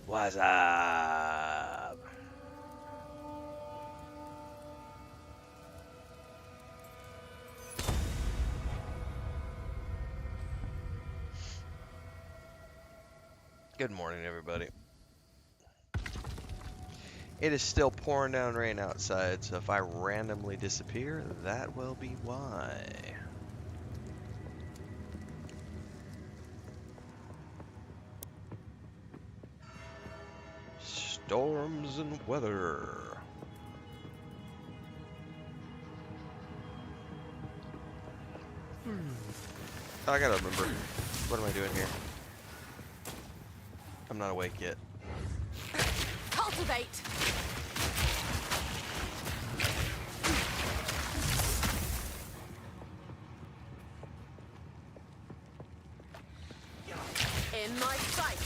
What's up? Good morning, everybody. It is still pouring down rain outside, so if I randomly disappear, that will be why. Storms and weather. I gotta remember. What am I doing here? I'm not awake yet. Cultivate! In my sight!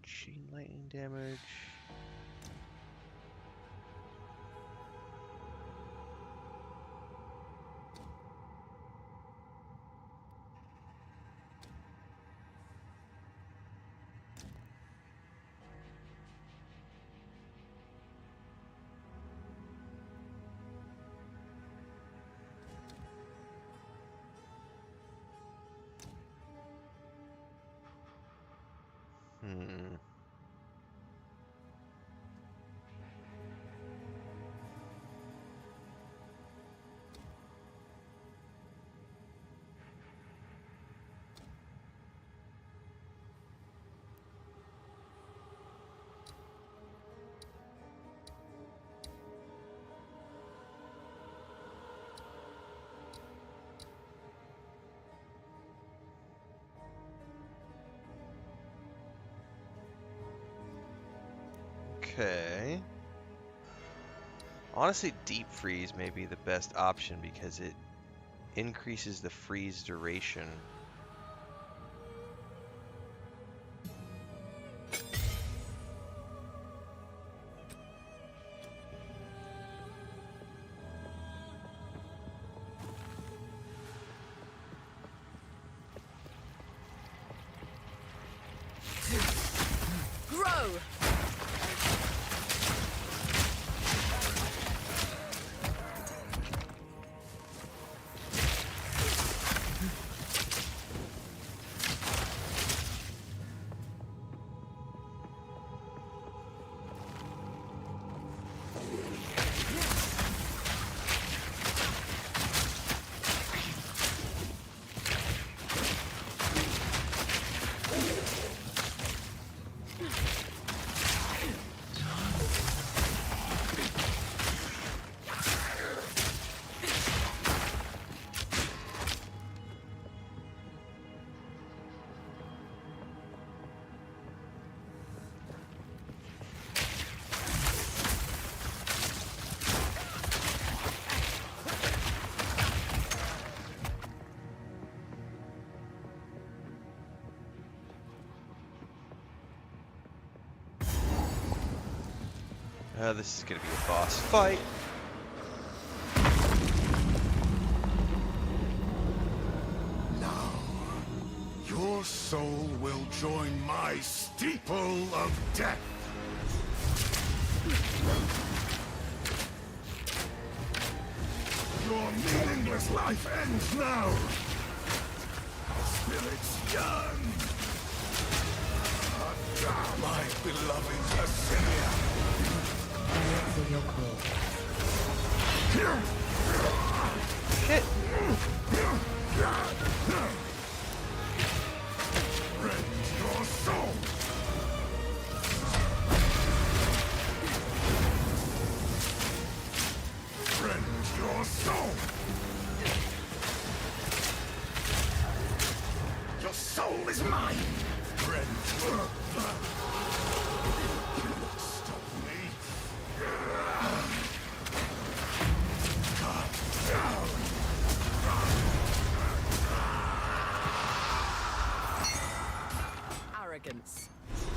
Chain lightning damage. Okay. Honestly, deep freeze may be the best option because it increases the freeze duration. Grow! This is gonna be a boss fight. Now, your soul will join my steeple of death. Your meaningless life ends now. Spirits yearn. My beloved Assyria. Answer your call. Shit. Rend your soul. Rend your soul. Your soul is mine. Rend your... Stop me. Cut down. Arrogance,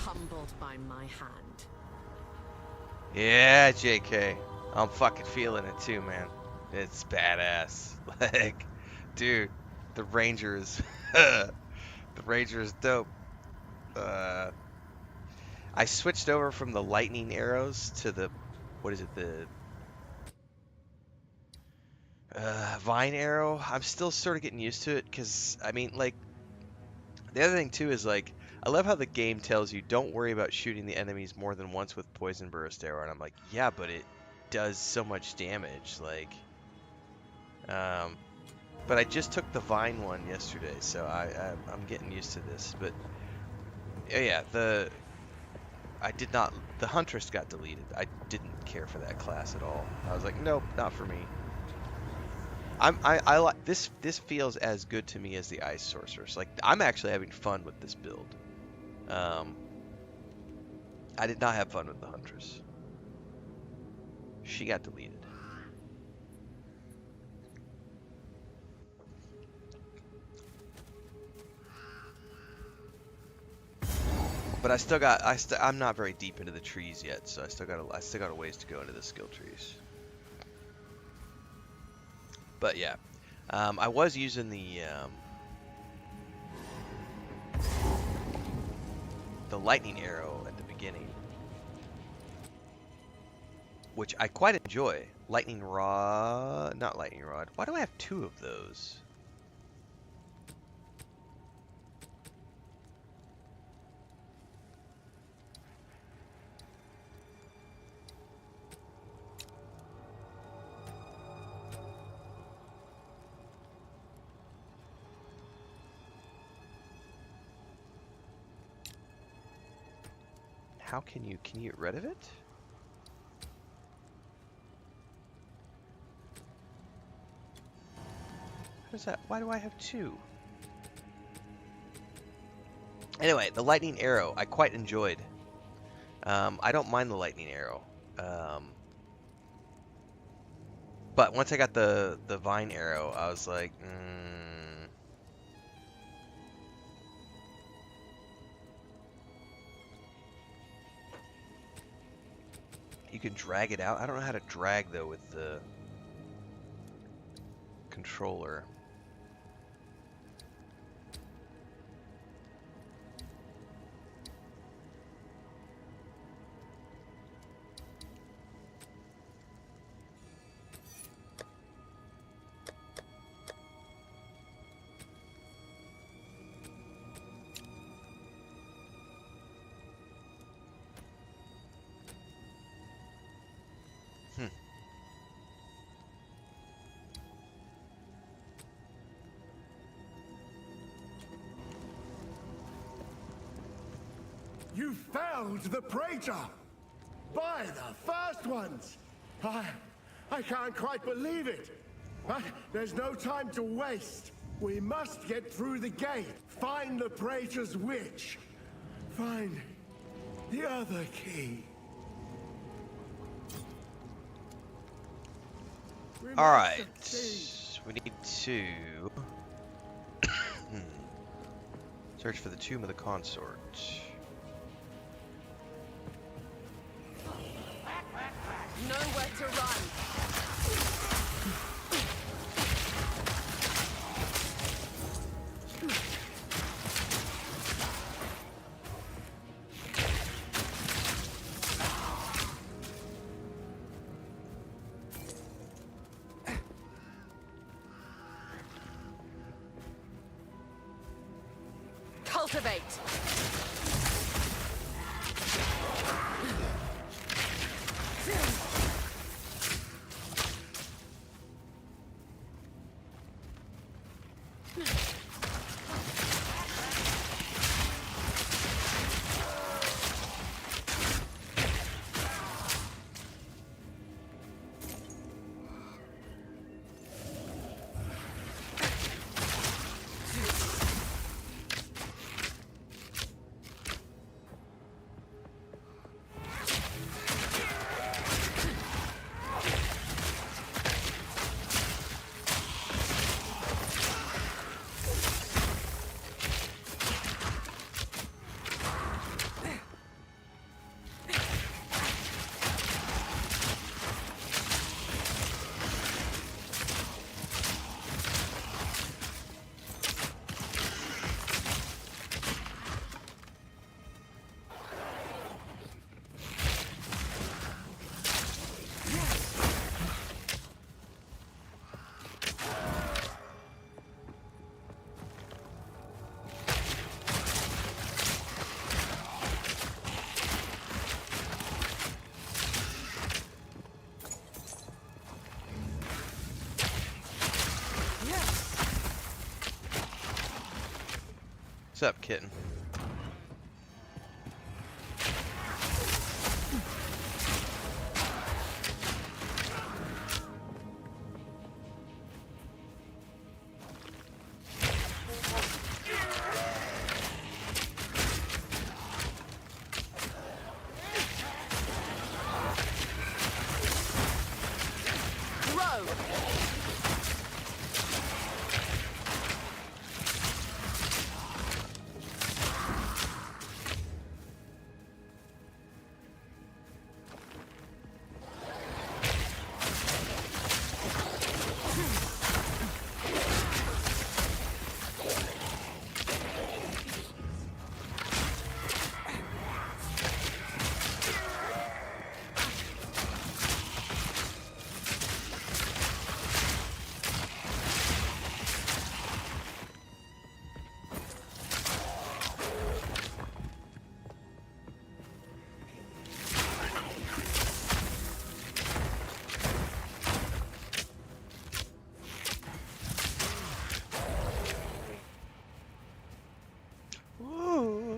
humbled by my hand. Yeah, JK. I'm fucking feeling it too, man. It's badass. Like, dude, the Ranger is the Ranger is dope. I switched over from the lightning arrows to the what is it, the vine arrow. I'm still sort of getting used to it because I mean, like, the other thing too is like I love how the game tells you don't worry about shooting the enemies more than once with poison burst arrow, and I'm like, yeah, but it does so much damage, like. But I just took the vine one yesterday, so I'm getting used to this. But yeah, the huntress got deleted. I didn't care for that class at all. I was like, nope, not for me. I like this. This feels as good to me as the ice sorceress. Like, I'm actually having fun with this build. I did not have fun with the huntress. She got deleted. But I still got I'm not very deep into the trees yet, so I still got a ways to go into the skill trees. But yeah, I was using the lightning arrow at the beginning, which I quite enjoy. Lightning rod, not lightning rod. Why do I have two of those? How can you get rid of it? How does that? Why do I have two? Anyway, the lightning arrow I quite enjoyed. I don't mind the lightning arrow. But once I got the vine arrow, I was like, You can drag it out. I don't know how to drag though with the controller. You felled the Praetor! By the first ones! I can't quite believe it! But there's no time to waste. We must get through the gate, find the Praetor's witch, find the other key. Alright, we need to search for the Tomb of the Consort. Nowhere to run. Cultivate. What's up, kitten?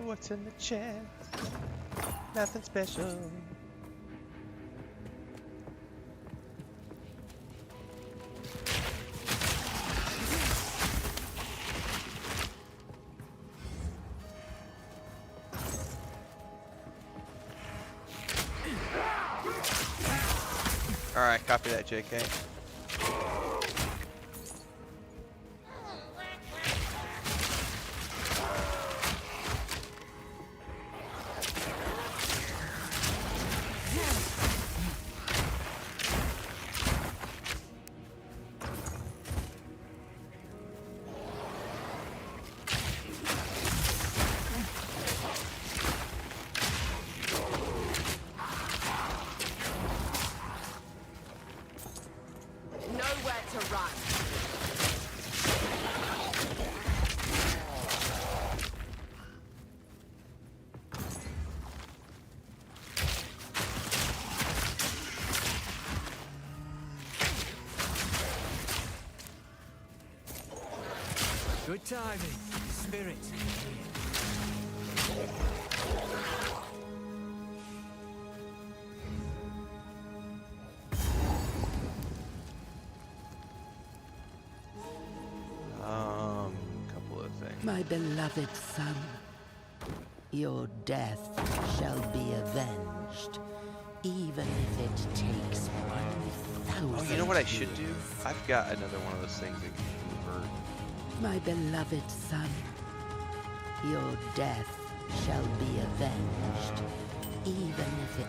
What's in the chest? Nothing special. Alright, copy that, JK. Nowhere to run. Good timing. Spirit. Couple of things. My beloved son, your death shall be avenged, even if it takes 1,000 Oh, you know what I should do? years. I've got another one of those things that can convert. My beloved son, your death shall be avenged, even if it...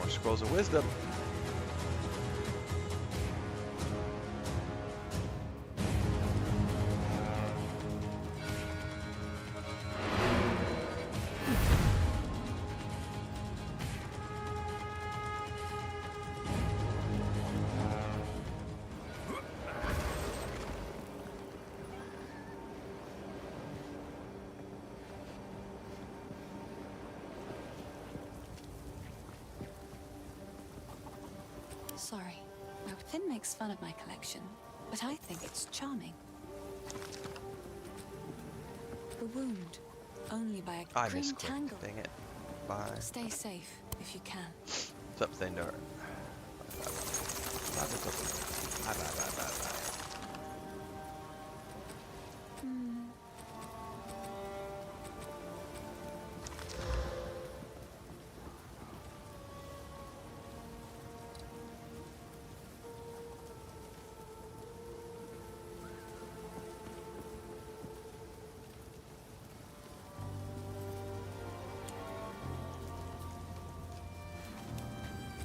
More scrolls of wisdom. Sorry. Finn makes fun of my collection, but I think it's charming. The wound, only by a I green misclicked. tangle. Dang it. Bye. Stay safe if you can. What's up, Thandar? Bye, bye, bye, bye, bye.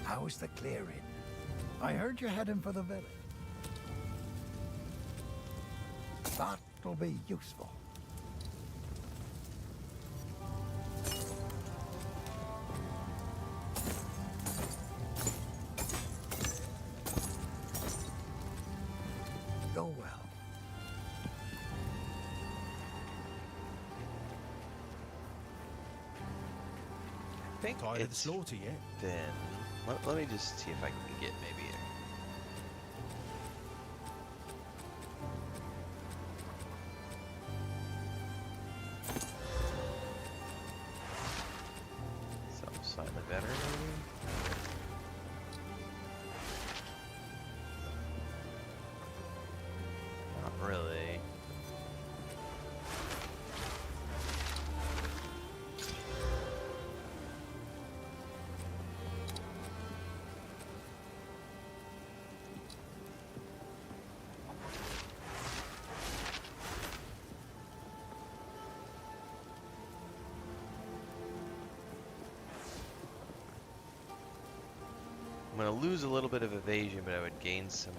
How's the clearing? I heard you're heading for the village. That'll be useful. Go well. I think Tired of the it's slaughter yet? Finn. Let me just see if I can get maybe something slightly better, maybe? Not really. I'm going to lose a little bit of evasion, but I would gain some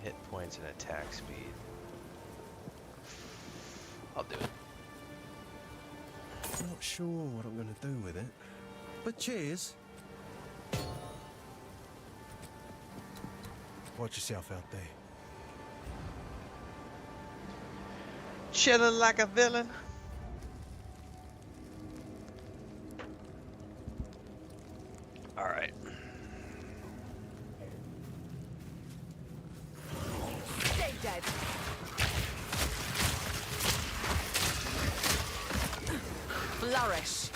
hit points and attack speed. I'll do it. Not sure what I'm going to do with it, but cheers. Watch yourself out there. Chilling like a villain. Alright. Stay dead. Flourish.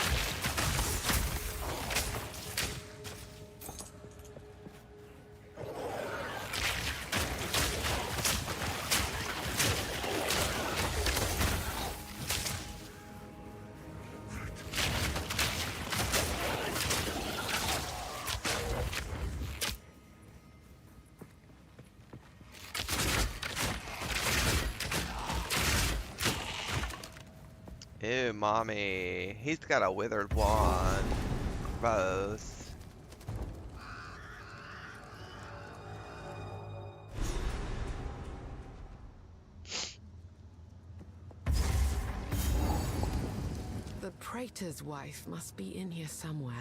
Ew, mommy. He's got a withered wand. Gross. The praetor's wife must be in here somewhere.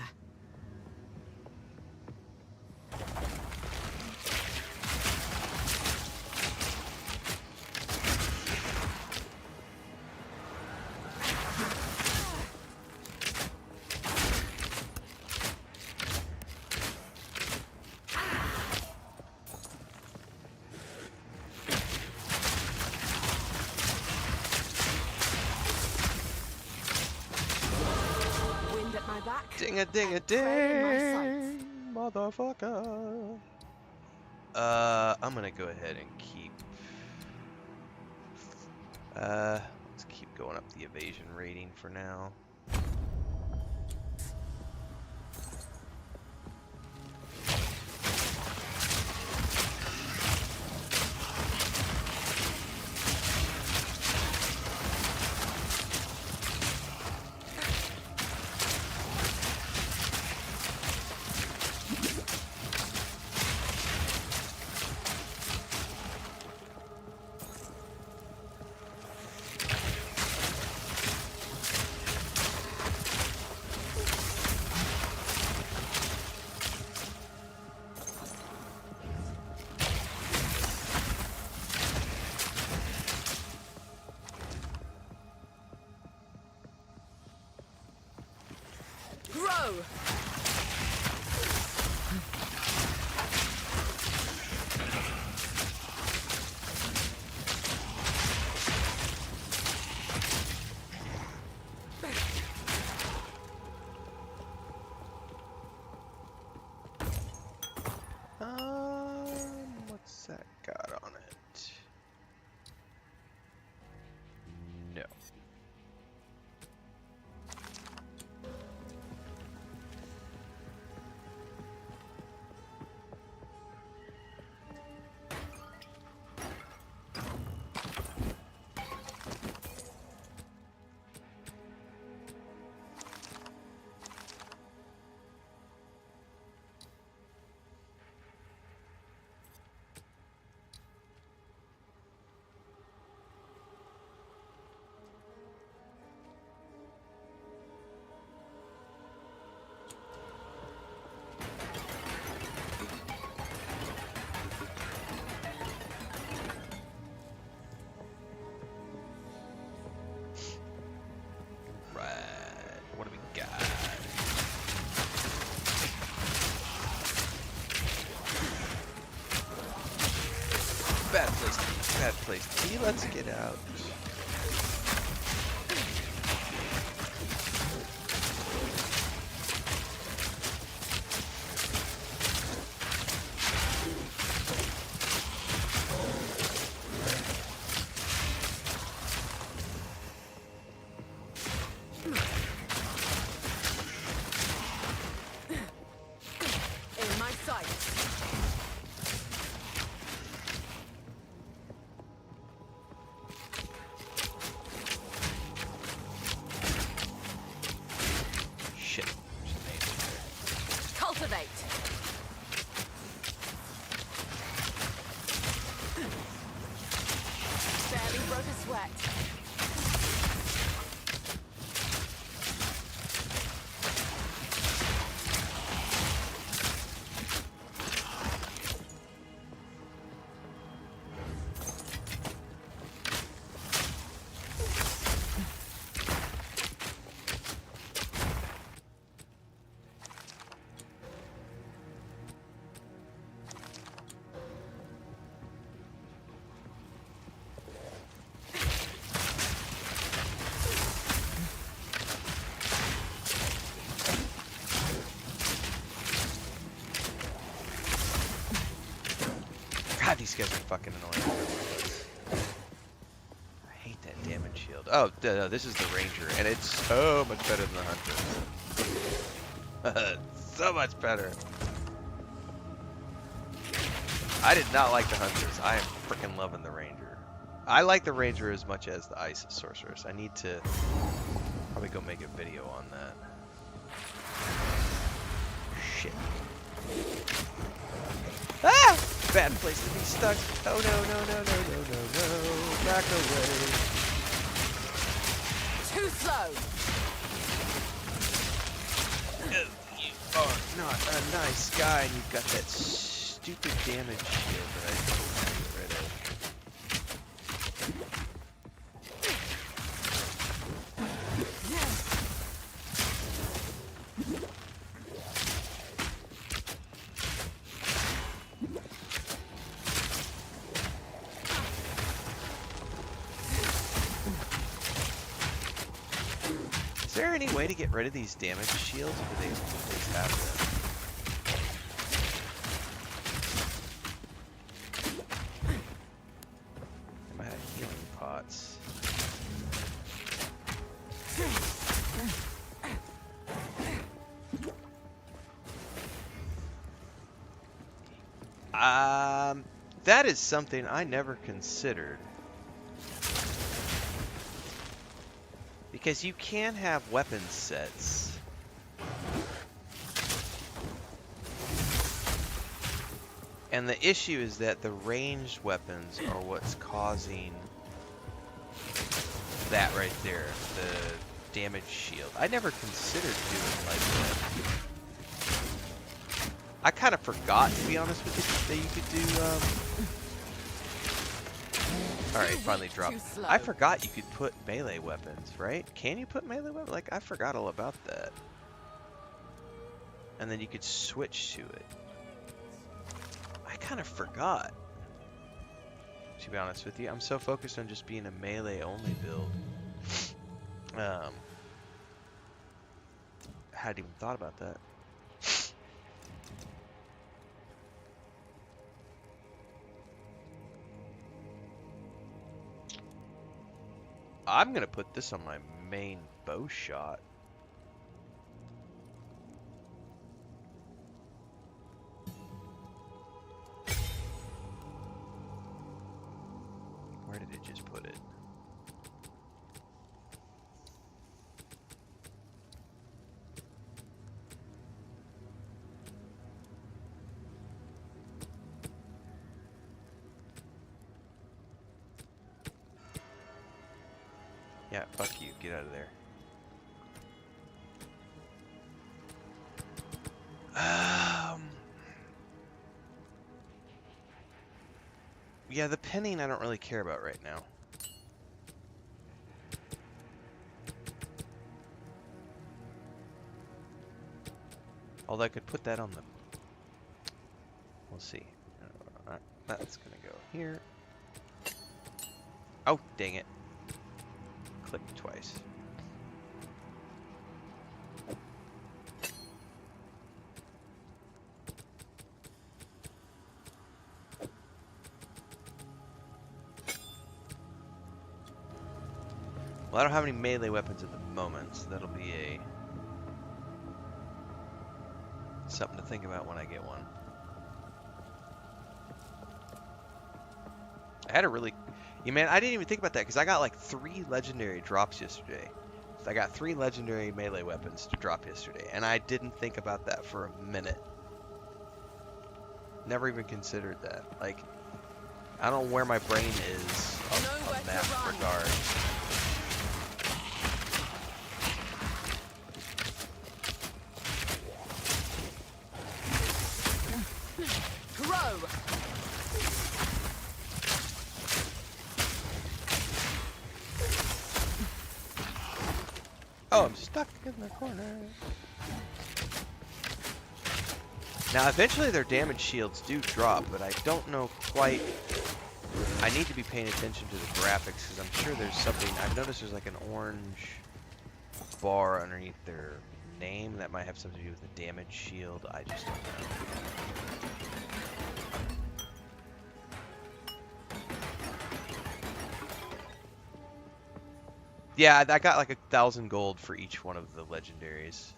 Wind at my back. Ding a ding a Prey in my ding, sights. motherfucker. I'm gonna go ahead and keep. Let's keep going up the evasion rating for now. Bad place to be. Bad place to be. Let's get out. In my sight. Shit. There's an angel there. Cultivate. Barely broke a sweat. God, these guys are fucking annoying. I hate that damage shield. Oh, no, this is the ranger, and it's so much better than the hunter. So much better. I did not like the hunters. I am freaking loving the ranger. I like the ranger as much as the ice sorceress. I need to probably go make a video on that. Shit. Ah! Bad place to be stuck. Oh no, no, no, no, no, no, no. Back away. Too slow. You are not a nice guy, and you've got that stupid damage shield that I don't want to get rid of. Is there any way to get rid of these damage shields, or do they always have them? I might have healing pots. That is something I never considered. Because you can have weapon sets. And the issue is that the ranged weapons are what's causing that right there, the damage shield. I never considered doing like that. I kind of forgot, to be honest with you, that you could do, Alright, finally dropped. I forgot you could put melee weapons, right? Can you put melee weapons? Like, I forgot all about that. And then you could switch to it. I kind of forgot. To be honest with you, I'm so focused on just being a melee-only build. Hadn't even thought about that. I'm gonna put this on my main bow shot. Where did it just put it? Yeah, fuck you. Get out of there. Yeah, the pinning I don't really care about right now. Although I could put that on the... We'll see. That's gonna go here. Oh, dang it. Click twice. Well, I don't have any melee weapons at the moment, so that'll be a something to think about when I get one. I had a really... Yeah, man, I didn't even think about that, because I got like 3 legendary drops yesterday. So I got 3 legendary melee weapons to drop yesterday, and I didn't think about that for a minute. Never even considered that. Like, I don't know where my brain is on that regard. Oh, I'm stuck in the corner. Now, eventually their damage shields do drop, but I don't know quite... I need to be paying attention to the graphics, because I'm sure there's something... I've noticed there's like an orange bar underneath their name that might have something to do with the damage shield. I just don't know. Yeah, I got like 1,000 gold for each one of the legendaries,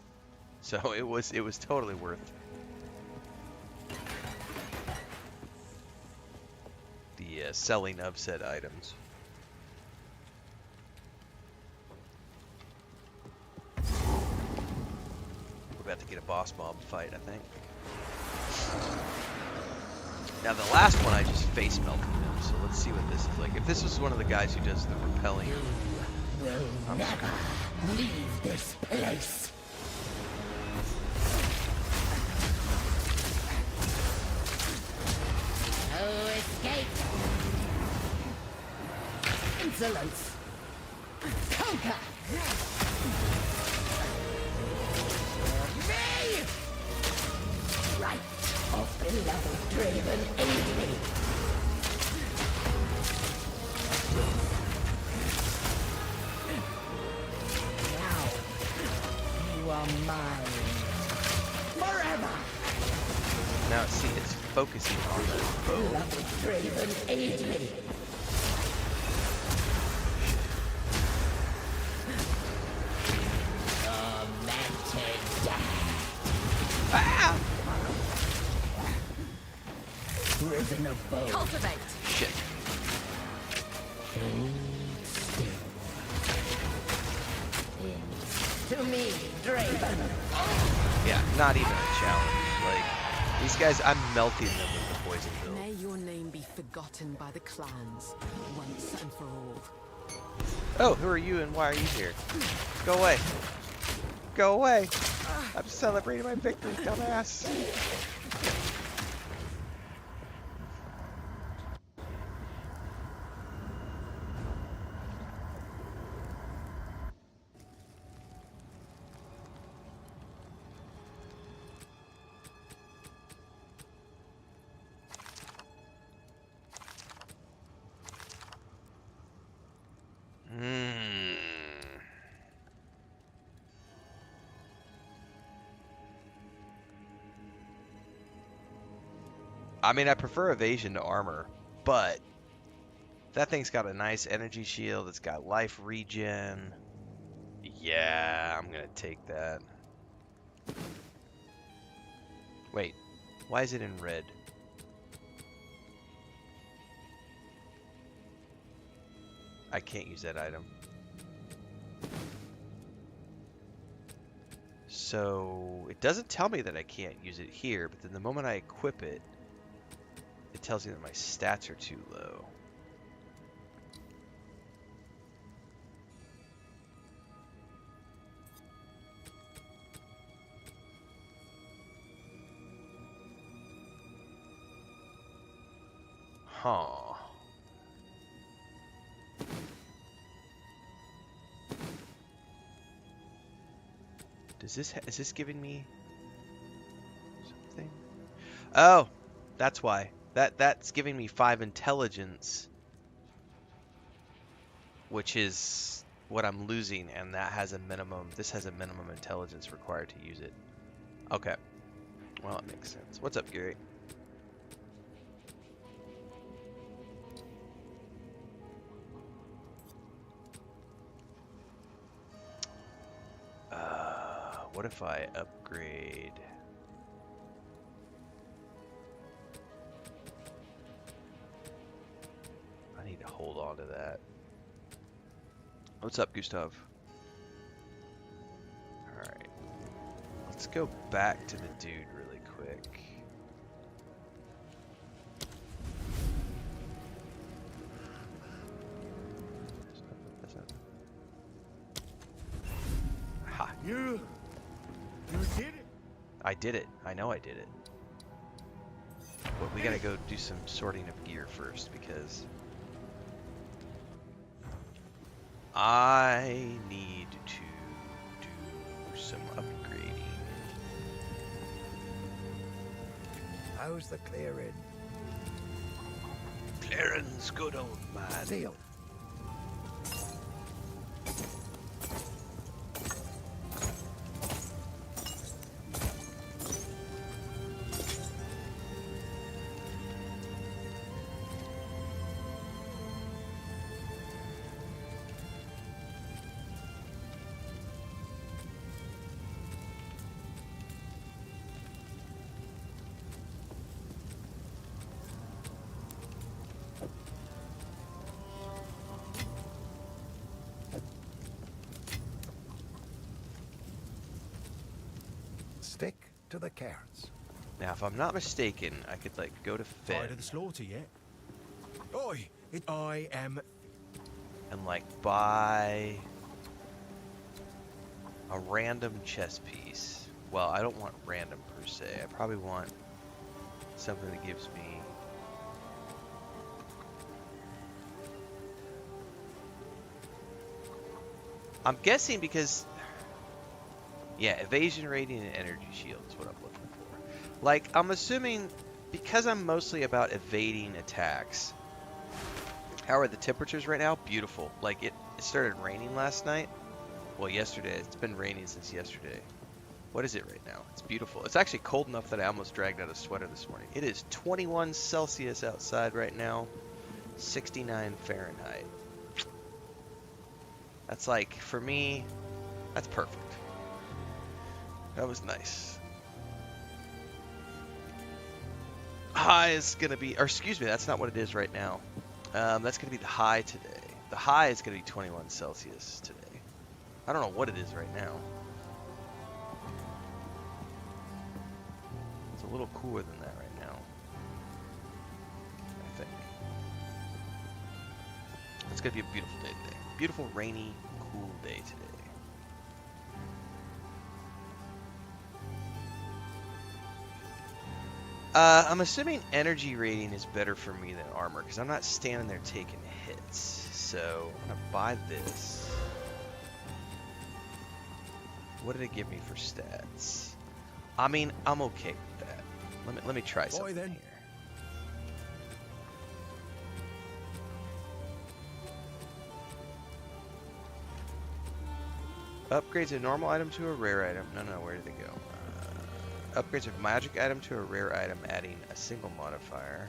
so it was totally worth the selling of said items. We're about to get a boss mob fight, I think. Now the last one I just face melted him, so let's see what this is like. If this was one of the guys who does the repelling. Will never leave this place. No escape. Insolence. Conquer. Me! Right of beloved Draven, aid me. You are mine forever. Now see, it's focusing on the bow. Beloved Draven, aid me. Tormented death. Ah! Prison of bow. Cultivate. Shit. To me, Draven. Yeah, not even a challenge. Like, these guys, I'm melting them with the poison build. May your name be forgotten by the clans, once and for all. Oh, who are you and why are you here? Go away. Go away. I'm celebrating my victory, dumbass. I mean, I prefer evasion to armor, but that thing's got a nice energy shield. It's got life regen. Yeah, I'm gonna take that. Wait, why is it in red? I can't use that item. So it doesn't tell me that I can't use it here, but then the moment I equip it, it tells me that my stats are too low. Huh. Is this giving me something? Oh, that's why. That's giving me 5 intelligence which is what I'm losing, and that has a minimum. This has a minimum intelligence required to use it. Okay. Well, it makes sense. What's up, Gary? What if I upgrade? I need to hold on to that. What's up, Gustav? Alright. Let's go back to the dude really quick. Ha! You did it. I did it. I know I did it. But we gotta go do some sorting of gear first because I need to do some upgrading. How's the clearing? Clarence, good old man. Deal. Stick to the carrots. Now, if I'm not mistaken, I could like go to Finn Tired of the slaughter yet? Oi! I am... and like buy a random chess piece. Well, I don't want random per se. I probably want something that gives me I'm guessing because yeah, evasion rating and energy shield is what I'm looking for. Like, I'm assuming because I'm mostly about evading attacks. How are the temperatures right now? Beautiful. Like, it started raining last night. Well, yesterday. It's been raining since yesterday. What is it right now? It's beautiful. It's actually cold enough that I almost dragged out a sweater this morning. It is 21 Celsius outside right now. 69 Fahrenheit. That's like, for me, that's perfect. That was nice. High is going to be, or excuse me, that's not what it is right now. That's going to be the high today. The high is going to be 21 Celsius today. I don't know what it is right now. It's a little cooler than that right now, I think. It's going to be a beautiful day today. Beautiful, rainy, cool day today. I'm assuming energy rating is better for me than armor, because I'm not standing there taking hits. So, I'm going to buy this. What did it give me for stats? I mean, I'm okay with that. Let me try something then. here. Upgrades a normal item to a rare item. No, where did it go? Upgrades a magic item to a rare item, adding a single modifier.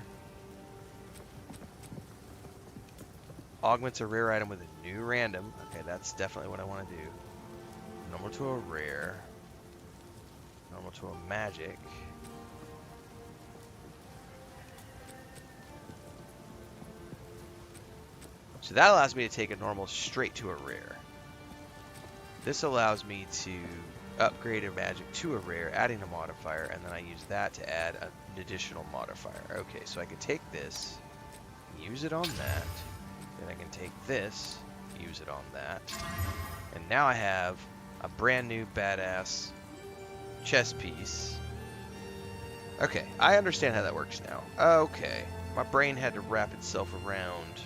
Augments a rare item with a new random. Okay, that's definitely what I want to do. Normal to a rare. Normal to a magic. So that allows me to take a normal straight to a rare. This allows me to upgrade a magic to a rare, adding a modifier, and then I use that to add an additional modifier. Okay, so I can take this, use it on that, then I can take this, use it on that, and now I have a brand new badass chess piece. Okay, I understand how that works now. Okay, my brain had to wrap itself around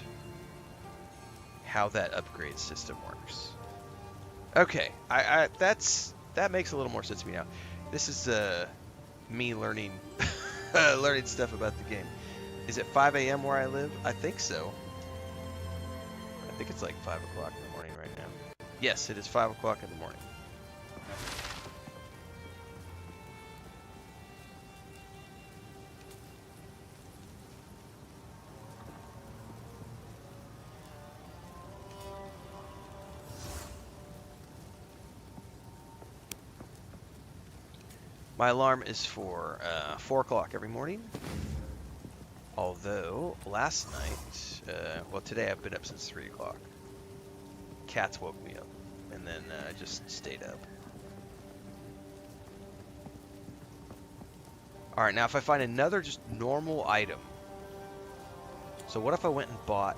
how that upgrade system works. Okay, that makes a little more sense to me now. This is me learning learning stuff about the game. Is it 5 a.m. where I live? I think so. I think it's like 5 o'clock in the morning right now. Yes, it is 5 o'clock in the morning. My alarm is for 4 o'clock every morning. Although, last night, well, today I've been up since 3 o'clock. Cats woke me up, and then I just stayed up. Alright, now if I find another just normal item. So what if I went and bought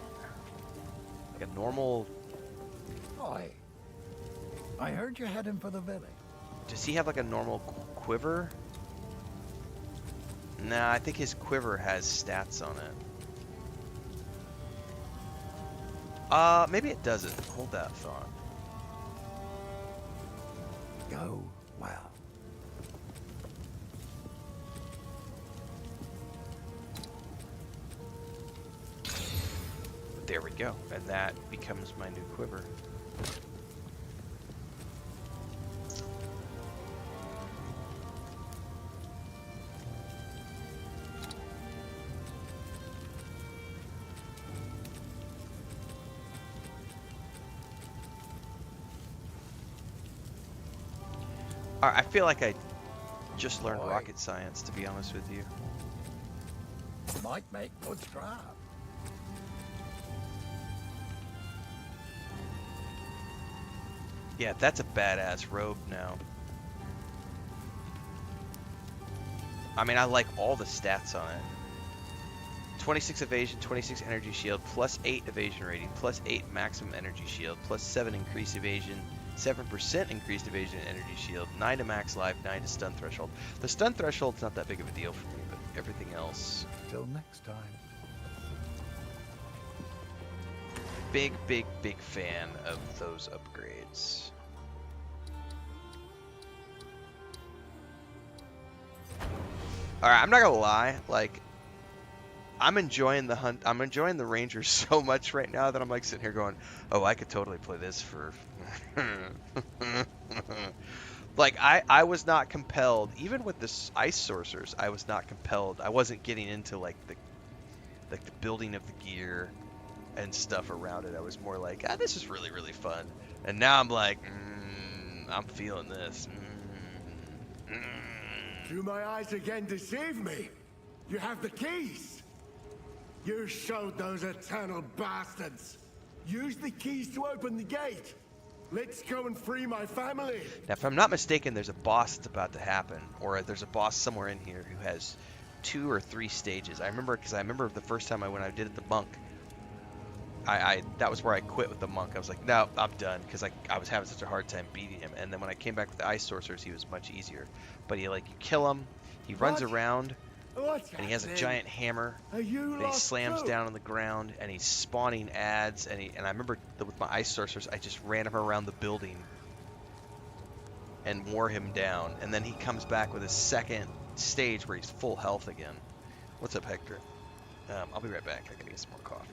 like a normal... Oi. I heard you're heading for the village. Does he have like a normal quiver? Nah, I think his quiver has stats on it. Maybe it doesn't. Hold that thought. Go well. There we go. And that becomes my new quiver. I feel like I just learned Boy. rocket science, to be honest with you. Might make good scrap. Yeah, that's a badass robe now. I mean, I like all the stats on it. 26 evasion, 26 energy shield, plus 8 evasion rating, plus 8 maximum energy shield, plus 7 increased evasion, 7% increased evasion and energy shield, 9 to max life, 9 to stun threshold. The stun threshold's not that big of a deal for me, but everything else... Till next time. Big, big, big fan of those upgrades. Alright, I'm not gonna lie, like, I'm enjoying the hunt, I'm enjoying the Rangers so much right now that I'm like sitting here going, oh, I could totally play this for... Like, I was not compelled, even with this Ice Sorcerers, I was not compelled, I wasn't getting into, like, the building of the gear and stuff around it. I was more like, this is really, really fun. And now I'm like, I'm feeling this. Do my eyes again deceive me? You have the keys. You showed those eternal bastards. Use the keys to open the gate. Let's go and free my family. Now, if I'm not mistaken, there's a boss that's about to happen, or there's a boss somewhere in here who has 2 or 3 stages. I remember, because I remember the first time when I did it, the monk. That was where I quit with the monk. I was like, no, I'm done, because I was having such a hard time beating him. And then when I came back with the Ice Sorcerers, he was much easier. But you kill him, he runs around, and he has a giant hammer, and he slams down on the ground, and he's spawning ads, and I remember with my Ice Sorcerers, I just ran him around the building and wore him down, and then he comes back with a second stage where he's full health again. What's up, Hector? I'll be right back. I gotta get some more coffee.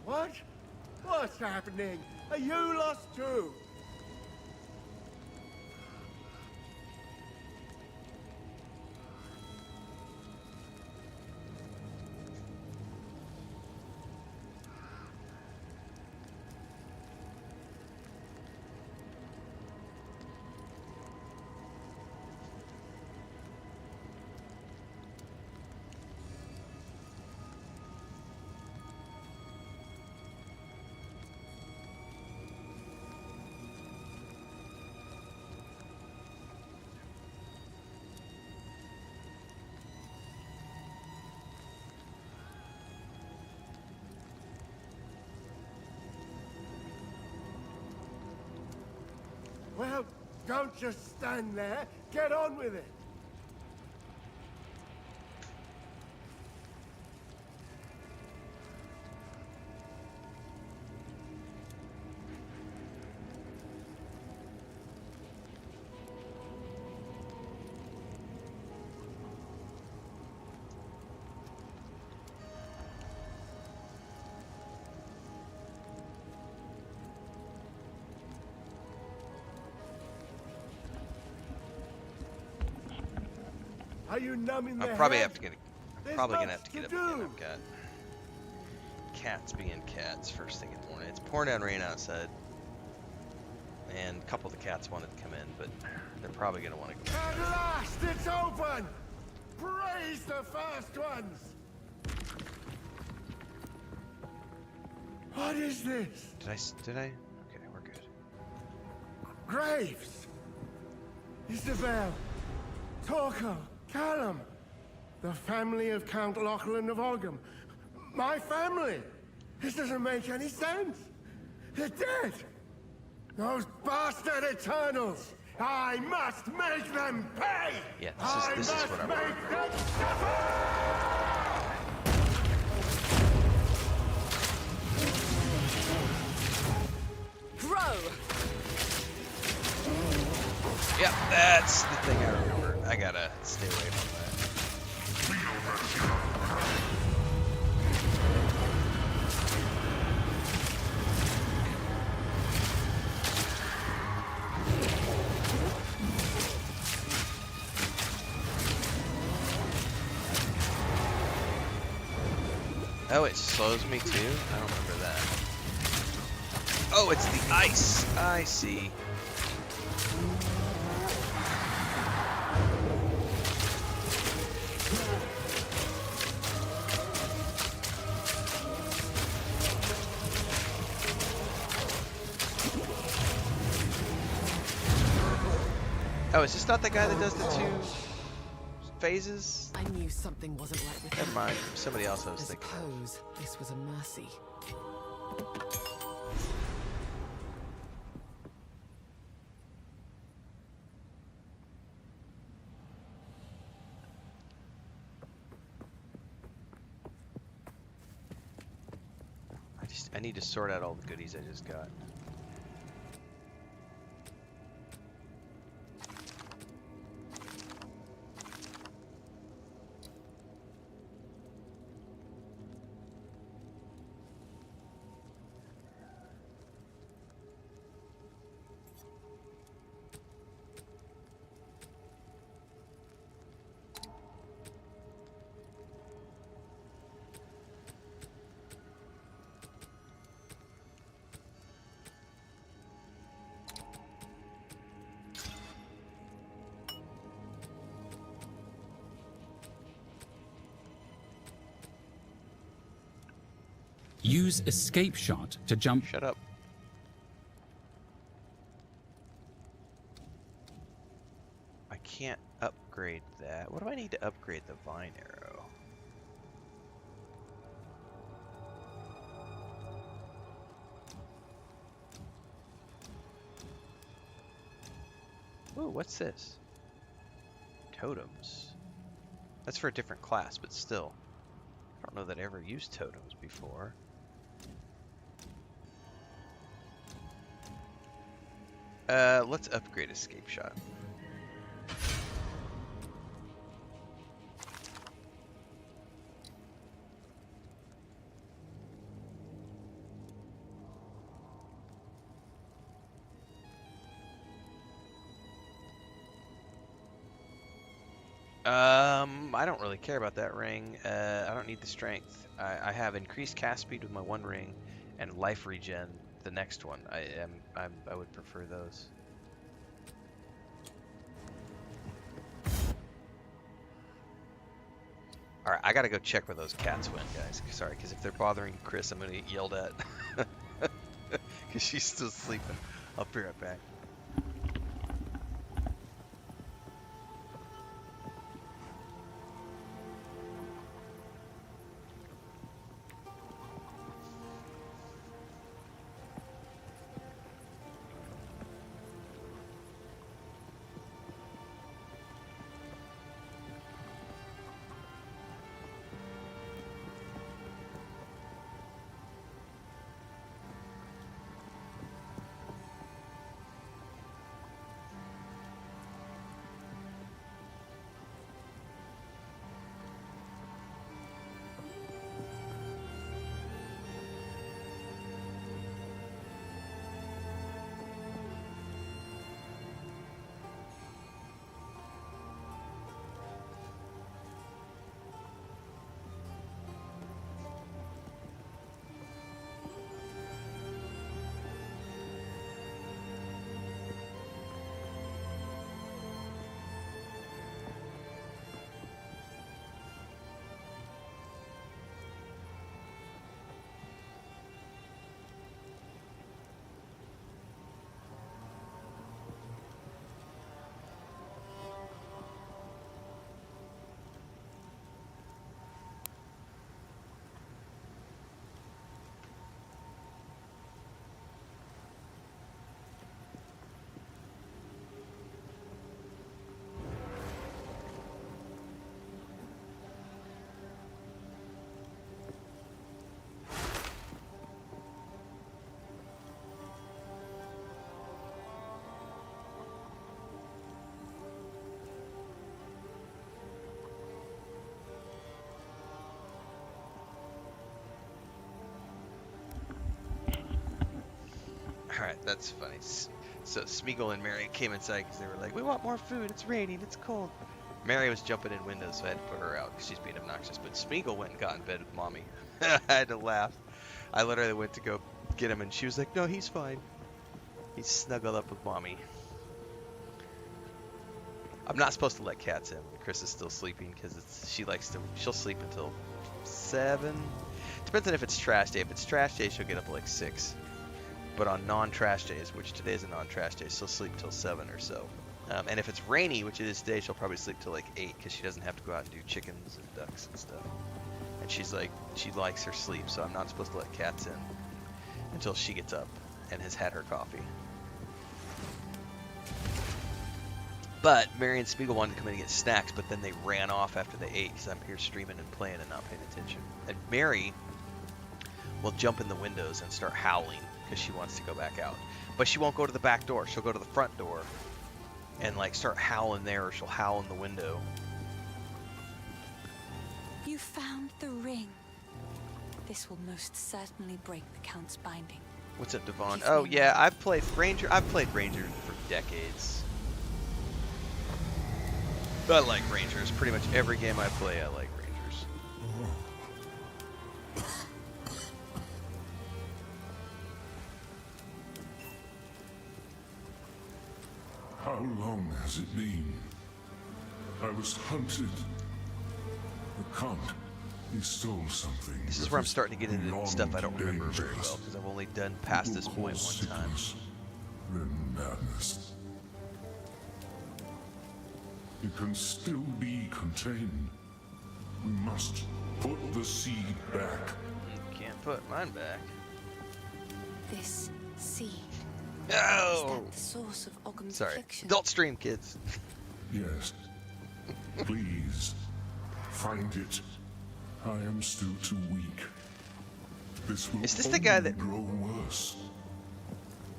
What? What's happening? Are you lost too? Well, Don't just stand there. Get on with it. Are you numbing the I'm probably head? have to get. There's Probably gonna much have to get to up again. do. I've got cats being cats first thing in the morning. It's pouring down rain outside, and a couple of the cats wanted to come in, but they're probably gonna want to go. At last, it's open! Praise the first ones! What is this? Did I? Okay, we're good. Graves! Isabel! Torko! Callum! The family of Count Lachlan of Ogham. My family! This doesn't make any sense! They're dead! Those bastard Eternals! I must make them pay! Yeah, I this is must what I make want. them suffer! Grow! Yep, that's the thing I remember. I gotta stay away from that. Oh, it slows me too? I don't remember that. Oh, it's the ice! I see. Oh, is this not the guy that does the 2 phases? I knew something wasn't right with Never him. mind. Somebody else I was I thinking of. suppose this was a mercy. I need to sort out all the goodies I just got. Use escape shot to jump. Shut up. I can't upgrade that. What do I need to upgrade the vine arrow? Ooh, what's this? Totems. That's for a different class, but still. I don't know that I ever used totems before. Let's upgrade escape shot. I don't really care about that ring. I don't need the strength. I have increased cast speed with my 1 ring, and life regen the next one. I would prefer those. All right, I gotta go check where those cats went, guys. Sorry, because if they're bothering Chris, I'm gonna get yelled at. Because she's still sleeping. I'll be right back. That's funny. So Smeagol and Mary came inside because they were like, "We want more food. It's raining. It's cold." Mary was jumping in windows, so I had to put her out because she's being obnoxious. But Smeagol went and got in bed with Mommy. I had to laugh. I literally went to go get him, and she was like, "No, he's fine. He's snuggled up with Mommy." I'm not supposed to let cats in. Chris is still sleeping because she'll sleep until 7. Depends on if it's trash day. If it's trash day, she'll get up at like 6. But on non-trash days, which today is a non-trash day, she'll sleep till 7 or so. And if it's rainy, which it is today, she'll probably sleep till like 8 because she doesn't have to go out and do chickens and ducks and stuff. And she likes her sleep, so I'm not supposed to let cats in until she gets up and has had her coffee. But Mary and Smeagol wanted to come in and get snacks, but then they ran off after they ate because I'm here streaming and playing and not paying attention. And Mary will jump in the windows and start howling because she wants to go back out. But she won't go to the back door. She'll go to the front door and like start howling there, or she'll howl in the window. You found the ring. This will most certainly break the Count's binding. What's up, Devon? Oh yeah, I've played Ranger for decades. I like Rangers. Pretty much every game I play, I like Rangers. How long has it been? I was hunted. The Count, he stole something. This is where I'm starting to get into stuff I don't remember very well, because I've only done past this point one time. Then madness. It can still be contained. We must put the seed back. You can't put mine back. This seed. No! Is that the source of Occam's affliction? Adult stream, kids. Yes. Please, find it. I am still too weak. This will Is this the guy that grow worse.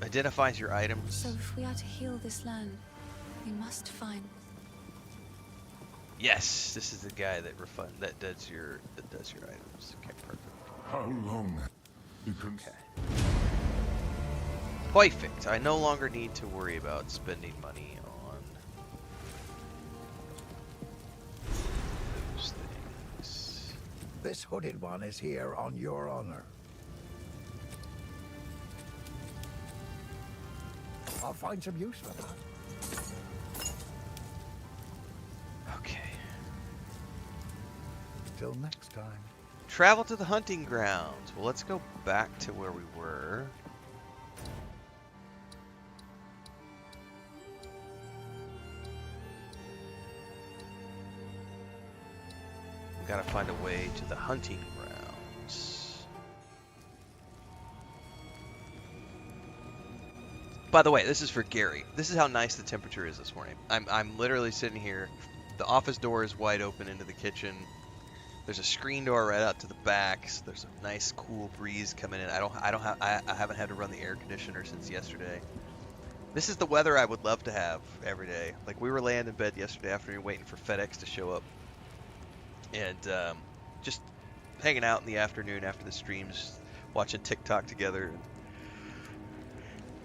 identifies your items? So if we are to heal this land, we must find. Yes, this is the guy that does your items. Okay, perfect. How long? You can. Okay. Perfect. I no longer need to worry about spending money on those things. This hooded one is here on your honor. I'll find some use for that. Okay. Till next time. Travel to the hunting grounds. Well, let's go back to where we were. We gotta find a way to the hunting grounds. By the way, this is for Gary. This is how nice the temperature is this morning. I'm literally sitting here. The office door is wide open into the kitchen. There's a screen door right out to the back. So there's a nice cool breeze coming in. I haven't had to run the air conditioner since yesterday. This is the weather I would love to have every day. Like, we were laying in bed yesterday afternoon waiting for FedEx to show up. And just hanging out in the afternoon after the streams, watching TikTok together, and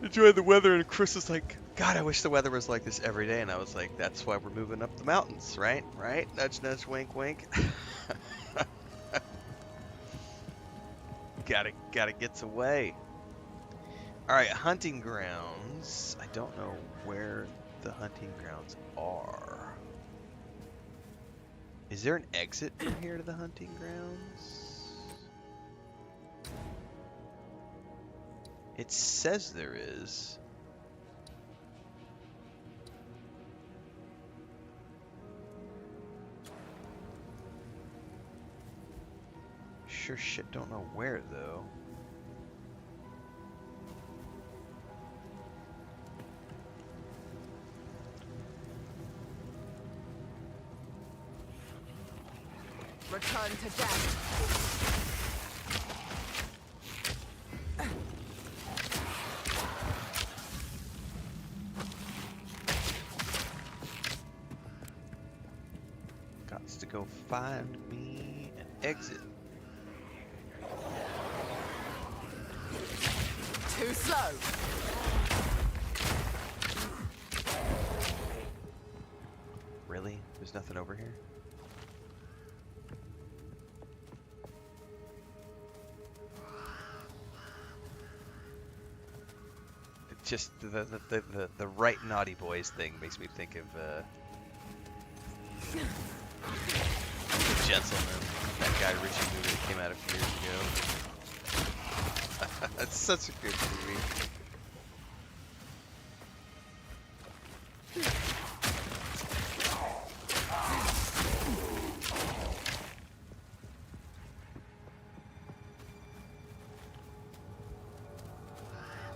enjoying the weather. And Chris is like, God, I wish the weather was like this every day. And I was like, that's why we're moving up the mountains, right? Right? Nudge, nudge, wink, wink. Gotta get away. All right, hunting grounds. I don't know where the hunting grounds are. Is there an exit from here to the hunting grounds? It says there is. Sure shit don't know where though. Return to death. Gots to go find me an exit. Too slow. There's nothing over here. It's just the right naughty boys thing makes me think of The Gentleman, that Guy Ritchie movie that came out a few years ago. It's such a good movie.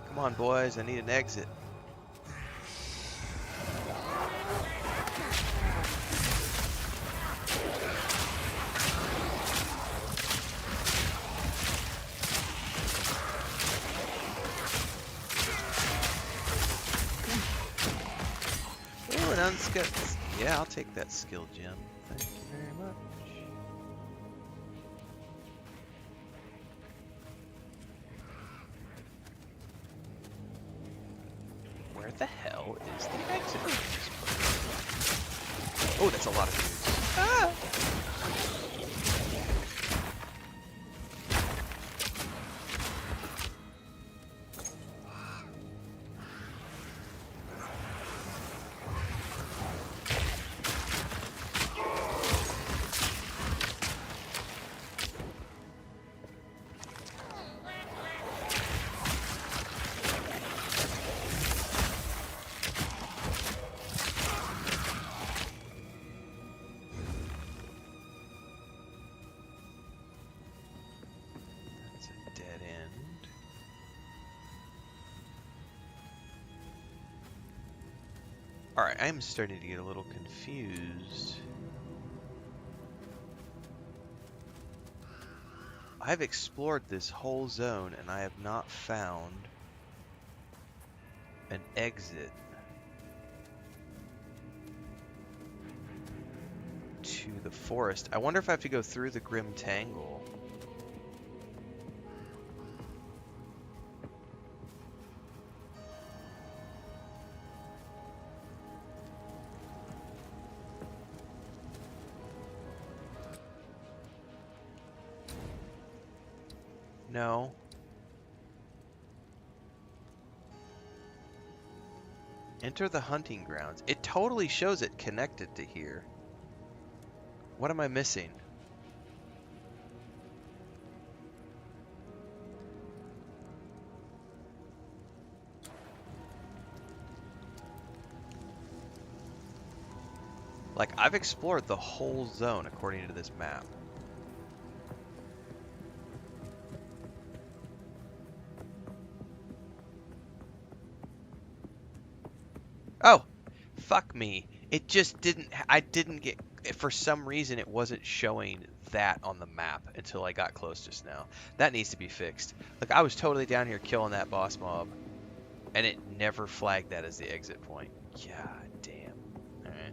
Come on, boys, I need an exit. Ooh, an unskilled. Yeah, I'll take that skill gem. Thank you very much. Where the hell is the exit from this place? Oh, that's a lot of dudes. Ah! Alright, I'm starting to get a little confused. I've explored this whole zone and I have not found an exit to the forest. I wonder if I have to go through the Grim Tangle. No. Enter the hunting grounds. It totally shows it connected to here. What am I missing? Like, I've explored the whole zone according to this map. Oh, fuck me. It just didn't, I didn't get, for some reason it wasn't showing that on the map until I got close just now. That needs to be fixed. Like, I was totally down here killing that boss mob, and it never flagged that as the exit point. God damn. Alright.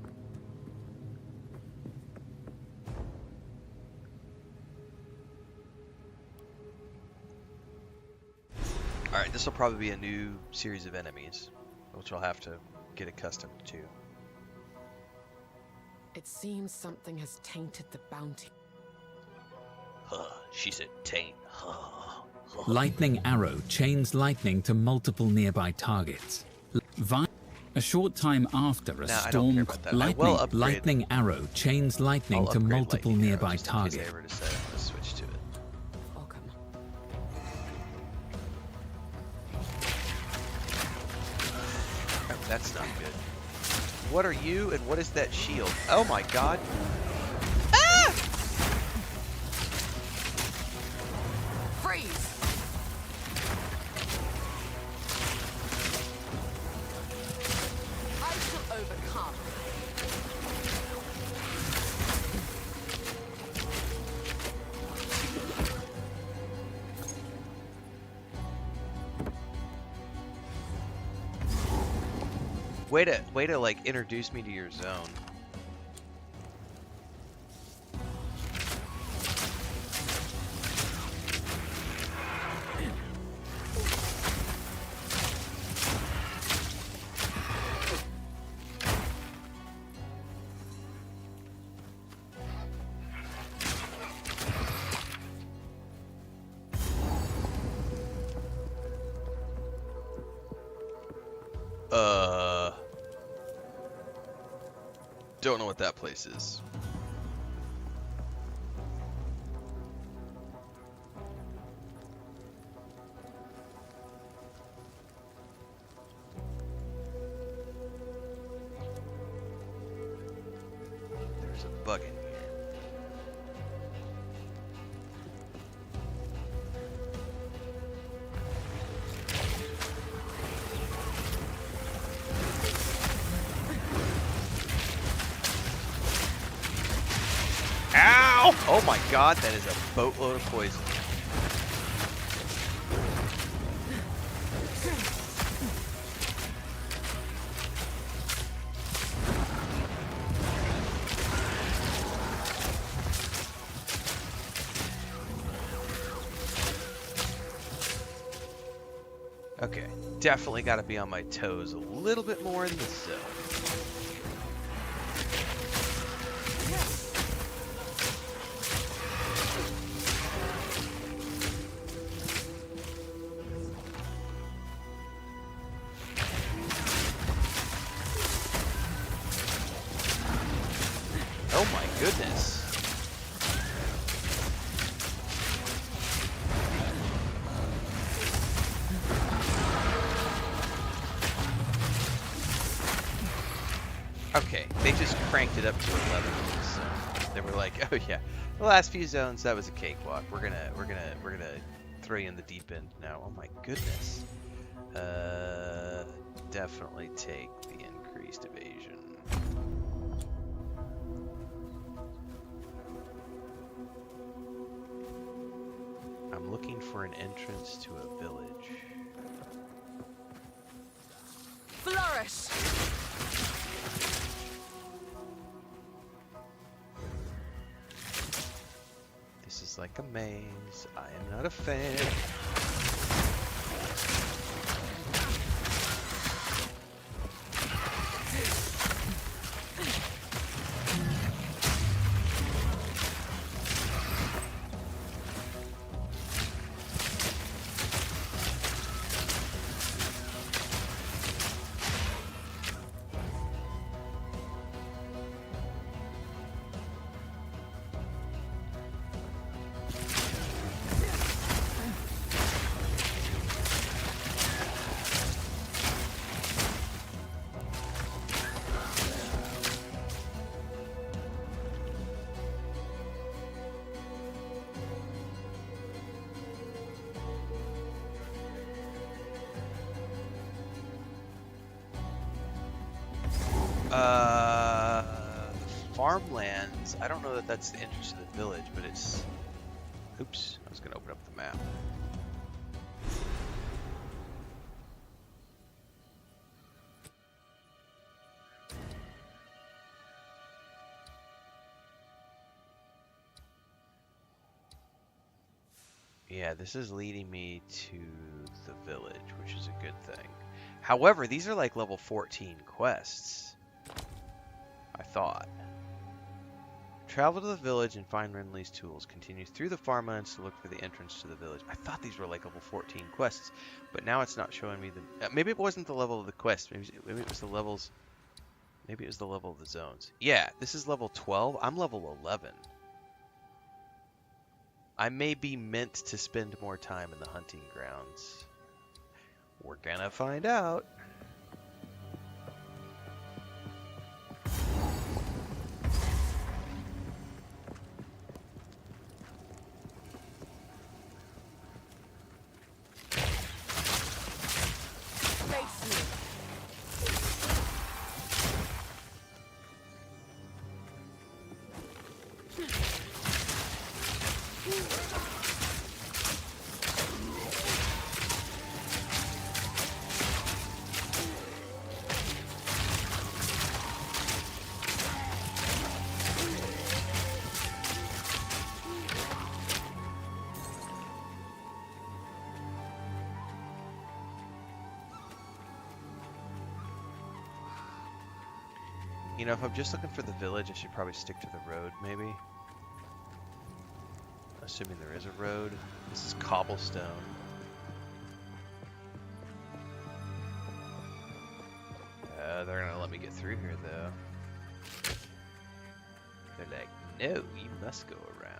Alright, this will probably be a new series of enemies, which I'll have to get accustomed to. It seems something has tainted the bounty. She said taint. Lightning arrow chains lightning to multiple nearby targets. A short time after a Nah, I don't care storm, about that. I will upgrade- lightning arrow chains lightning I'll to upgrade multiple lightning arrow nearby just in case I targets. ever decide I'm gonna switch to it. Welcome. Oh, that's not good. What are you and what is that shield? Oh my god. Ah! Freeze! I shall overcome. Way to like introduce me to your zone. Don't know what that place is. There's a bug in here. Ow! Oh my god, that is a boatload of poison. Okay, definitely got to be on my toes a little bit more in this zone. Oh my goodness. Okay, they just cranked it up to 11. So they were like, "Oh yeah, the last few zones that was a cakewalk. We're gonna throw you in the deep end now." Oh my goodness. Definitely take the increased evasion. I'm looking for an entrance to a village. Flourish! This is like a maze. I am not a fan. Farmlands. I don't know that that's the entrance to the village, but it's... Oops, I was going to open up the map. Yeah, this is leading me to the village, which is a good thing. However, these are like level 14 quests, I thought. Travel to the village and find Renly's tools. Continue through the farmlands to look for the entrance to the village. I thought these were like level 14 quests, but now it's not showing me the... maybe it wasn't the level of the quest. Maybe it was the levels... Maybe it was the level of the zones. Yeah, this is level 12. I'm level 11. I may be meant to spend more time in the hunting grounds. We're gonna find out. You know, if I'm just looking for the village, I should probably stick to the road, maybe. Assuming there is a road. This is cobblestone. they're gonna let me get through here, though. They're like, no, you must go around.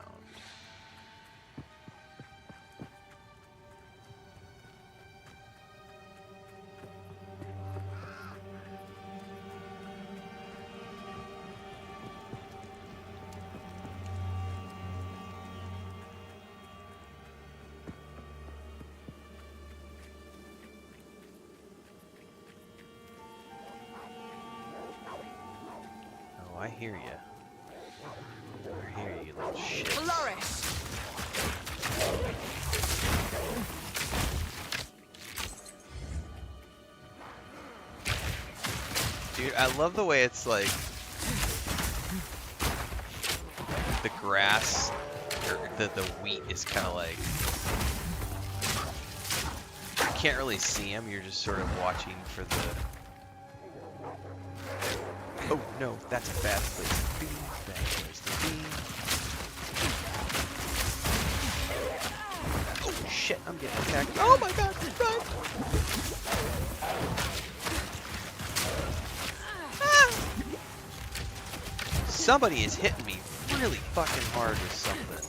Oh, I hear you. I hear you, little shit. Flourish. Dude, I love the way it's like the grass or the wheat is kind of like you can't really see them. You're just sort of watching for the. Oh no, that's a bad place to be. Bad place to be. Oh shit, I'm getting attacked. Oh my god, run! Somebody is hitting me really fucking hard with something.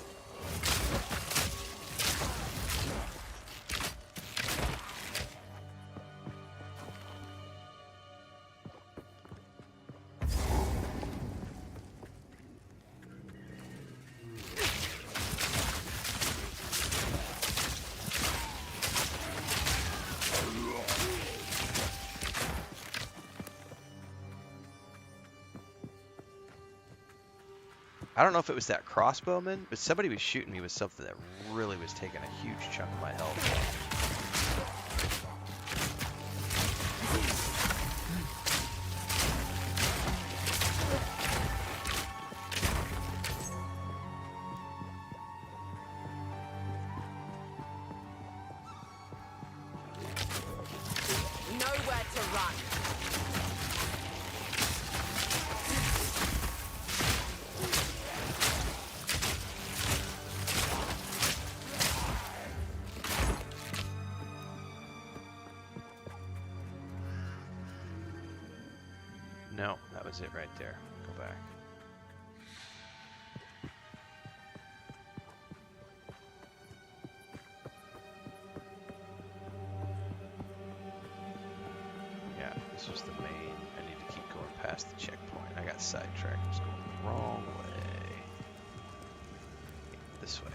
I don't know if it was that crossbowman, but somebody was shooting me with something that really was taking a huge chunk of my health. Nowhere to run. No, that was it right there. Go back. Yeah, this was the main. I need to keep going past the checkpoint. I got sidetracked. I was going the wrong way. This way.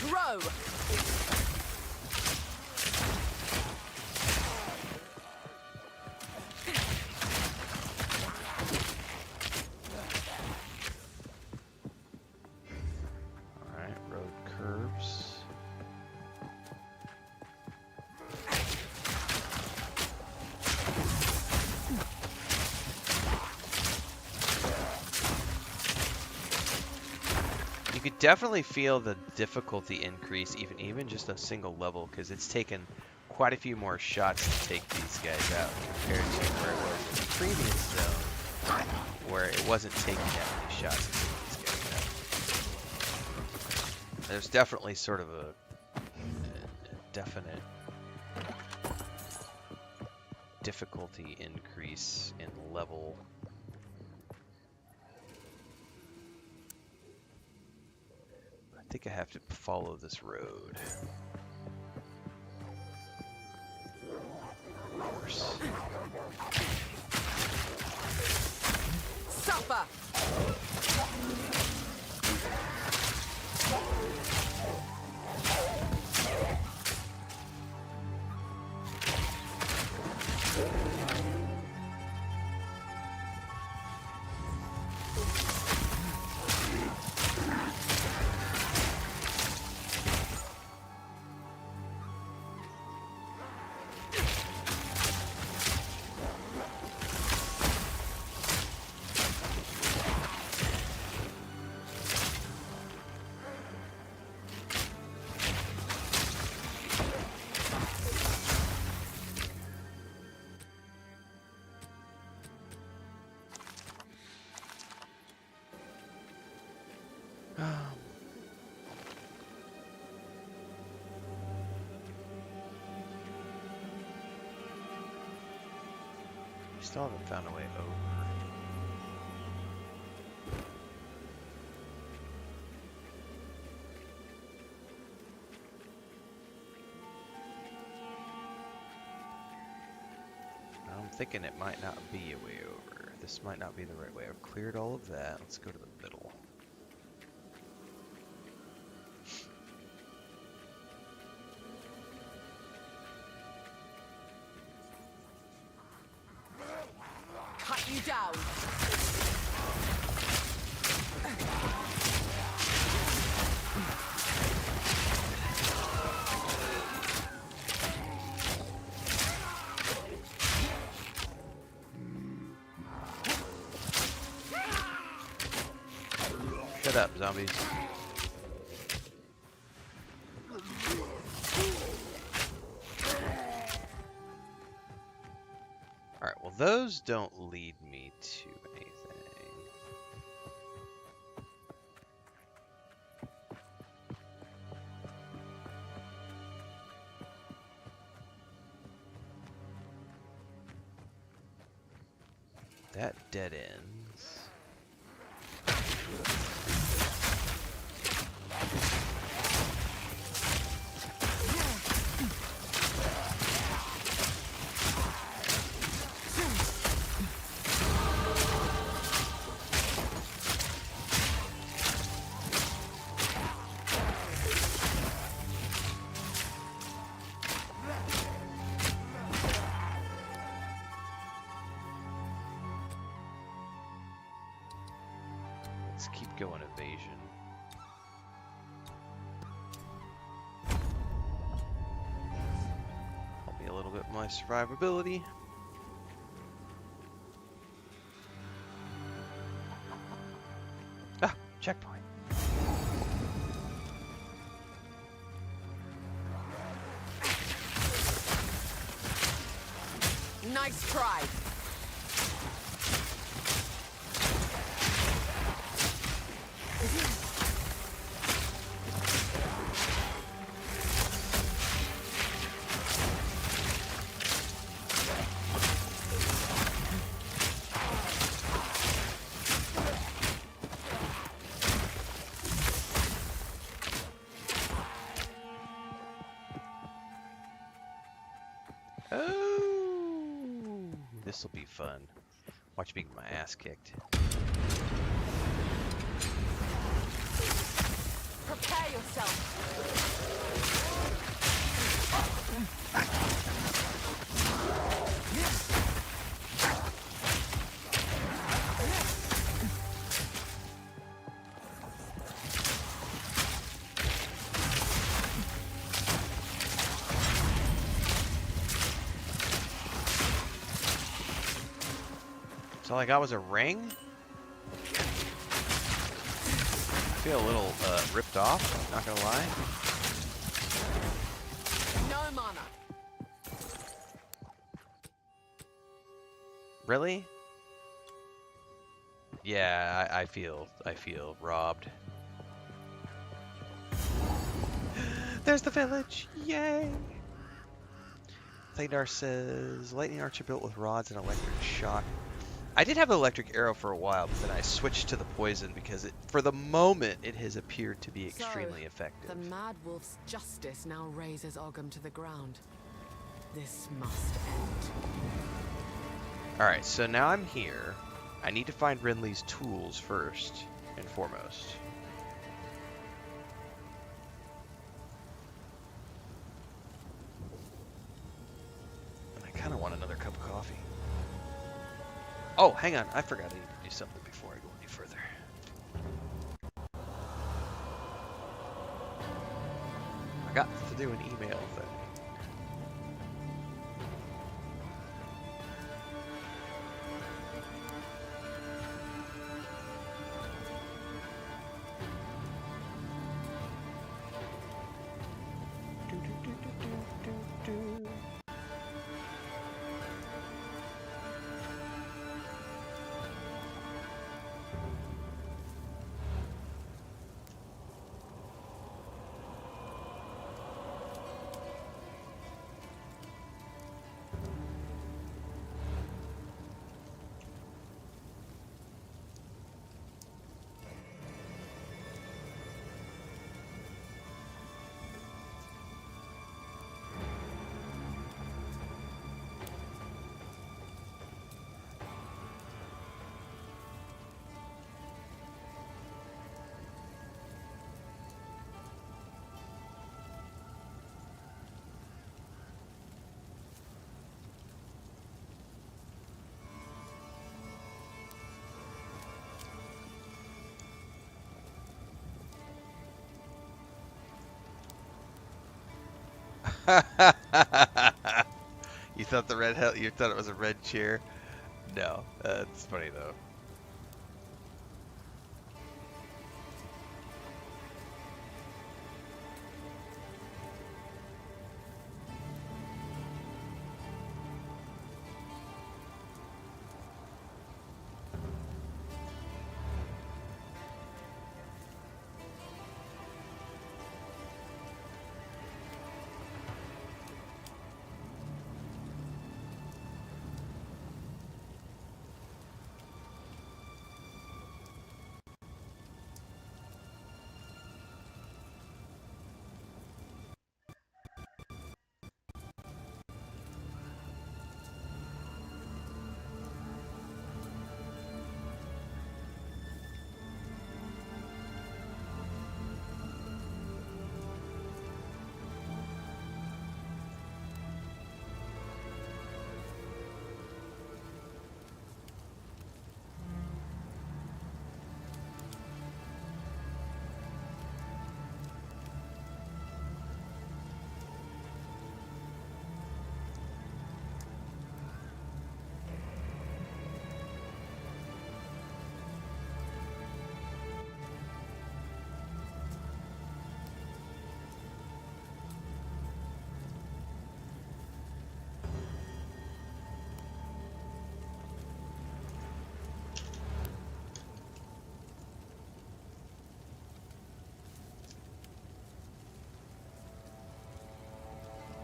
Grow. Alright, road curves. You could definitely feel the difficulty increase even just a single level, because it's taken quite a few more shots to take these guys out compared to where it was in the previous zone, where it wasn't taking that many shots to take these guys out. There's definitely sort of a definite difficulty increase in level. I think I have to follow this road. Of course. Suffer. Still haven't found a way over. I'm thinking it might not be a way over. This might not be the right way. I've cleared all of that. Let's go to the middle. Cut you down. Shut up, zombies. Alright, well those don't lead me to anything. That dead ends. Let's keep going evasion. Help me a little bit with my survivability. Ah, checkpoint. Nice try. Oh, this will be fun. Watch me get my ass kicked. Prepare yourself. So all I got was a ring? I feel a little ripped off, not gonna lie. No mana. Really? Yeah, I feel robbed. There's the village! Yay! Thaydar says, lightning archer built with rods and electric shock. I did have an electric arrow for a while, but then I switched to the poison because for the moment it has appeared to be extremely effective. The Mad Wolf's justice now raises Ogham to the ground. This must end. Alright, so now I'm here. I need to find Renly's tools first and foremost. And I kind of want another cup of coffee. Oh, hang on. I forgot I need to do something before I go any further. I got to do an email thing. You thought the red hell? You thought it was a red chair? No, it's funny though.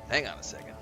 Hang on a second.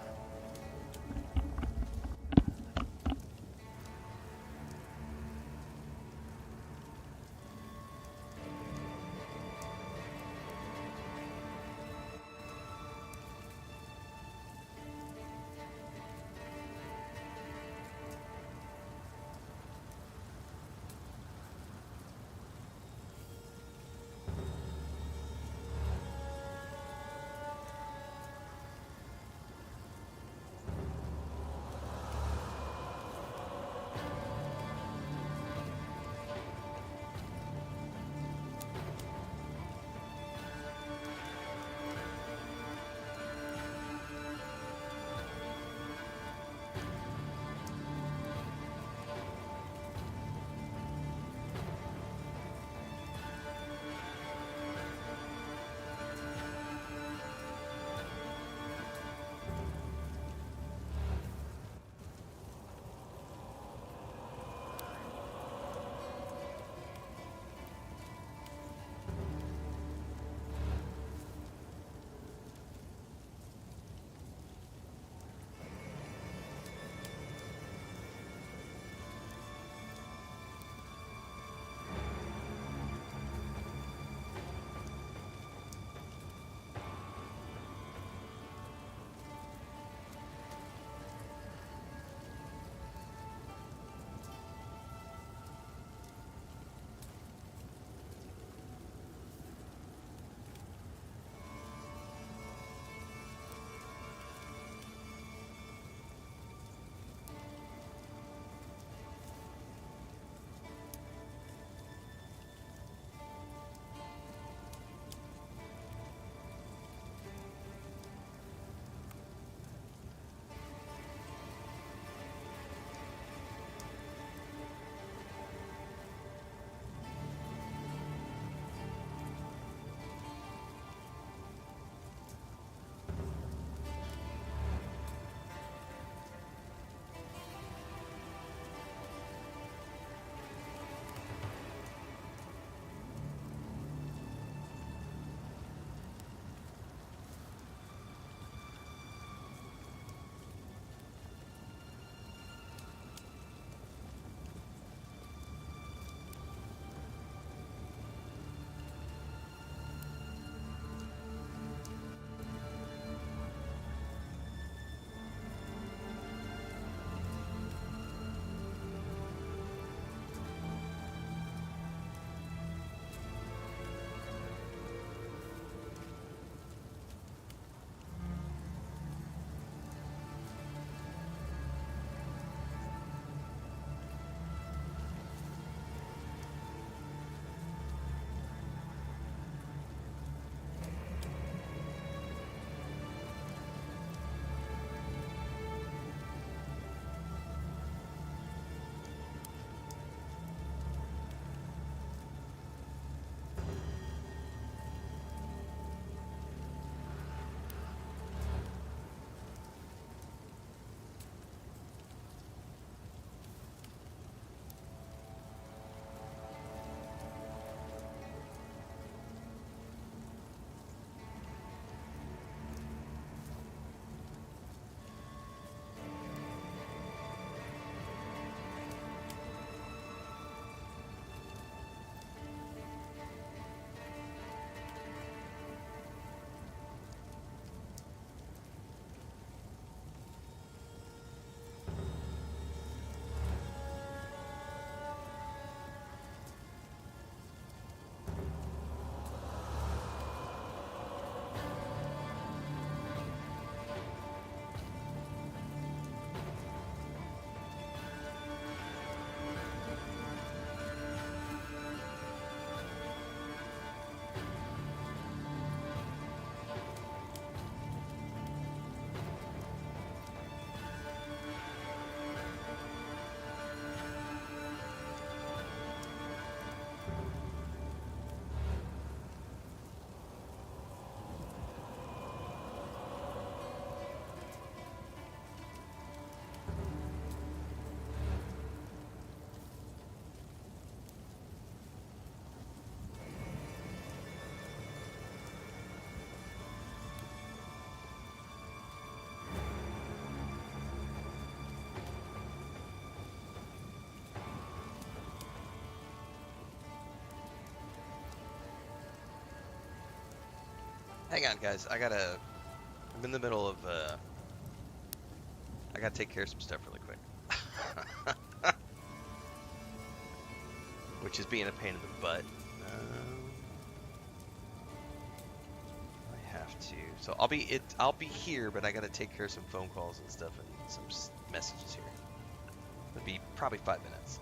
Hang on, guys. I'm in the middle of, I gotta take care of some stuff really quick. Which is being a pain in the butt. I have to. So I'll be here, but I gotta take care of some phone calls and stuff and some messages here. It'll be probably 5 minutes.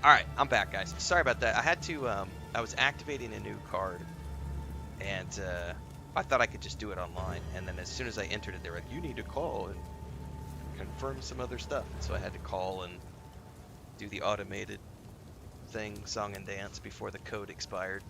Alright, I'm back, guys. Sorry about that. I had to, I was activating a new card, and I thought I could just do it online. And then as soon as I entered it, they were like, you need to call and confirm some other stuff. And so I had to call and do the automated thing, song and dance, before the code expired.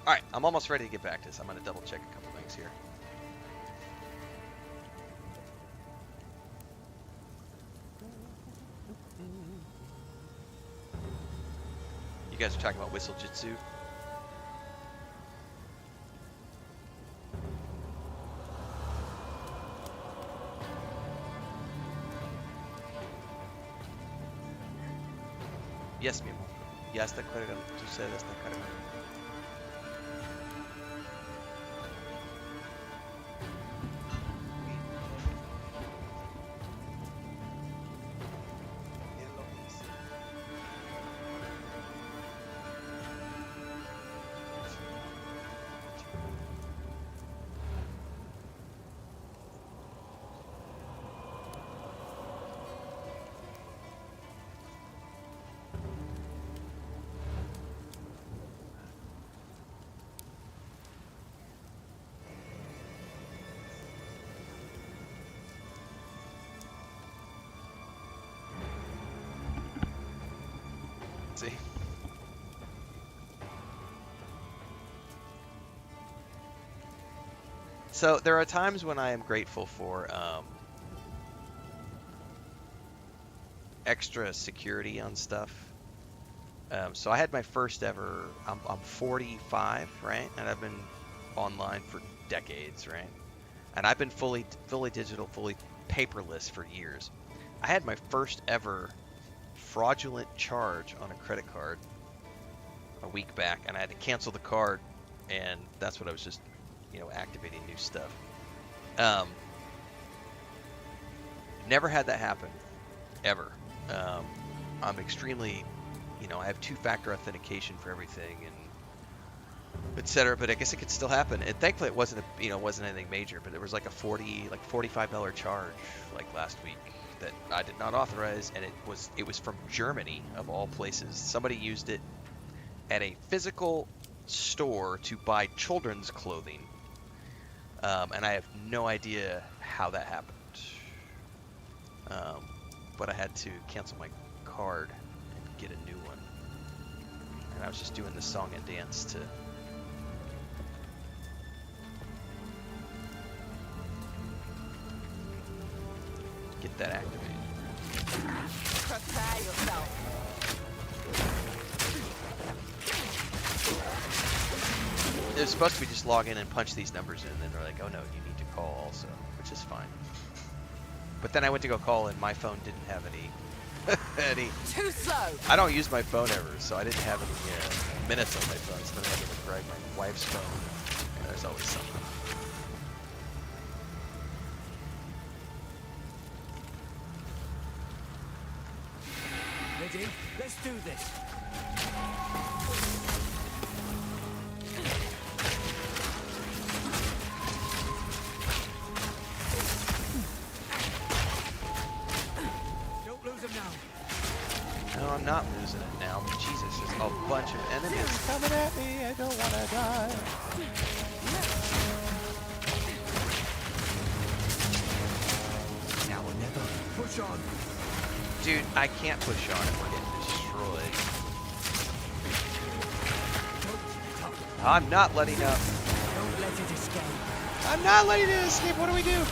Alright, I'm almost ready to get back to this. I'm going to double check a couple things here. You guys are talking about Whistle Jitsu? Yes, mi amor. Ya está cargando. Tu sede está cargando. See? So there are times when I am grateful for extra security on stuff. So I had my first ever, I'm 45, right? And I've been online for decades, right? And I've been fully digital, fully paperless for years. I had my first ever fraudulent charge on a credit card a week back, and I had to cancel the card, and that's what I was just, activating new stuff. Never had that happen, ever. I'm extremely, I have two-factor authentication for everything, and etc. But I guess it could still happen. And thankfully, it wasn't wasn't anything major. But there was like a $45 charge like last week that I did not authorize, and it was from Germany of all places. Somebody used it at a physical store to buy children's clothing, and I have no idea how that happened. But I had to cancel my card and get a new one, and I was just doing the song and dance to get that activated. Prepare yourself. It was supposed to be just log in and punch these numbers in, and then they're like, oh no, you need to call also, which is fine. But then I went to go call, and my phone didn't have any Too slow. I don't use my phone ever, so I didn't have any minutes on my phone, so then I had to grab my wife's phone, and there's always something. Ready? Let's do this. Don't lose him now. No, I'm not losing it now. Jesus, there's a bunch of enemies coming at me. I don't want to die. Now or never. Push on. Dude, I can't push on it. We're getting destroyed. I'm not letting up. Don't let it escape. I'm not letting it escape. What do we do?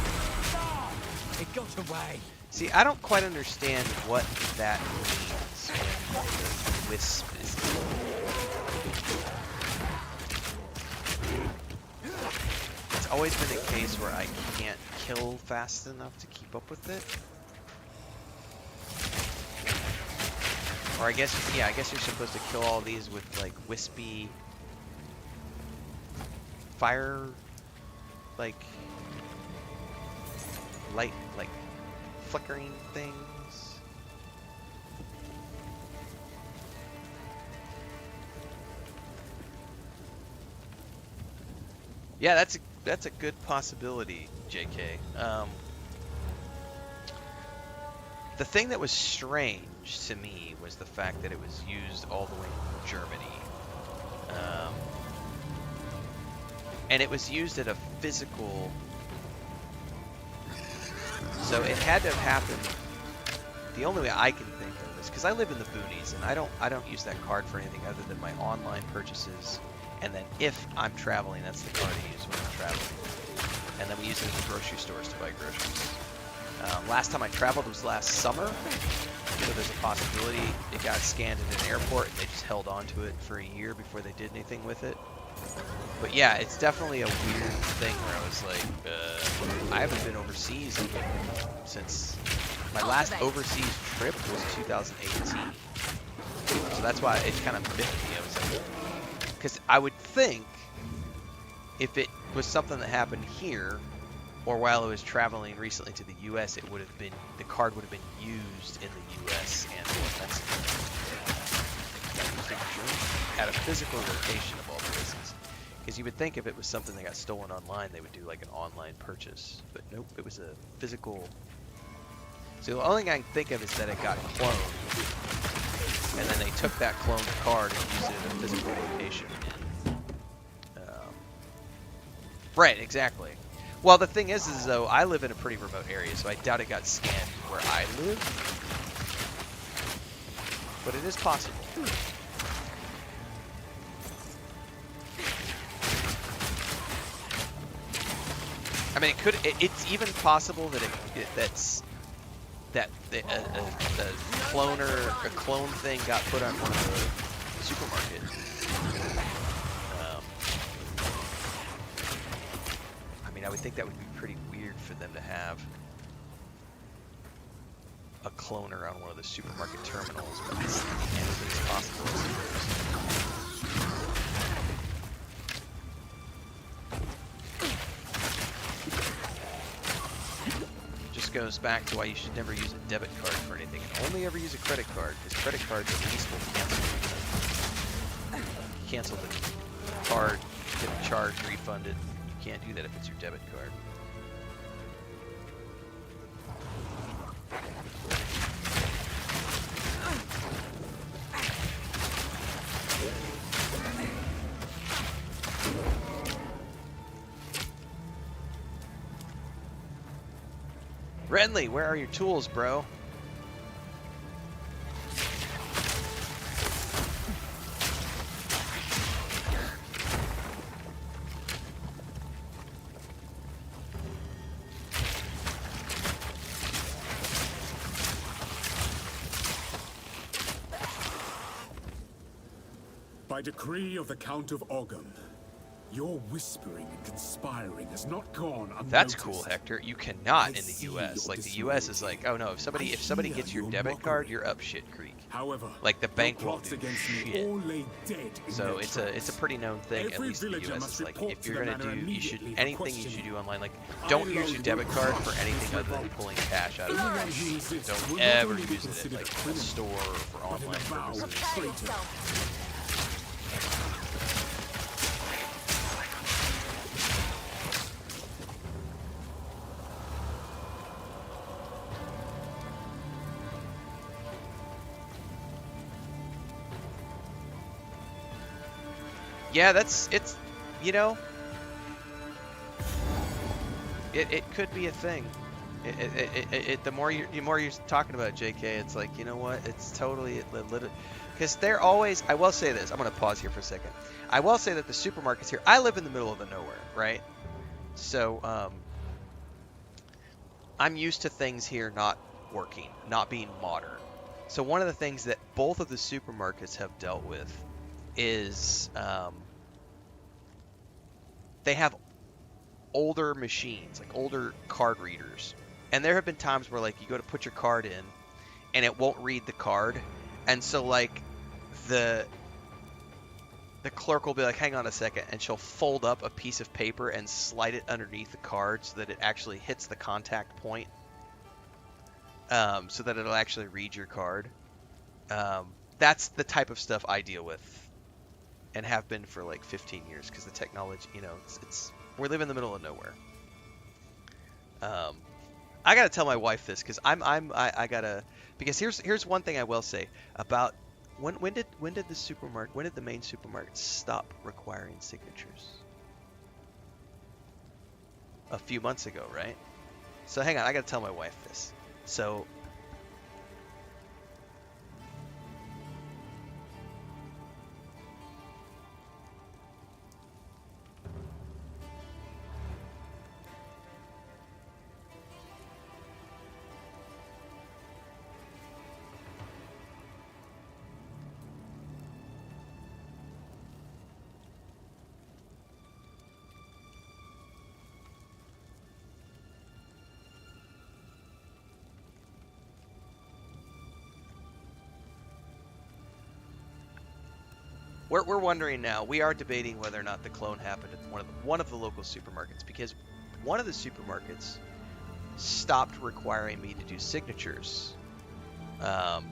It got away. See, I don't quite understand what that means when the wisp is. It's always been a case where I can't kill fast enough to keep up with it. Or I guess, yeah, I guess you're supposed to kill all these with like wispy fire, like light, like flickering things. Yeah, that's a good possibility, JK. The thing that was strange to me was the fact that it was used all the way in Germany. And it was used at a physical... So it had to have happened... The only way I can think of this, because I live in the boonies, and I don't use that card for anything other than my online purchases. And then if I'm traveling, that's the card I use when I'm traveling. And then we use it in the grocery stores to buy groceries. Last time I traveled was last summer, so there's a possibility it got scanned at an airport and they just held on to it for a year before they did anything with it. But yeah, it's definitely a weird thing where I was like, I haven't been overseas since my last overseas trip was 2018. So that's why it kind of bit me. I was like, because I would think if it was something that happened here, or while I was traveling recently to the U.S., it would have been, the card would have been used in the U.S. and Mexico. At a physical location of all places. Because you would think if it was something that got stolen online, they would do like an online purchase. But nope, it was a physical. So the only thing I can think of is that it got cloned. And then they took that cloned card and used it in a physical location. Right, exactly. Well, the thing is though, I live in a pretty remote area, so I doubt it got scanned where I live. But it is possible. I mean, it's even possible that a clone thing got put on one of the supermarkets. I mean, I would think that would be pretty weird for them to have a cloner on one of the supermarket terminals, but it's possible, I suppose. Just goes back to why you should never use a debit card for anything, and only ever use a credit card, because credit cards at least will cancel the card, get a charge refunded. You can't do that if it's your debit card. Renly, where are your tools, bro? By decree of the Count of Ogham, your whispering and conspiring has not gone unnoticed. That's cool, Hector. You cannot in the U.S. Like the U.S. is like, oh no, if somebody gets your debit card, you're up shit creek. However, like the bank won't do shit. all lay dead in So their it's a pretty known thing, at least in the U.S. It's like if you're gonna do, anything you should do online, like don't use your debit card for anything other than pulling cash out of your bank. Don't ever use it at like a store or for online purposes. Yeah, it's, you know, it could be a thing. The more you're talking about it, JK, it's like, you know what, it's totally, because they're always, I will say this, I'm going to pause here for a second. I will say that the supermarkets here, I live in the middle of the nowhere, right? So, I'm used to things here not working, not being modern. So one of the things that both of the supermarkets have dealt with is they have older machines, like older card readers, and there have been times where like you go to put your card in and it won't read the card, and so like the clerk will be like, hang on a second, and she'll fold up a piece of paper and slide it underneath the card so that it actually hits the contact point, so that it'll actually read your card. That's the type of stuff I deal with and have been for like 15 years, because the technology, you know, it's We live in the middle of nowhere. I gotta tell my wife this because I gotta, because here's one thing I will say about when did the main supermarket stop requiring signatures? A few months ago, right? So hang on, I gotta tell my wife this. So we're wondering now. We are debating whether or not the clone happened at one of the local supermarkets, because one of the supermarkets stopped requiring me to do signatures at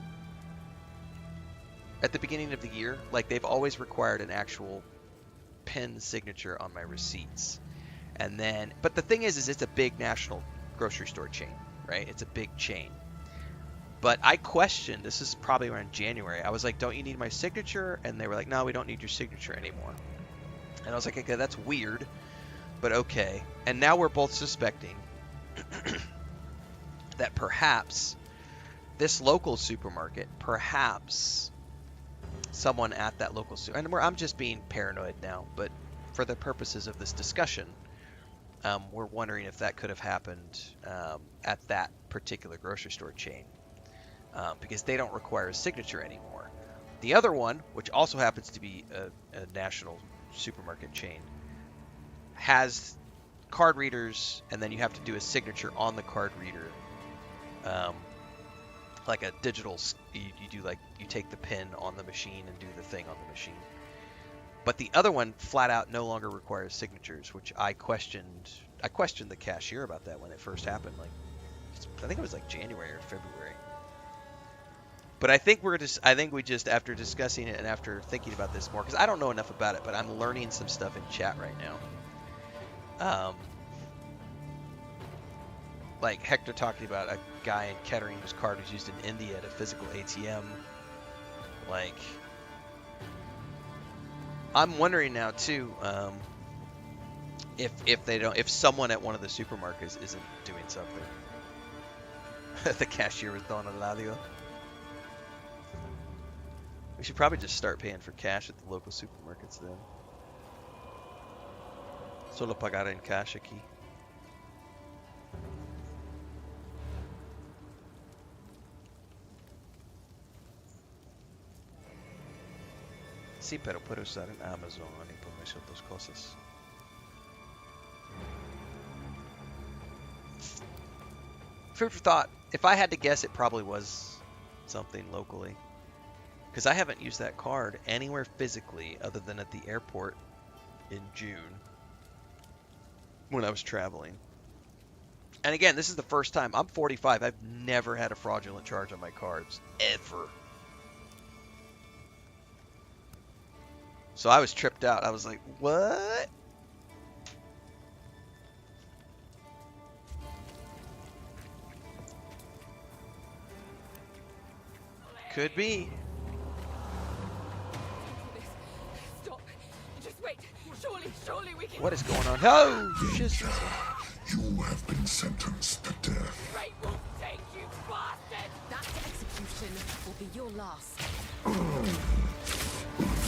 the beginning of the year. Like, they've always required an actual pen signature on my receipts, and then but the thing is it's a big national grocery store chain, right? It's a big chain. But I questioned, this is probably around January, I was like, don't you need my signature? And they were like, no, we don't need your signature anymore. And I was like, okay, that's weird, but okay. And now we're both suspecting that perhaps this local supermarket, perhaps someone at that local supermarket, and I'm just being paranoid now, but for the purposes of this discussion, we're wondering if that could have happened at that particular grocery store chain. Because they don't require a signature anymore. The other one, which also happens to be a national supermarket chain, has card readers, and then you have to do a signature on the card reader, like a digital. You do, like, you take the pin on the machine and do the thing on the machine. But the other one flat out no longer requires signatures, which I questioned. I questioned the cashier about that when it first happened. Like, I think it was like January or February. But I think we just, after discussing it and after thinking about this more, because I don't know enough about it, but I'm learning some stuff in chat right now. Like Hector talking about a guy in Kettering whose card was used in India at a physical ATM. Like, I'm wondering now too, if someone at one of the supermarkets isn't doing something. The cashier was Don Eladio. We should probably just start paying for cash at the local supermarkets then. Solo pagar en cash aquí. Sí, pero puedo usar en Amazon y por mis otras cosas. Food for thought. If I had to guess, it probably was something locally. Because I haven't used that card anywhere physically other than at the airport in June when I was traveling. And again, this is the first time. I'm 45. I've never had a fraudulent charge on my cards. Ever. So I was tripped out. I was like, what? Could be. Stop. Just wait. Surely we can. What is going on? Oh, shit. You have been sentenced to death. Great will take you, bastard! That execution will be your last.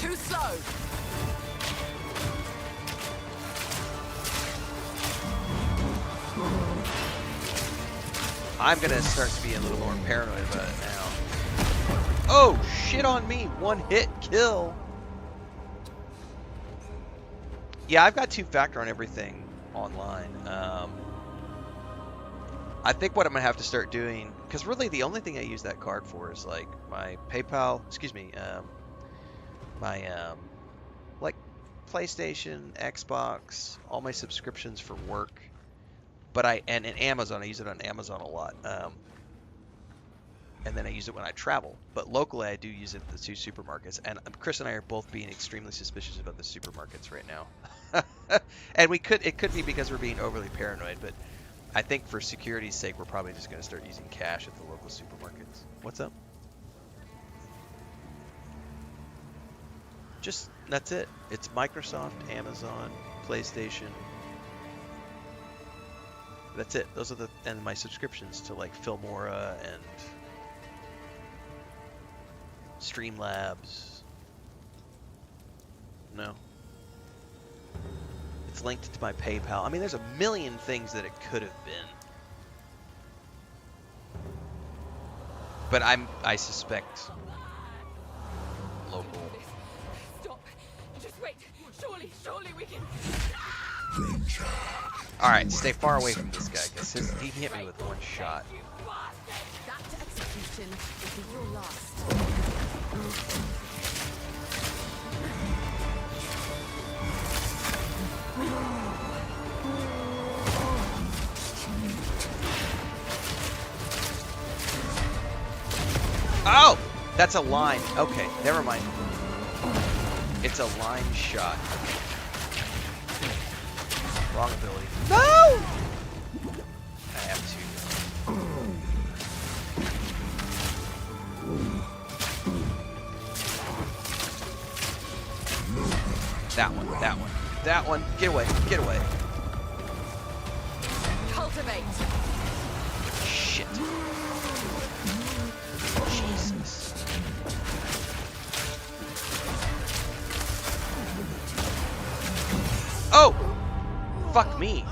Too slow. I'm gonna start to be a little more paranoid about it now. Oh, shit on me. One hit kill. Yeah, I've got two-factor on everything online. I think what I'm going to have to start doing, because really the only thing I use that card for is like my PayPal, like PlayStation, Xbox, all my subscriptions for work. But and Amazon, I use it on Amazon a lot. and then I use it when I travel. But locally, I do use it at the 2 supermarkets. And Chris and I are both being extremely suspicious about the supermarkets right now. And it could be because we're being overly paranoid, but I think for security's sake, we're probably just going to start using cash at the local supermarkets. What's up? That's it. It's Microsoft, Amazon, PlayStation. That's it. Those are and my subscriptions to like Filmora and Streamlabs. No. It's linked to my PayPal. I mean, there's a million things that it could have been. But I suspect local. Stop. Just wait. Surely we can. Alright, stay far away from this guy, because he can hit me with one shot. That execution will be your last. Oh! That's a line. Okay, never mind. It's a line shot. Wrong ability. No! I have to. That one. Get away. Cultivate. Shit. Jesus. Oh! Fuck me.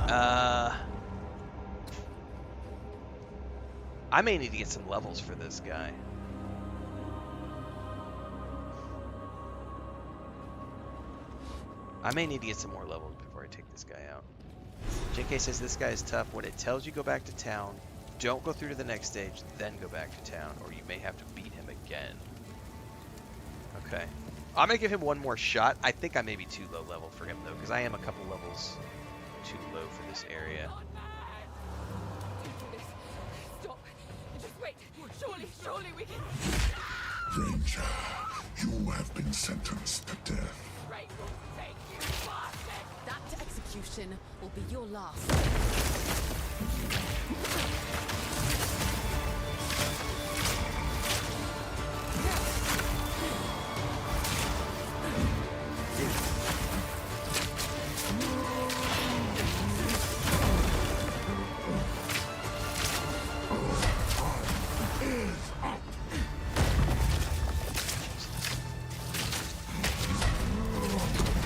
I may need to get some levels for this guy. I may need to get some more levels before I take this guy out. JK says this guy is tough. When it tells you go back to town, don't go through to the next stage, then go back to town, or you may have to beat him again. Okay. I'm going to give him one more shot. I think I may be too low level for him, though, because I am a couple levels too low for this area. Stop. Just wait. Surely we can. Ranger, you have been sentenced to death. That execution will be your last.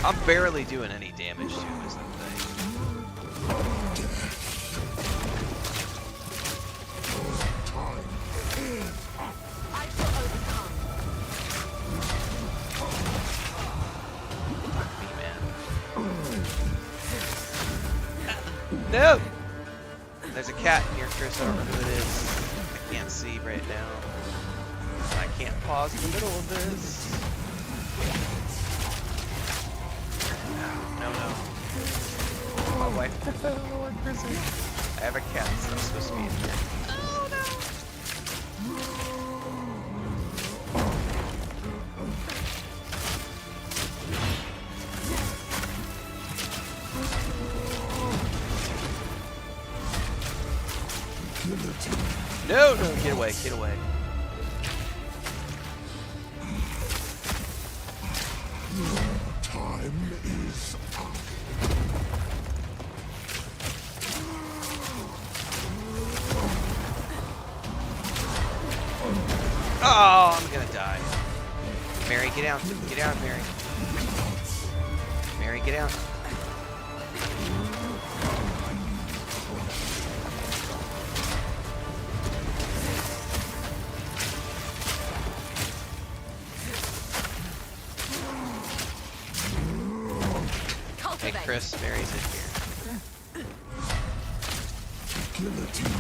I'm barely doing any damage to him, is the thing. I shall overcome. Fuck me, man. No! There's a cat in here, Chris. I don't know who it is. I can't see right now. I can't pause in the middle of this. No. My wife. Lord, Chris. I have a cat that's not supposed to be in here. Oh no! No, get away. Time is up. Oh, I'm gonna die. Mary, get out. Get out, Mary. Mary, get out. Hey, Chris, Mary's in here. Guillotine.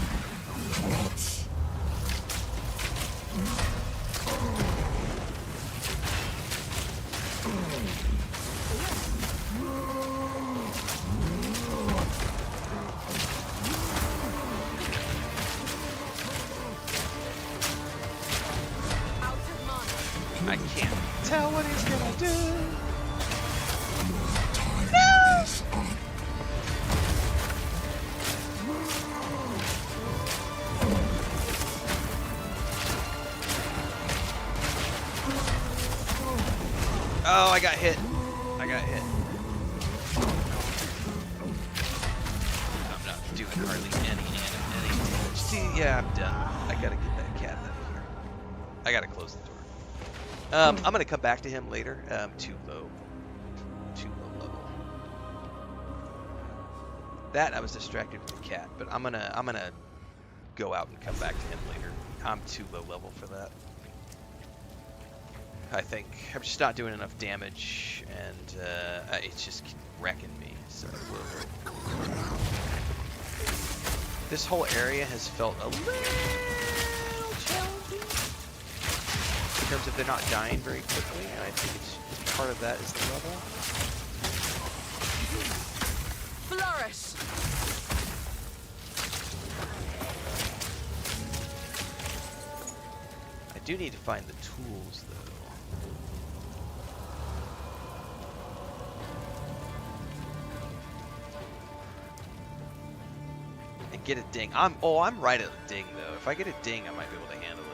I can't tell what he's gonna do. Oh, I got hit. I got hit. I'm not doing hardly any damage. See, yeah, I'm done. I gotta get that cat out of here. I gotta close the door. I'm gonna come back to him later. Too low level. That I was distracted with the cat, but I'm gonna go out and come back to him later. I'm too low level for that. I think I'm just not doing enough damage, and it's just wrecking me. So this whole area has felt a little challenging in terms of they're not dying very quickly, and I think it's part of that is the level. Flourish. I do need to find the tools, though. And get a ding. I'm right at a ding, though. If I get a ding, I might be able to handle it.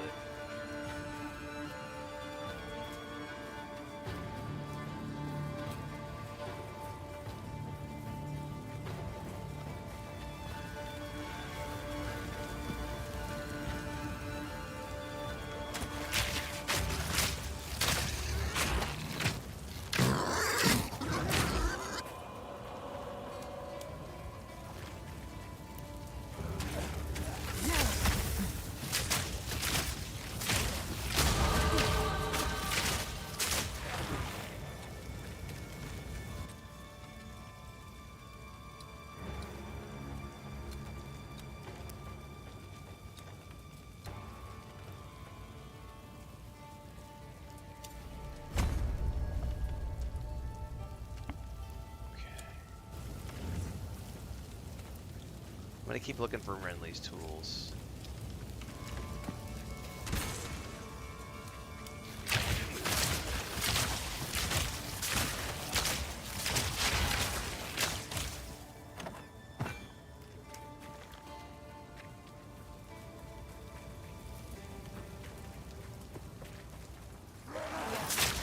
I'm gonna keep looking for Renly's tools.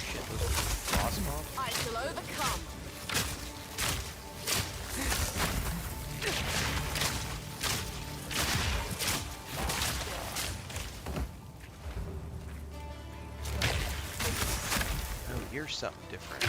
Shit, those are boss mobs? I shall overcome. You're something different.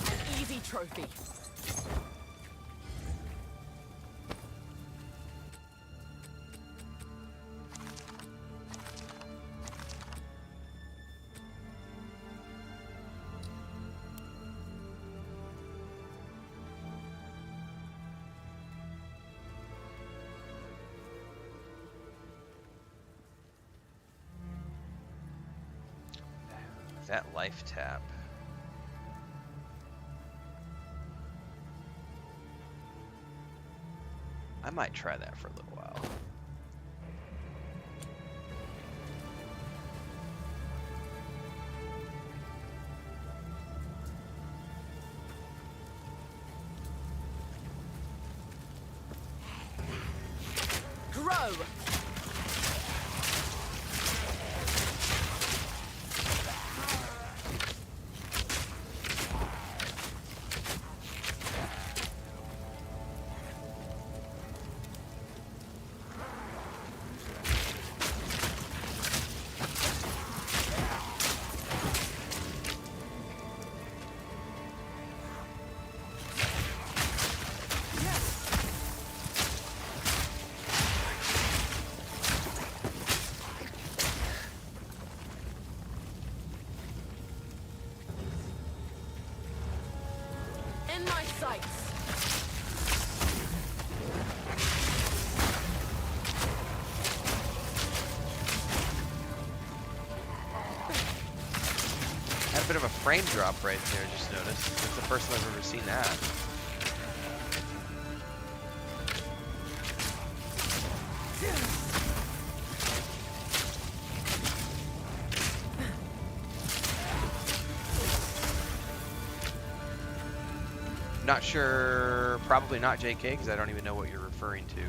An easy trophy. That life tap. I might try that for a little while. Grow. In my sights. bit of a frame drop right there, just noticed. That's the first time I've ever seen that. Not sure, probably not JK, because I don't even know what you're referring to.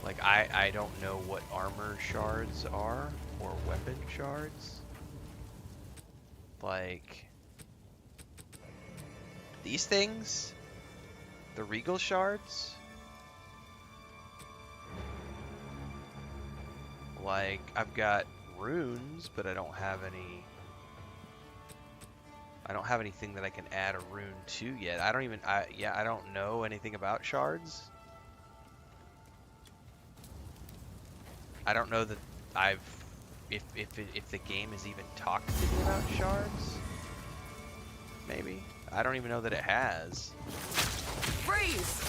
Like, I don't know what armor shards are, or weapon shards. Like, these things? The regal shards? Like, I've got runes, but I don't have any. I don't have anything that I can add a rune to yet. I don't know anything about shards. I don't know that if the game has even talked to me about shards. Maybe. I don't even know that it has. Freeze!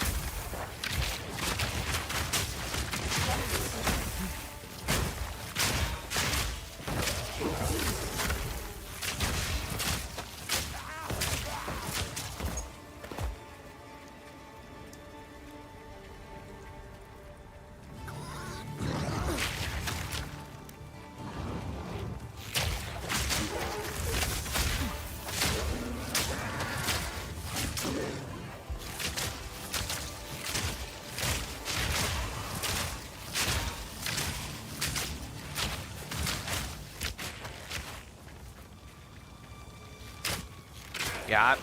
Yeah,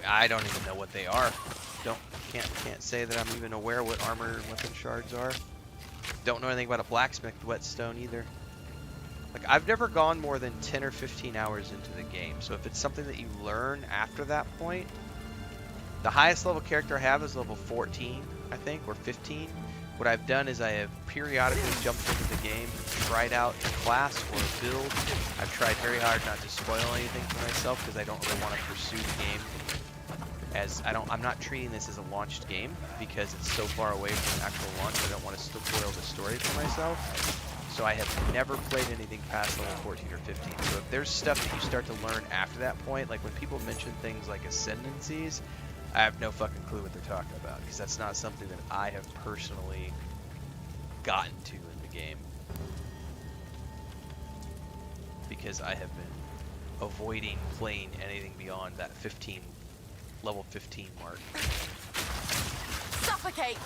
I don't even know what they are. Can't say that I'm even aware what armor and weapon shards are. Don't know anything about a blacksmith whetstone either. Like, I've never gone more than 10 or 15 hours into the game, so if it's something that you learn after that point, the highest level character I have is level 14, I think, or 15. What I've done is I have periodically jumped into the game, tried out a class or a build. I've tried very hard not to spoil anything for myself because I don't really want to pursue the game as I'm not treating this as a launched game because it's so far away from actual launch. I don't want to spoil the story for myself. So I have never played anything past level 14 or 15. So if there's stuff that you start to learn after that point, like when people mention things like ascendancies, I have no fucking clue what they're talking about because that's not something that I have personally gotten to in the game. Because I have been avoiding playing anything beyond that level 15 mark. Suffocate!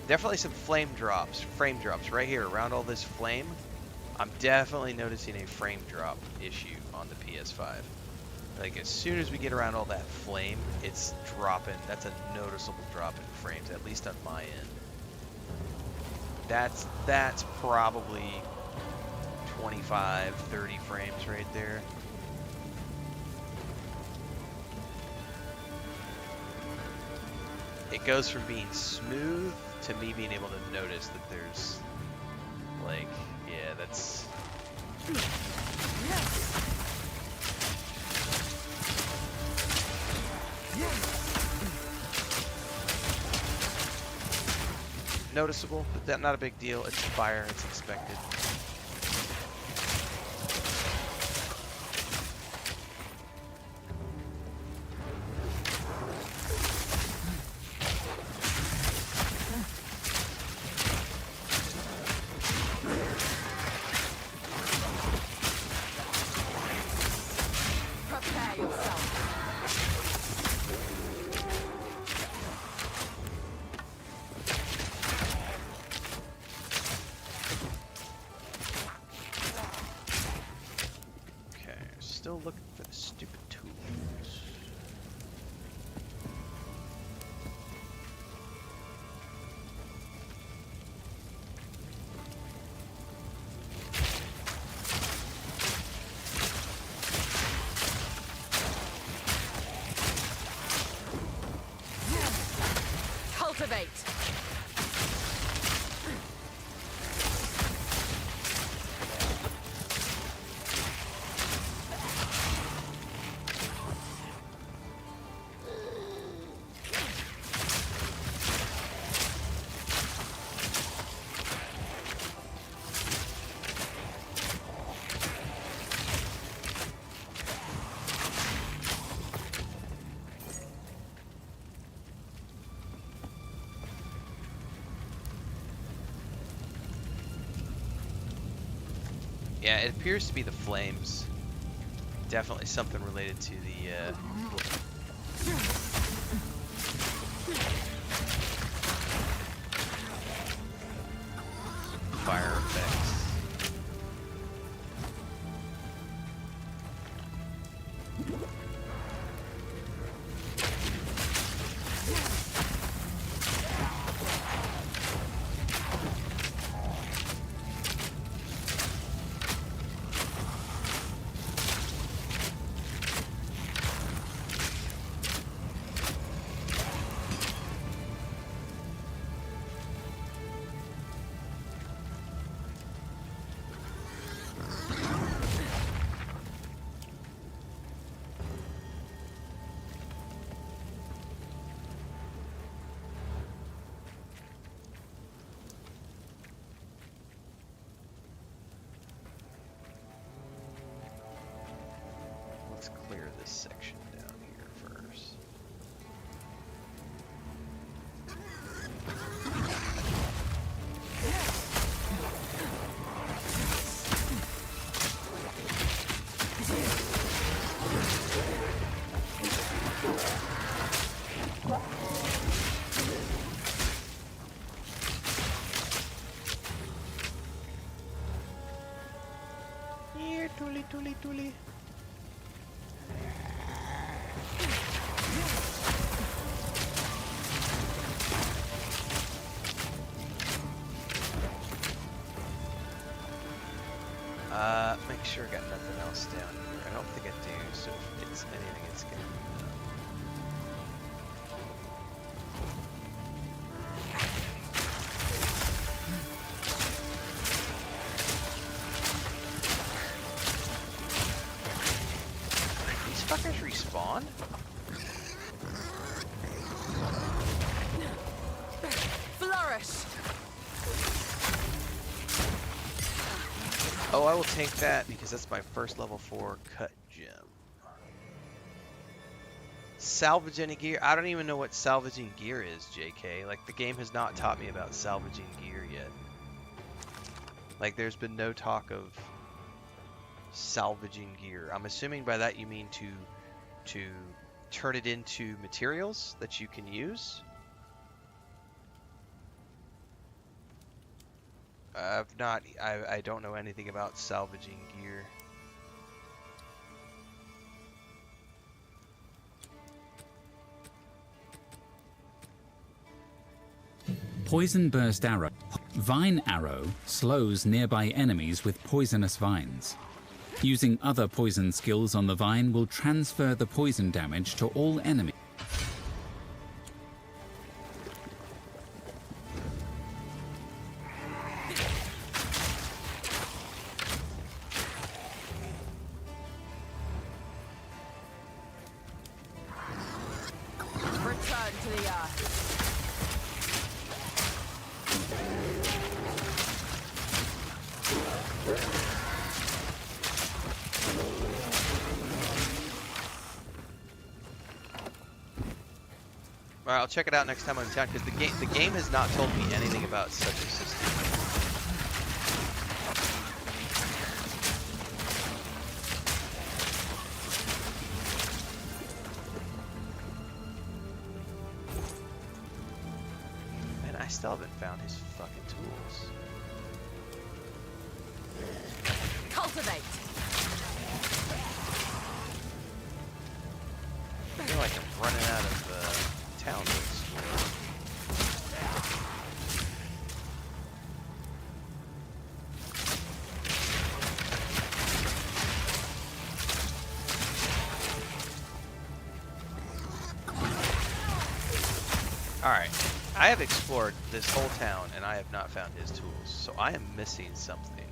Definitely some frame drops right here around all this flame. I'm definitely noticing a frame drop issue on the PS5. Like, as soon as we get around all that flame, it's dropping. That's a noticeable drop in frames, at least on my end. That's probably 25, 30 frames right there. It goes from being smooth to me being able to notice that there's, like, yeah, that's... Noticeable, but not a big deal. It's fire, it's expected. Still looking for the stupid tools. Cultivate. Yeah, it appears to be the flames. Definitely something related to the fire effects. Let's clear this section down here first. Here, Tuli, Tuli, Tuli. Make sure I got nothing else down here. I don't think I do, so if it's anything, it's gonna be these fuckers respawn? Flourish. Oh, I will take that because that's my first level 4 cut gem. Salvage any gear? I don't even know what salvaging gear is, JK. Like, the game has not taught me about salvaging gear yet. Like, there's been no talk of salvaging gear. I'm assuming by that you mean to turn it into materials that you can use. I don't know anything about salvaging gear. Poison Burst Arrow. Vine Arrow slows nearby enemies with poisonous vines. Using other poison skills on the vine will transfer the poison damage to all enemies. Return to the earth. Alright, I'll check it out next time I'm in town because the game has not told me anything about such a system. Man, I still haven't found his fucking tools. Cultivate. I feel like I'm running out of town to explore. Alright, I have explored this whole town and I have not found his tools, so I am missing something.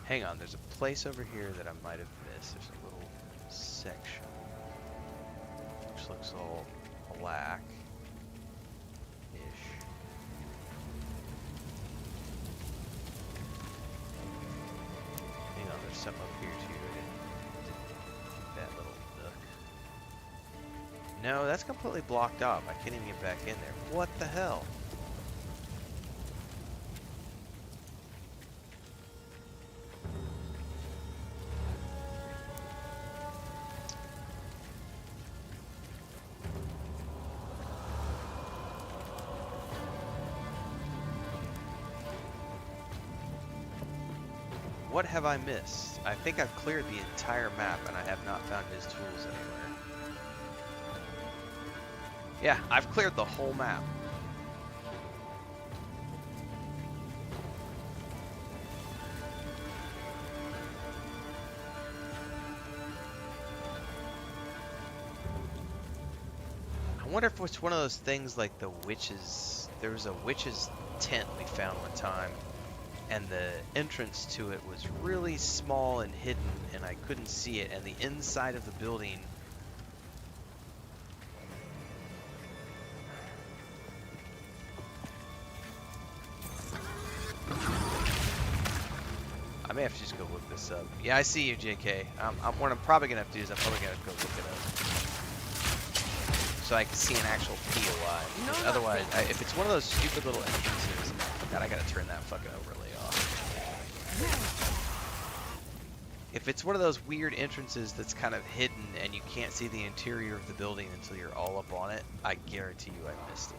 Hang on, there's a place over here that I might have missed. There's a little section which looks all black-ish. Hang on, there's something up here too. That little nook. No, that's completely blocked off. I can't even get back in there. What the hell? what have I missed? I think I've cleared the entire map and I have not found his tools anywhere. Yeah, I've cleared the whole map. I wonder if it's one of those things like the witches. There was a witch's tent we found one time, and the entrance to it was really small and hidden, and I couldn't see it. And the inside of the building, I may have to just go look this up. Yeah, I see you, JK. What I'm probably gonna have to do is I'm probably gonna go look it up, so I can see an actual POI. Because otherwise, if it's one of those stupid little entrances, God, I gotta turn that fucking overlay off. If it's one of those weird entrances that's kind of hidden and you can't see the interior of the building until you're all up on it, I guarantee you I missed it.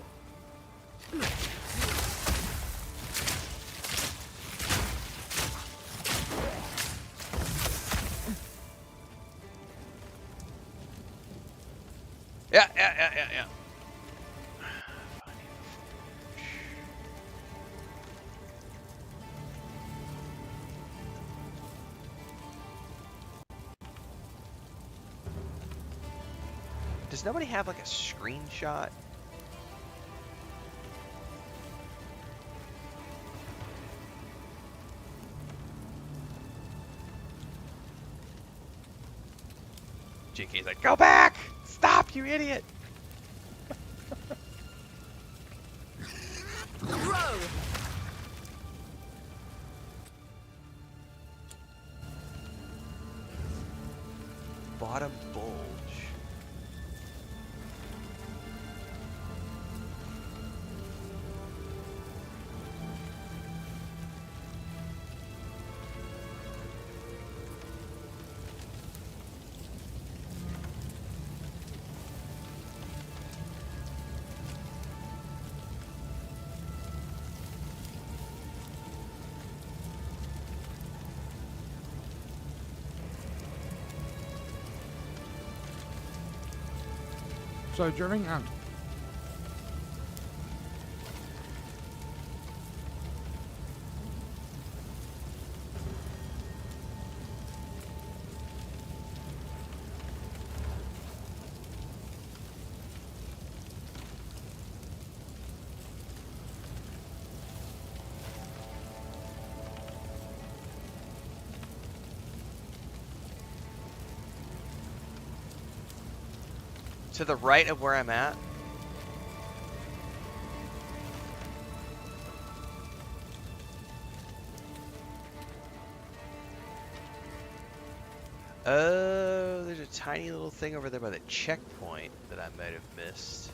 Yeah. Does nobody have like a screenshot? JK's like, go back! Stop, you idiot! Row! Bottom bulge. So during To the right of where I'm at? Oh, there's a tiny little thing over there by the checkpoint that I might have missed.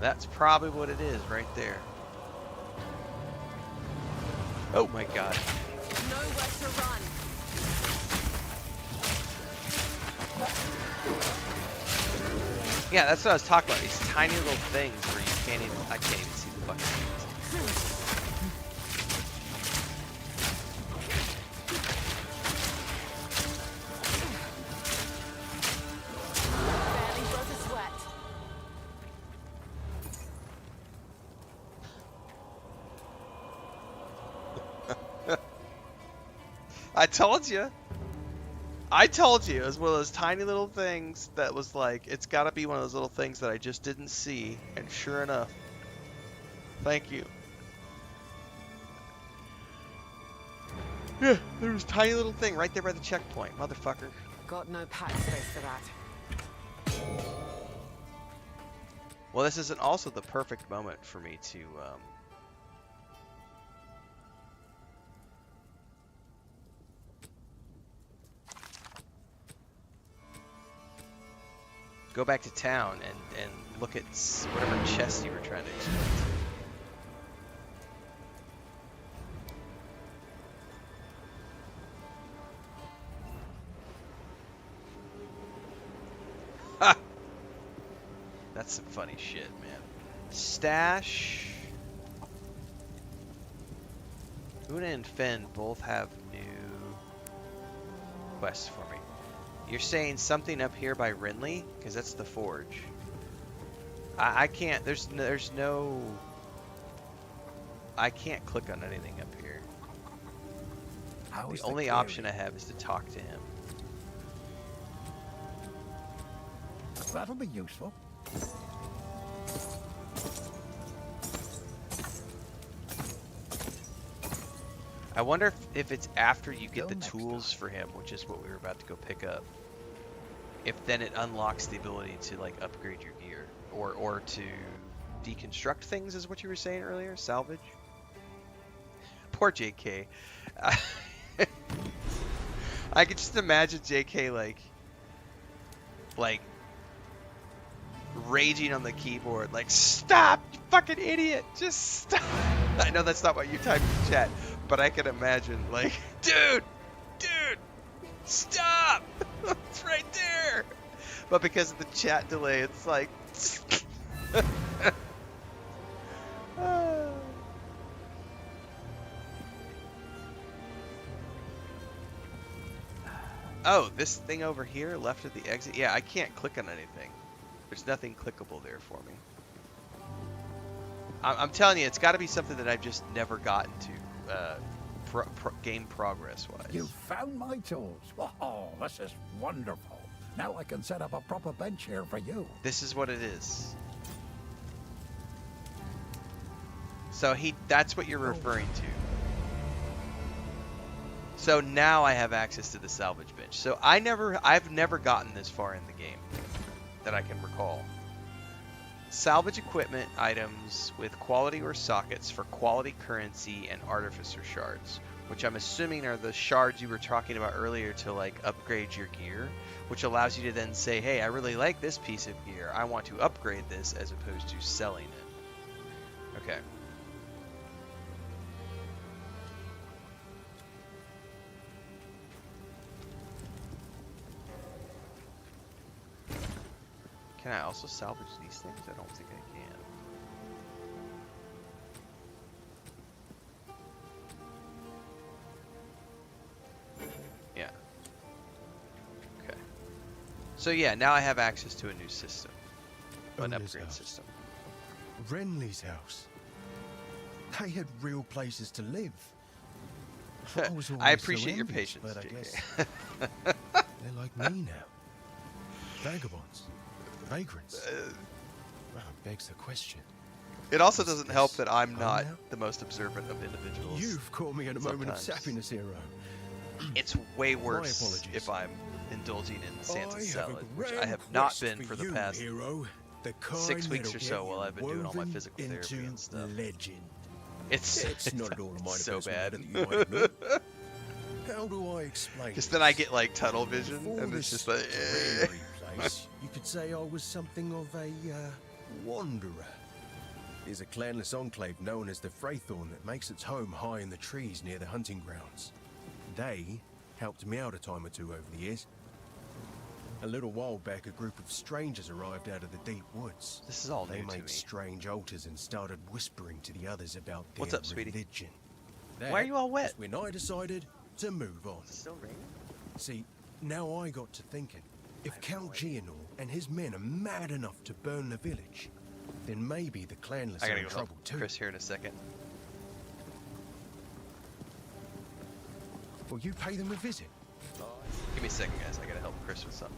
That's probably what it is right there. Oh my god. Nowhere to run. Yeah, that's what I was talking about. These tiny little things where you can't even, I can't even see the fucking things. Barely broke a sweat. I told you. I told you. It was one of those tiny little things that was like, it's got to be one of those little things that I just didn't see. And sure enough. Thank you. Yeah, there was a tiny little thing right there by the checkpoint, motherfucker. Got no pack space for that. Well, this isn't also the perfect moment for me to, go back to town and look at whatever chest you were trying to exploit. Ha! That's some funny shit, man. Stash. Una and Finn both have new quests for me. You're saying something up here by Renly? Because that's the forge. I can't, there's no, I can't click on anything up here. The only option I have is to talk to him. That'll be useful. I wonder if it's after you get the tools for him, which is what we were about to go pick up. If then it unlocks the ability to like upgrade your gear or to deconstruct things, is what you were saying earlier. Salvage. Poor JK. I could just imagine JK like raging on the keyboard, like, stop, you fucking idiot, just stop. I know that's not what you typed in chat, but I can imagine, like, dude, stop, it's right there. But because of the chat delay, it's like, oh, this thing over here, left of the exit. Yeah, I can't click on anything. There's nothing clickable there for me. I'm telling you, it's got to be something that I've just never gotten to, game progress-wise. You found my tools. Oh, this is wonderful. Now I can set up a proper bench here for you. This is what it is. So that's what you're referring to. So now I have access to the salvage bench. So I've never gotten this far in the game that I can recall. Salvage equipment items with quality or sockets for quality currency and artificer shards, which I'm assuming are the shards you were talking about earlier to like upgrade your gear, which allows you to then say, hey, I really like this piece of gear, I want to upgrade this, as opposed to selling it. Okay. Can I also salvage these things? I don't think I can. Yeah. Okay. So yeah, now I have access to a new system. An upgrade system. Renly's house. They had real places to live. I appreciate your patience, but I JK. guess they're like me now. Vagabonds. Vagrants. Well, begs the question. It also doesn't help that I'm not the most observant of individuals. You've caught me at a moment of sappiness, hero. It's way worse if I'm indulging in Santa's salad, which I have not been for the past 6 weeks or so while I've been doing all my physical therapy and stuff. Legend. It's not at all a minor so bad. that you might know. How do I explain? Because then I get like tunnel vision, Before and it's this just like. place, you could say I was something of a wanderer. There's a clanless enclave known as the Freythorn that makes its home high in the trees near the hunting grounds. They helped me out a time or two over the years. A little while back, a group of strangers arrived out of the deep woods. This is all new They to me. made strange altars and started whispering to the others about their What's up, sweetie? religion. Why are you all wet? That's when I decided to move on. Is it still raining? See, now I got to thinking, if Count Gianor and his men are mad enough to burn the village, then maybe the clanless I are gotta in go trouble help too. Chris here in a second. Will you pay them a visit? Give me a second, guys. I gotta help Chris with something.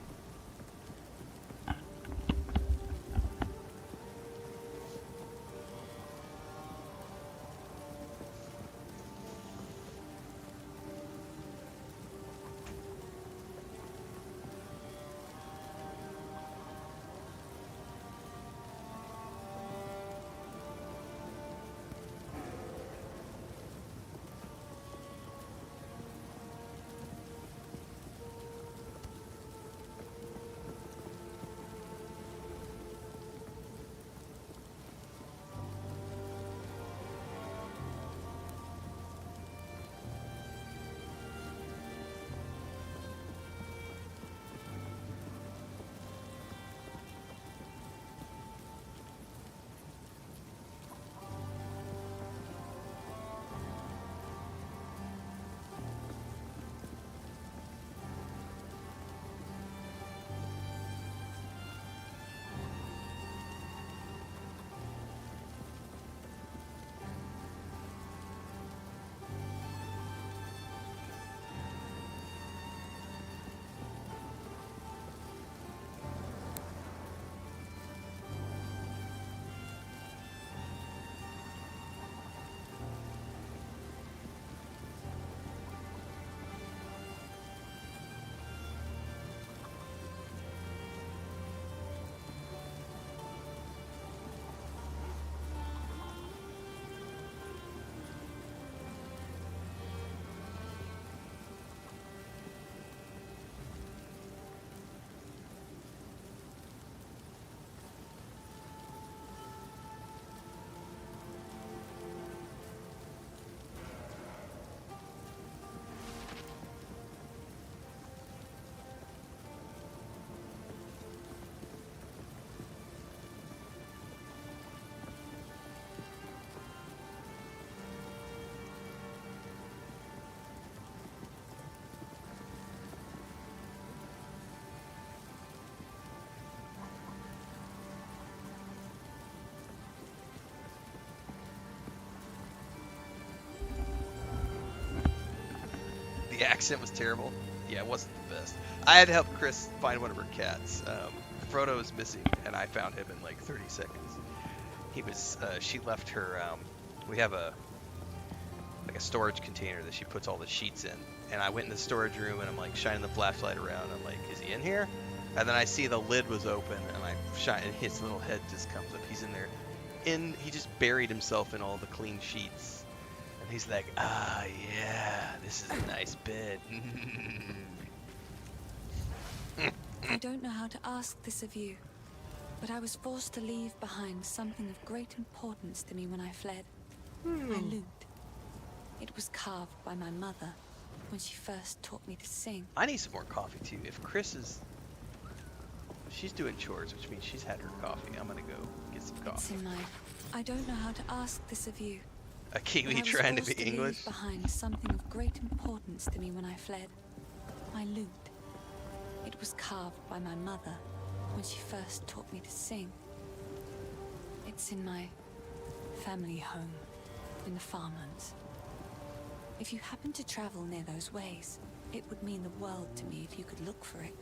The accent was terrible. Yeah, it wasn't the best. I had to help Chris find one of her cats. Frodo was missing, and I found him in like 30 seconds. He was, she left her, we have a storage container that she puts all the sheets in. And I went in the storage room, and I'm like shining the flashlight around. I'm like, is he in here? And then I see the lid was open, and I shine, and his little head just comes up. He's in there. He just buried himself in all the clean sheets. And he's like, ah, yeah, this is a nice bed. I don't know how to ask this of you, but I was forced to leave behind something of great importance to me when I fled. My lute. It was carved by my mother when she first taught me to sing. I need some more coffee, too. If Chris is... She's doing chores, which means she's had her coffee. I'm gonna go get some coffee. It's in my... I don't know how to ask this of you. A Kiwi trying to be English? Leave behind something of great importance to me when I fled. My lute. It was carved by my mother when she first taught me to sing. It's in my family home in the farmlands. If you happen to travel near those ways, it would mean the world to me if you could look for it.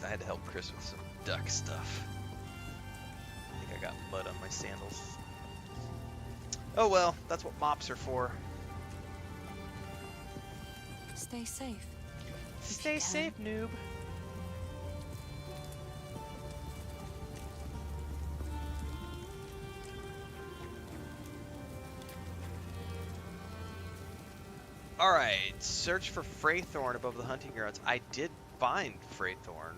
I had to help Chris with some duck stuff. I think I got mud on my sandals. Oh well, that's what mops are for. Stay safe. Stay safe, noob. Alright, search for Freythorn above the hunting grounds. I did find Freythorn.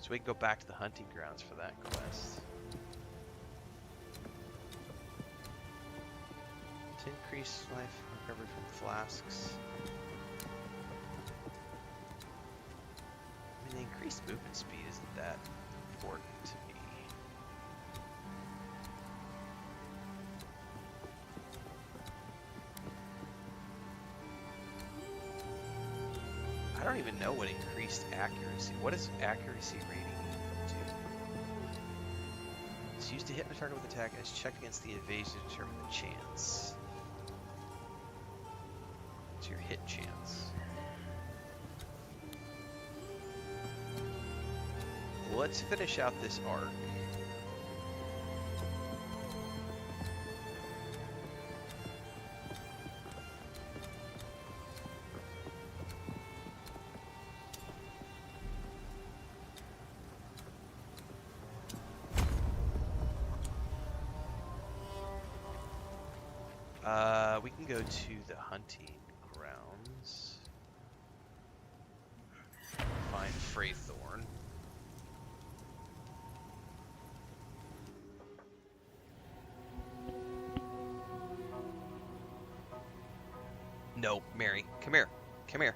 So we can go back to the hunting grounds for that quest. To increase life recovery from flasks. I mean, the increased movement speed isn't that important to me. I don't even know what increased accuracy. What does accuracy rating do? It's used to hit the target with attack and is checked against the evasion to determine the chance. It's your hit chance. Let's finish out this arc. We can go to the hunting grounds. Find Freythorn. No, Mary, come here. Come here.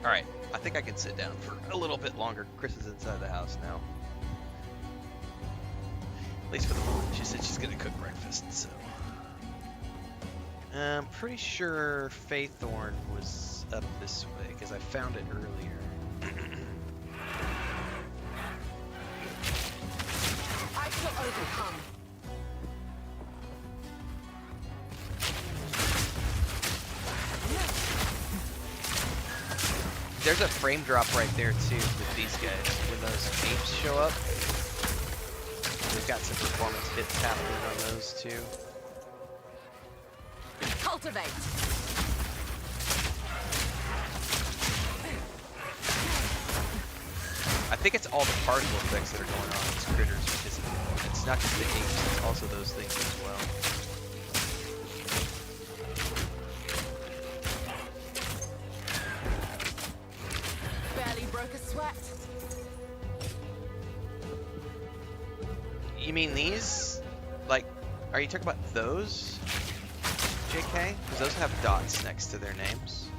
Alright, I think I can sit down for a little bit longer. Chris is inside the house now. At least for the moment. She said she's gonna cook breakfast, so. I'm pretty sure Freythorn was up this way, because I found it earlier. I shall overcome. There's a frame drop right there too with these guys. When those apes show up, we've got some performance hits happening on those too. Cultivate. I think it's all the particle effects that are going on in these critters, because it's not just the apes, it's also those things as well. Broke a sweat. You mean these? Like, are you talking about those, JK? Because those have dots next to their names.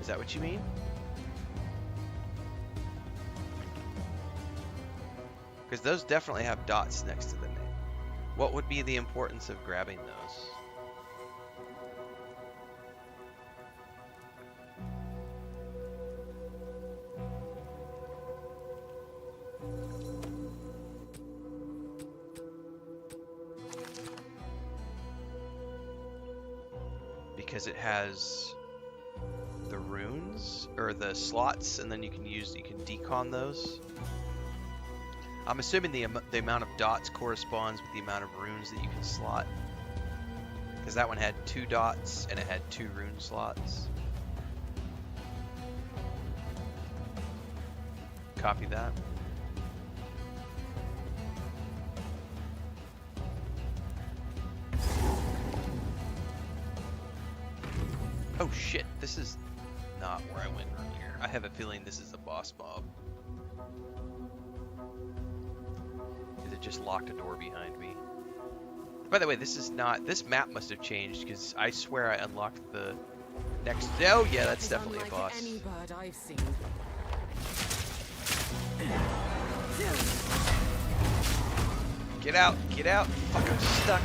Is that what you mean? Because those definitely have dots next to the name. What would be the importance of grabbing those? Because it has the runes or the slots, and then you can decon those. I'm assuming the amount of dots corresponds with the amount of runes that you can slot, because that one had 2 dots and it had 2 rune slots. copy that. Oh shit, this is not where I went earlier. I have a feeling this is a boss mob. It just locked a door behind me. By the way, this map must have changed because I swear I unlocked the next. Oh yeah, that's definitely a boss. Any bird I've seen. Get out, get out. Fuck, I'm stuck.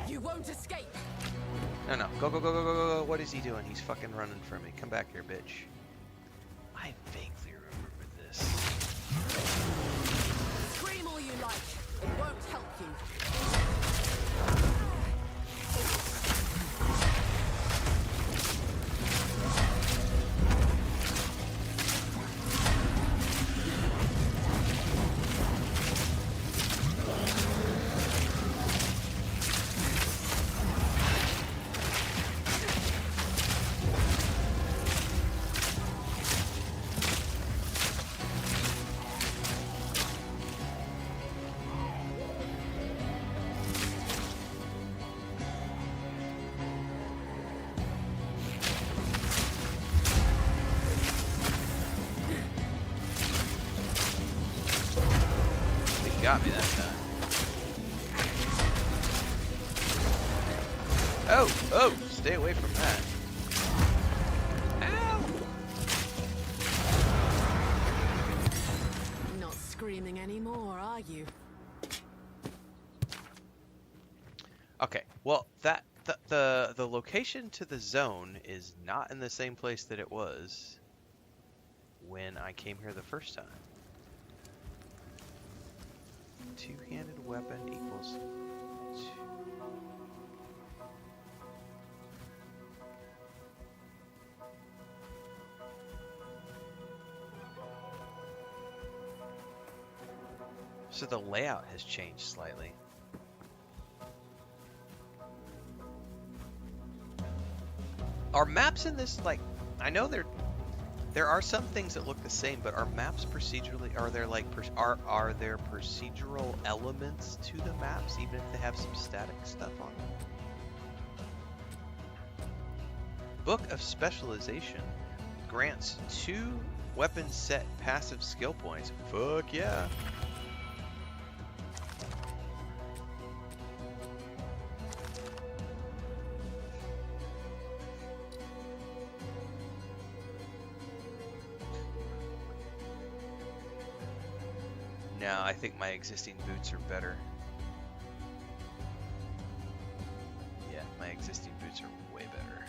You won't escape. No, no. Go, go, go, go, go, go, go. What is he doing? He's fucking running from me. Come back here, bitch. I vaguely remember this. Scream all you like. It won't help you. Got me that time. Oh, oh, stay away from that. Ow! Not screaming anymore, are you? Okay, well, the location to the zone is not in the same place that it was when I came here the first time. Two-handed weapon equals 2. So the layout has changed slightly. Are maps in this, like, I know there are some things that look the same, but are maps procedurally, are there like are there procedural elements to the maps even if they have some static stuff on them? Book of Specialization grants 2 weapon set passive skill points. Fuck yeah. No, I think my existing boots are better. Yeah, my existing boots are way better.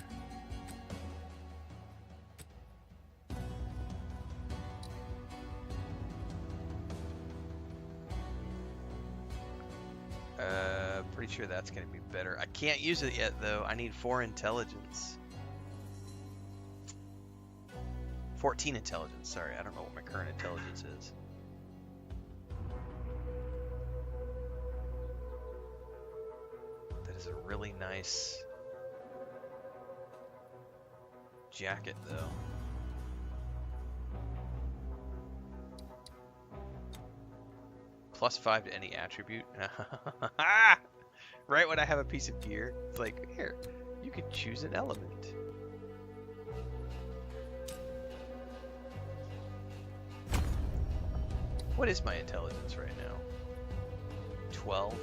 Pretty sure that's gonna be better. I can't use it yet though. I need 4 intelligence. 14 intelligence, sorry. I don't know what my current intelligence is. Is a really nice jacket though. +5 to any attribute. Right when I have a piece of gear, it's like, here, you can choose an element. What is my intelligence right now? 12.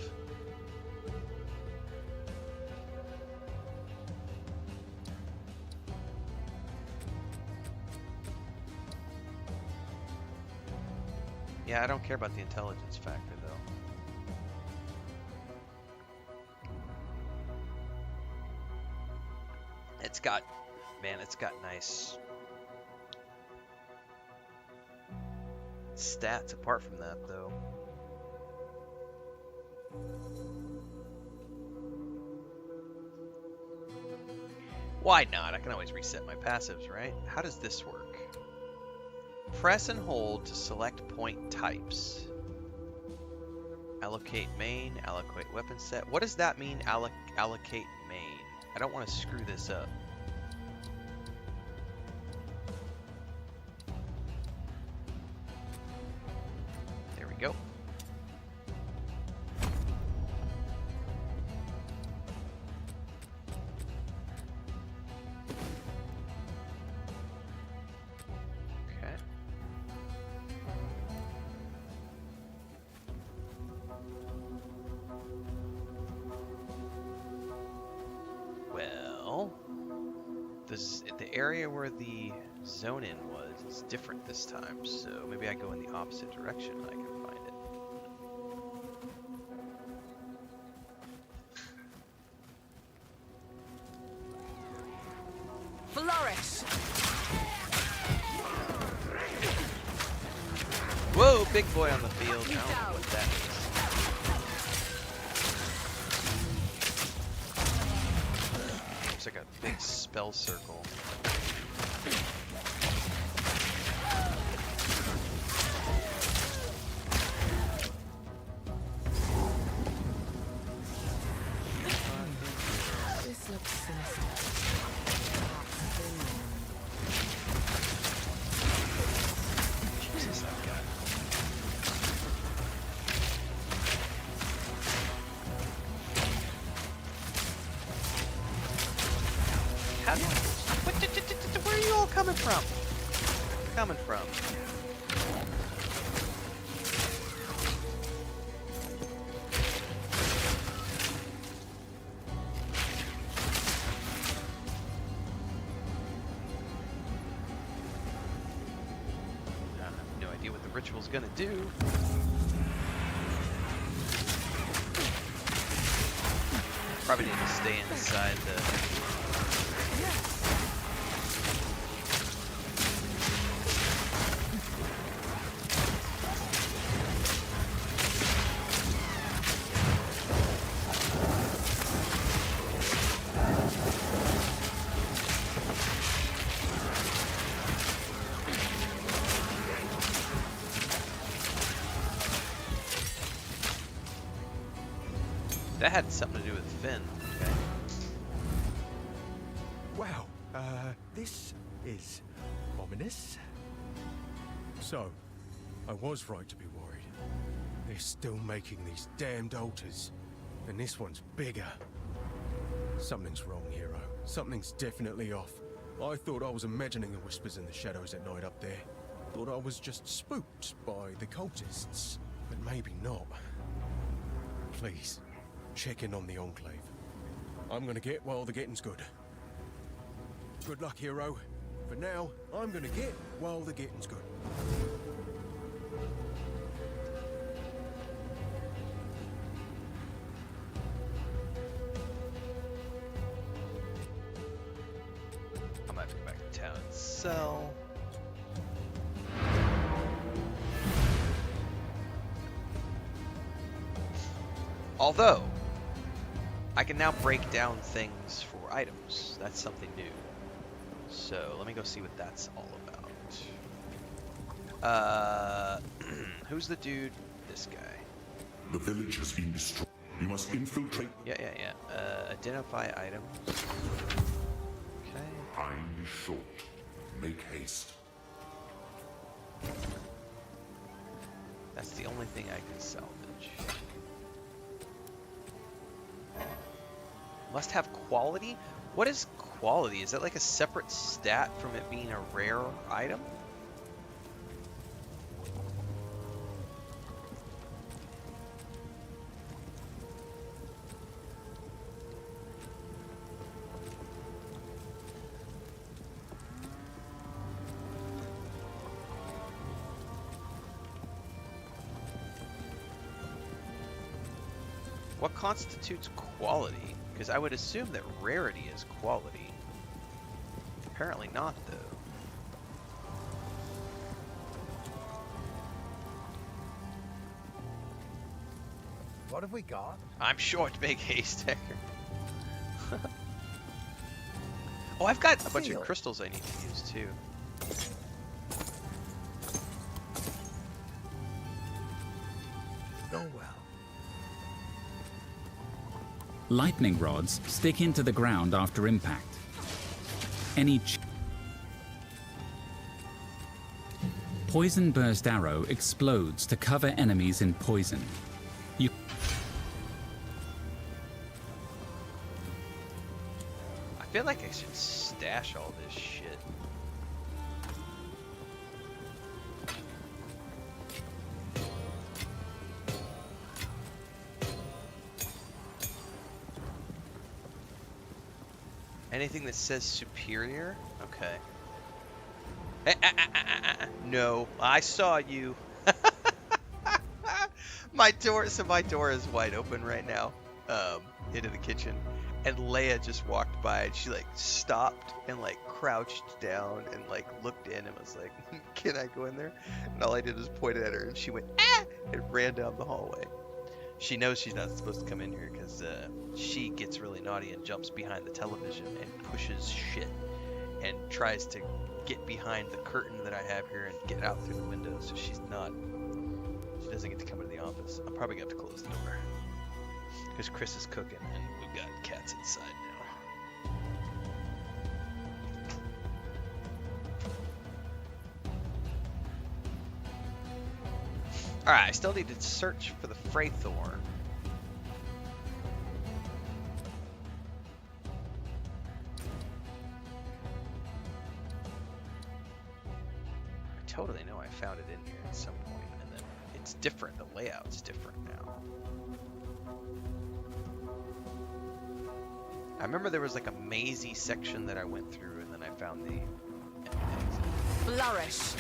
Yeah, I don't care about the intelligence factor, though. It's got, man, it's got nice stats apart from that, though. Why not? I can always reset my passives, right? How does this work? Press and hold to select point types. Allocate main, allocate weapon set. What does that mean, allocate main? I don't want to screw this up. There we go. Okay. Well, the area where the zone in was is different this time, so maybe I go in the opposite direction and I can find it. Flourish! Whoa, big boy on the field. I don't know what that is. Looks like a big spell circle. This looks sinister. Jesus, that guy. Where are you all coming from? Coming from? I have no idea what the ritual's gonna do. Probably need to stay inside the. That had something to do with Finn. Okay. Wow, this is ominous. So, I was right to be worried. They're still making these damned altars. And this one's bigger. Something's wrong, hero. Something's definitely off. I thought I was imagining the whispers in the shadows at night up there. Thought I was just spooked by the cultists. But maybe not. Please, check in on the Enclave. I'm gonna get while the getting's good. Good luck, hero. For now, I'm gonna get while the getting's good. I might go back to town and sell. Although, I can now break down things for items. That's something new. So, let me go see what that's all about. Who's the dude? This guy. The village has been destroyed. You must infiltrate. Yeah. Identify items. Okay. Time is short. Make haste. That's the only thing I can salvage. Must have quality? What is quality? Is that like a separate stat from it being a rare item? What constitutes quality? Because I would assume that rarity is quality. Apparently not, though. What have we got? I'm short, make haste, Decker. Oh, I've got a bunch of crystals I need to use, too. Oh well. Lightning rods stick into the ground after impact. Any Poison Burst Arrow explodes to cover enemies in poison. You I feel like I should stash all this shit. Anything that says superior? Okay. No, I saw you. My door is wide open right now, into the kitchen, and Leia just walked by and she like stopped and like crouched down and like looked in and was like, "Can I go in there?" And all I did was point at her and she went ah and ran down the hallway. She knows she's not supposed to come in here because she gets really naughty and jumps behind the television and pushes shit and tries to get behind the curtain that I have here and get out through the window. So she doesn't get to come into the office. I'm probably going to have to close the door because Chris is cooking and we've got cats inside now. Alright, I still need to search for the Freythorn. I totally know I found it in here at some point, and then it's different. The layout's different now. I remember there was like a mazy section that I went through, and then I found the Flourish.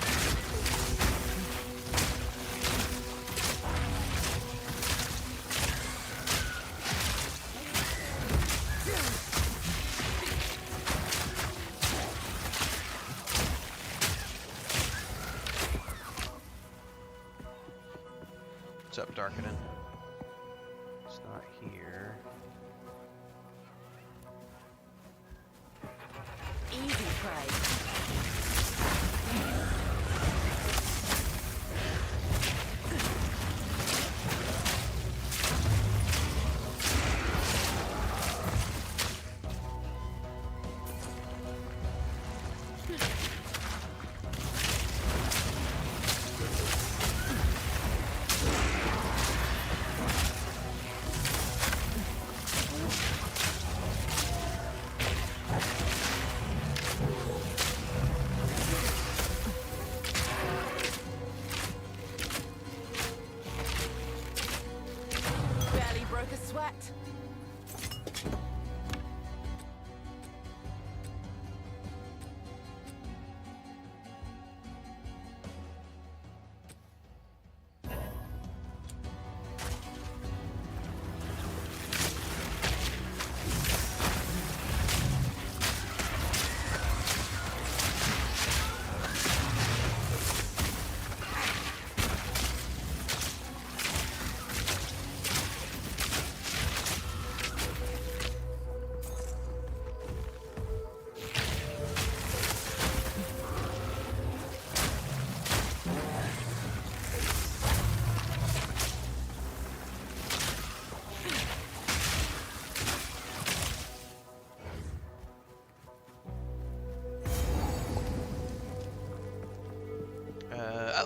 What's up, Darkening? It's not here. Easy prey.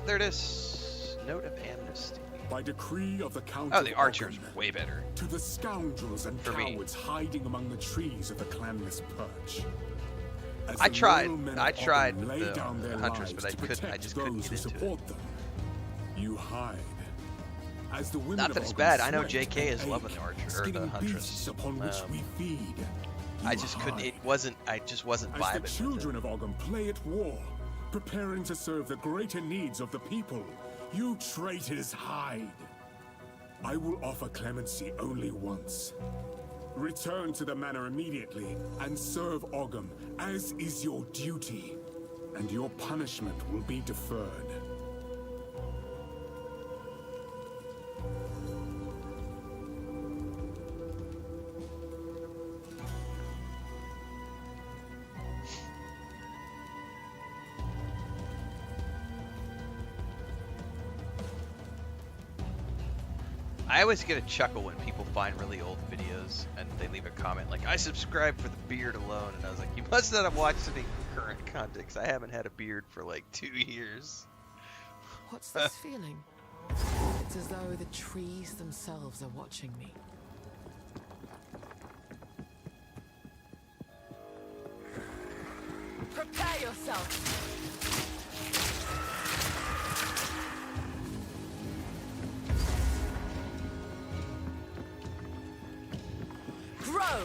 There it is. Note of amnesty. By decree of the Count Oh, the of archer's Ogham, way better. to the scoundrels and For me. cowards hiding among the trees of the clanless perch. As I the tried. loyal men of I tried Ogham with lay the down their Huntress, lives but I to couldn't. I protect just couldn't those get who into it. support them. You hide. As the women Not of that it's Ogham bad. I know sweat JK is and loving ache, the archer or the skinning Huntress. beasts upon which we feed. I You just couldn't. hide. It wasn't. I just wasn't As vibing the with children it. of Ogham play at war, preparing to serve the greater needs of the people, you traitors hide. I will offer clemency only once. Return to the manor immediately and serve Ogham, as is your duty, and your punishment will be deferred. I always get a chuckle when people find really old videos and they leave a comment like, I subscribe for the beard alone. And I was like, you must not have watched any current content, 'cause I haven't had a beard for like 2 years. What's this feeling? It's as though the trees themselves are watching me. Prepare yourself! Grow!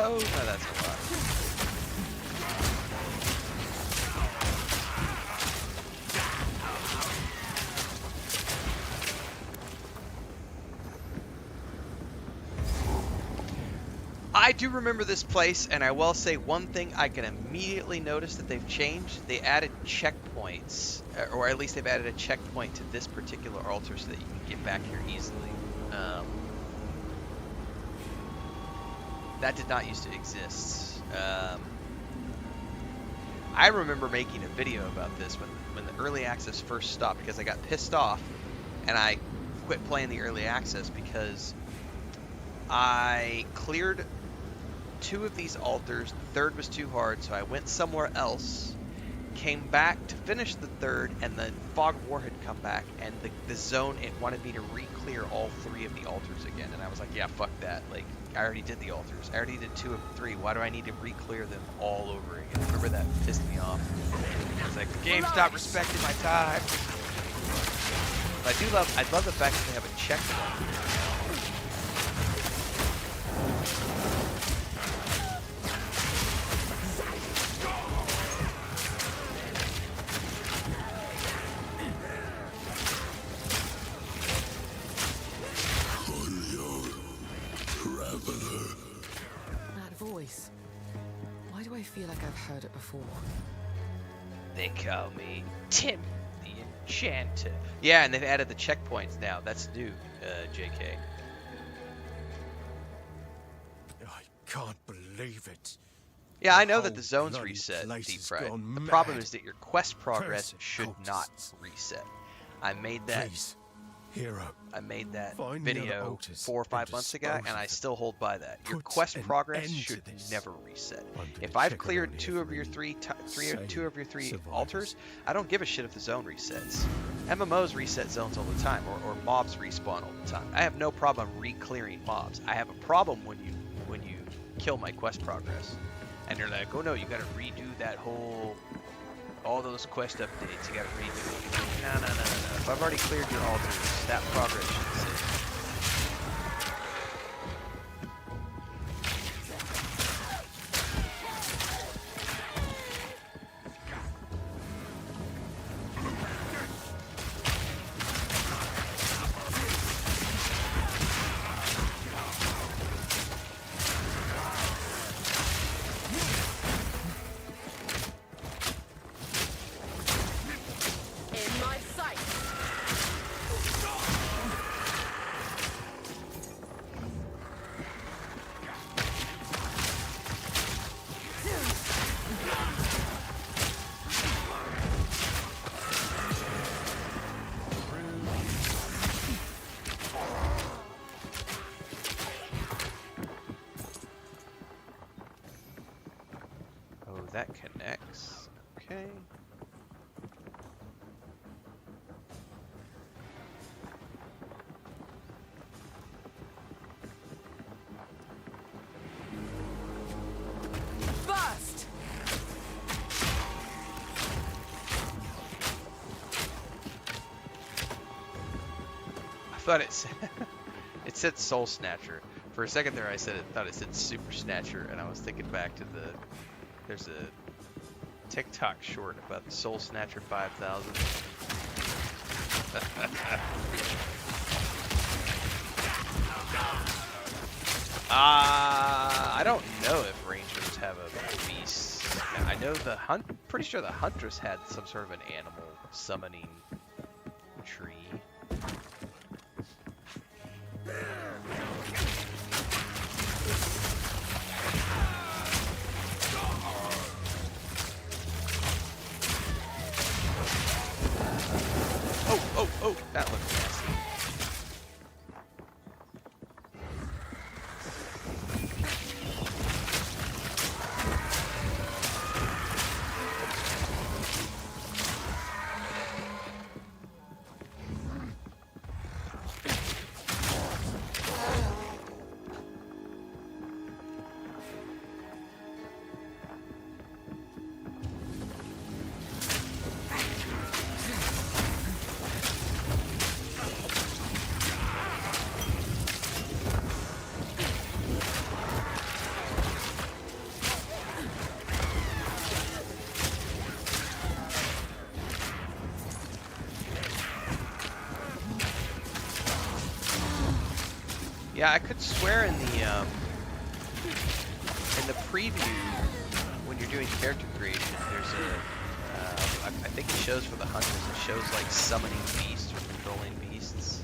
Oh, no, that's a lot. I do remember this place, and I will say one thing I can immediately notice that they've changed. They added checkpoints, or at least they've added a checkpoint to this particular altar so that you can get back here easily. That did not used to exist. I remember making a video about this when the early access first stopped, because I got pissed off and I quit playing the early access because I cleared 2 of these altars. The 3rd was too hard, so I went somewhere else, came back to finish the 3rd, and the Fog of War had come back, and the zone, it wanted me to re-clear all 3 of the altars again, and I was like, yeah, fuck that. Like, I already did the altars. I already did 2 of 3. Why do I need to re-clear them all over again? Remember, that pissed me off. It's like, the game stopped respecting my time. But I love the fact that they have a checkpoint. Voice. Why do I feel like I've heard it before? They call me Tim the Enchanter. Yeah, and they've added the checkpoints now. That's new, JK. I can't believe it. Yeah, I know The that the whole zones bloody reset, place Deep has Fried. gone The problem mad. is that your quest progress Cursed should not cultists. reset. I made that Please, hero. I made that Find the other video altars 4 or 5 and months ago, dispose and of I them. still hold by that. Your Put quest an progress end to should this. never reset. I'm gonna If I've check cleared around 2 here of for your any 3 sane 2 of your 3 survivors. altars, I don't give a shit if the zone resets. MMOs reset zones all the time, or mobs respawn all the time. I have no problem re-clearing mobs. I have a problem when you kill my quest progress, and you're like, oh no, you gotta redo that whole. All those quest updates, you gotta redo it. No. If I've already cleared your altars, that progress should sit. In my sight! Oh, that connects. Okay. Burst! thought it said, it said Soul Snatcher. For a second there, thought it said Super Snatcher, and I was thinking back to there's a TikTok short about the Soul Snatcher 5000. I don't know if Rangers have a beast. I know pretty sure the Huntress had some sort of an animal summoning tree. Oh, that looks nasty. Yeah, I could swear in the preview when you're doing character creation, there's a I think it shows for the hunters. It shows like summoning beasts or controlling beasts.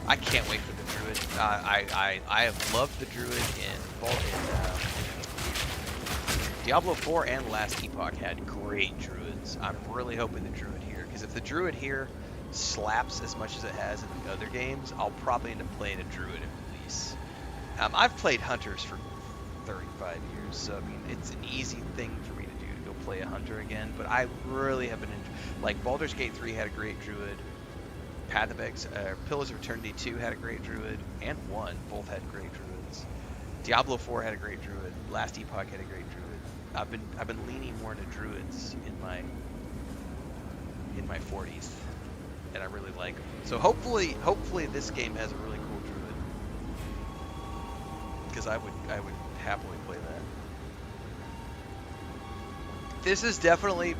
I can't wait for the druid. I have loved the druid in Diablo 4 and Last Epoch had great druids. I'm really hoping the druid here, because if the druid here slaps as much as it has in the other games, I'll probably end up playing a druid at release. I've played hunters for 35 years, so I mean it's an easy thing for me to do to go play a hunter again. But I really have been like Baldur's Gate 3 had a great druid, Path of Pillars of Eternity 2 had a great druid, and 1 both had great druids. Diablo 4 had a great druid. Last Epoch had a great druid. I've been leaning more into druids in my 40s. And I really like them. So hopefully this game has a really cool druid, because I would happily play that. This is definitely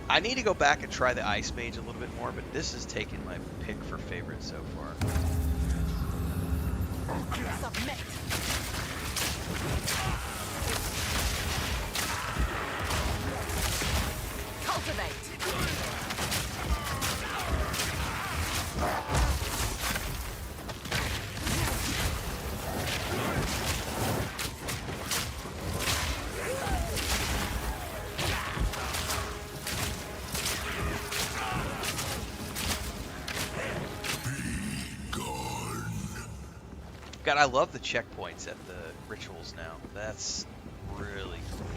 I need to go back and try the Ice Mage a little bit more, but this is taking my pick for favorite so far. Submit. Cultivate. God, I love the checkpoints at the rituals now. That's really cool.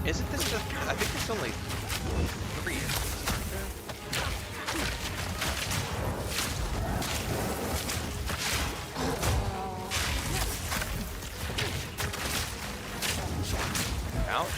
Isn't this the... I think it's only 3. Ouch.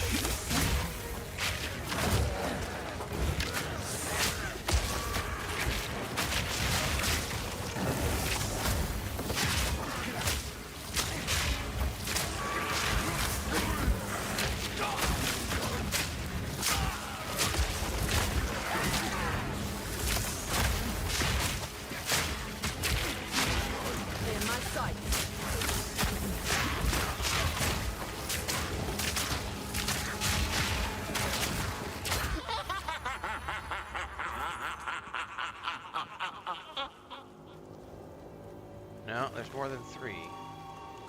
No, there's more than 3.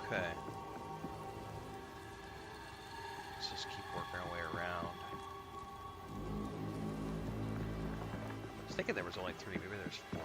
Okay. Let's just keep working our way around. I was thinking there was only 3, maybe there's 4.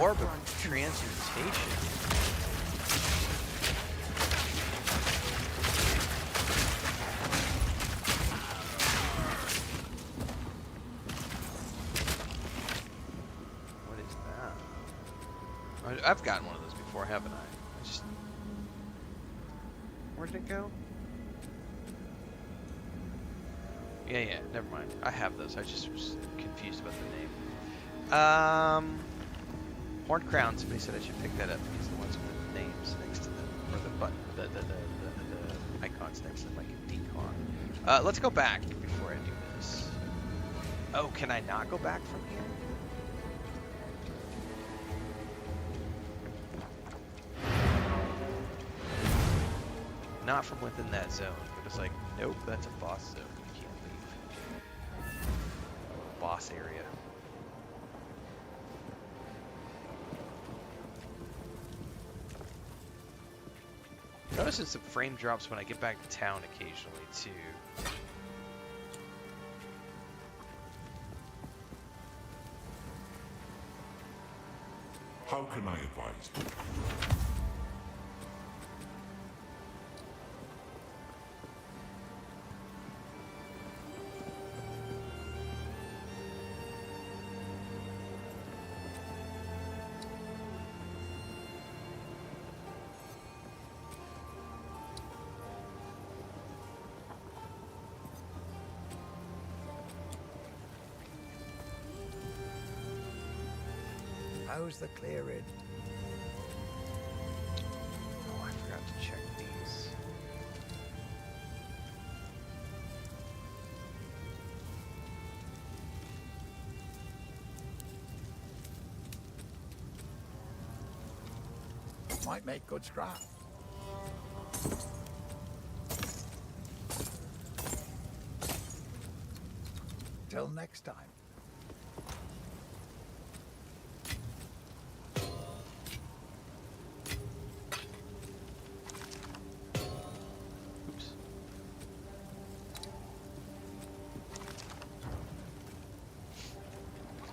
Orb of transmutation. What is that? I've gotten one of those before, haven't I? Where did it go? Yeah, never mind. I have those. I just was confused about the name. Horned Crown, somebody said I should pick that up because the ones with the names next to them, or the button, the icons next to them, like a decon. Let's go back before I do this. Oh, can I not go back from here? Not from within that zone. But it's like, nope, that's a boss zone. You can't leave. Boss area. Notice some frame drops when I get back to town occasionally too. How can I advise? How's the clearing? Oh, I forgot to check these. Might make good scrap. Till next time.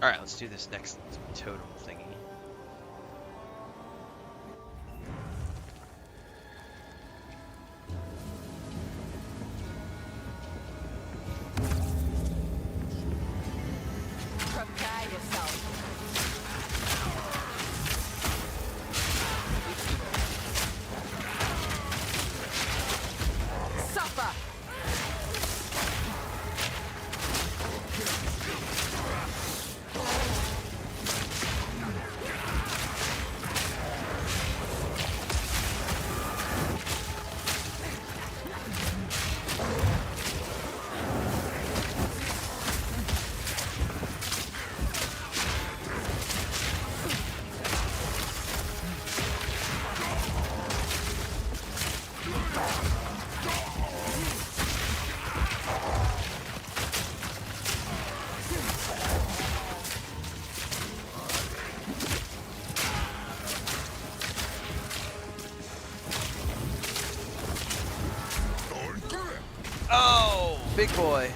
Alright, let's do this next totem thingy. Prepare yourself. big boy.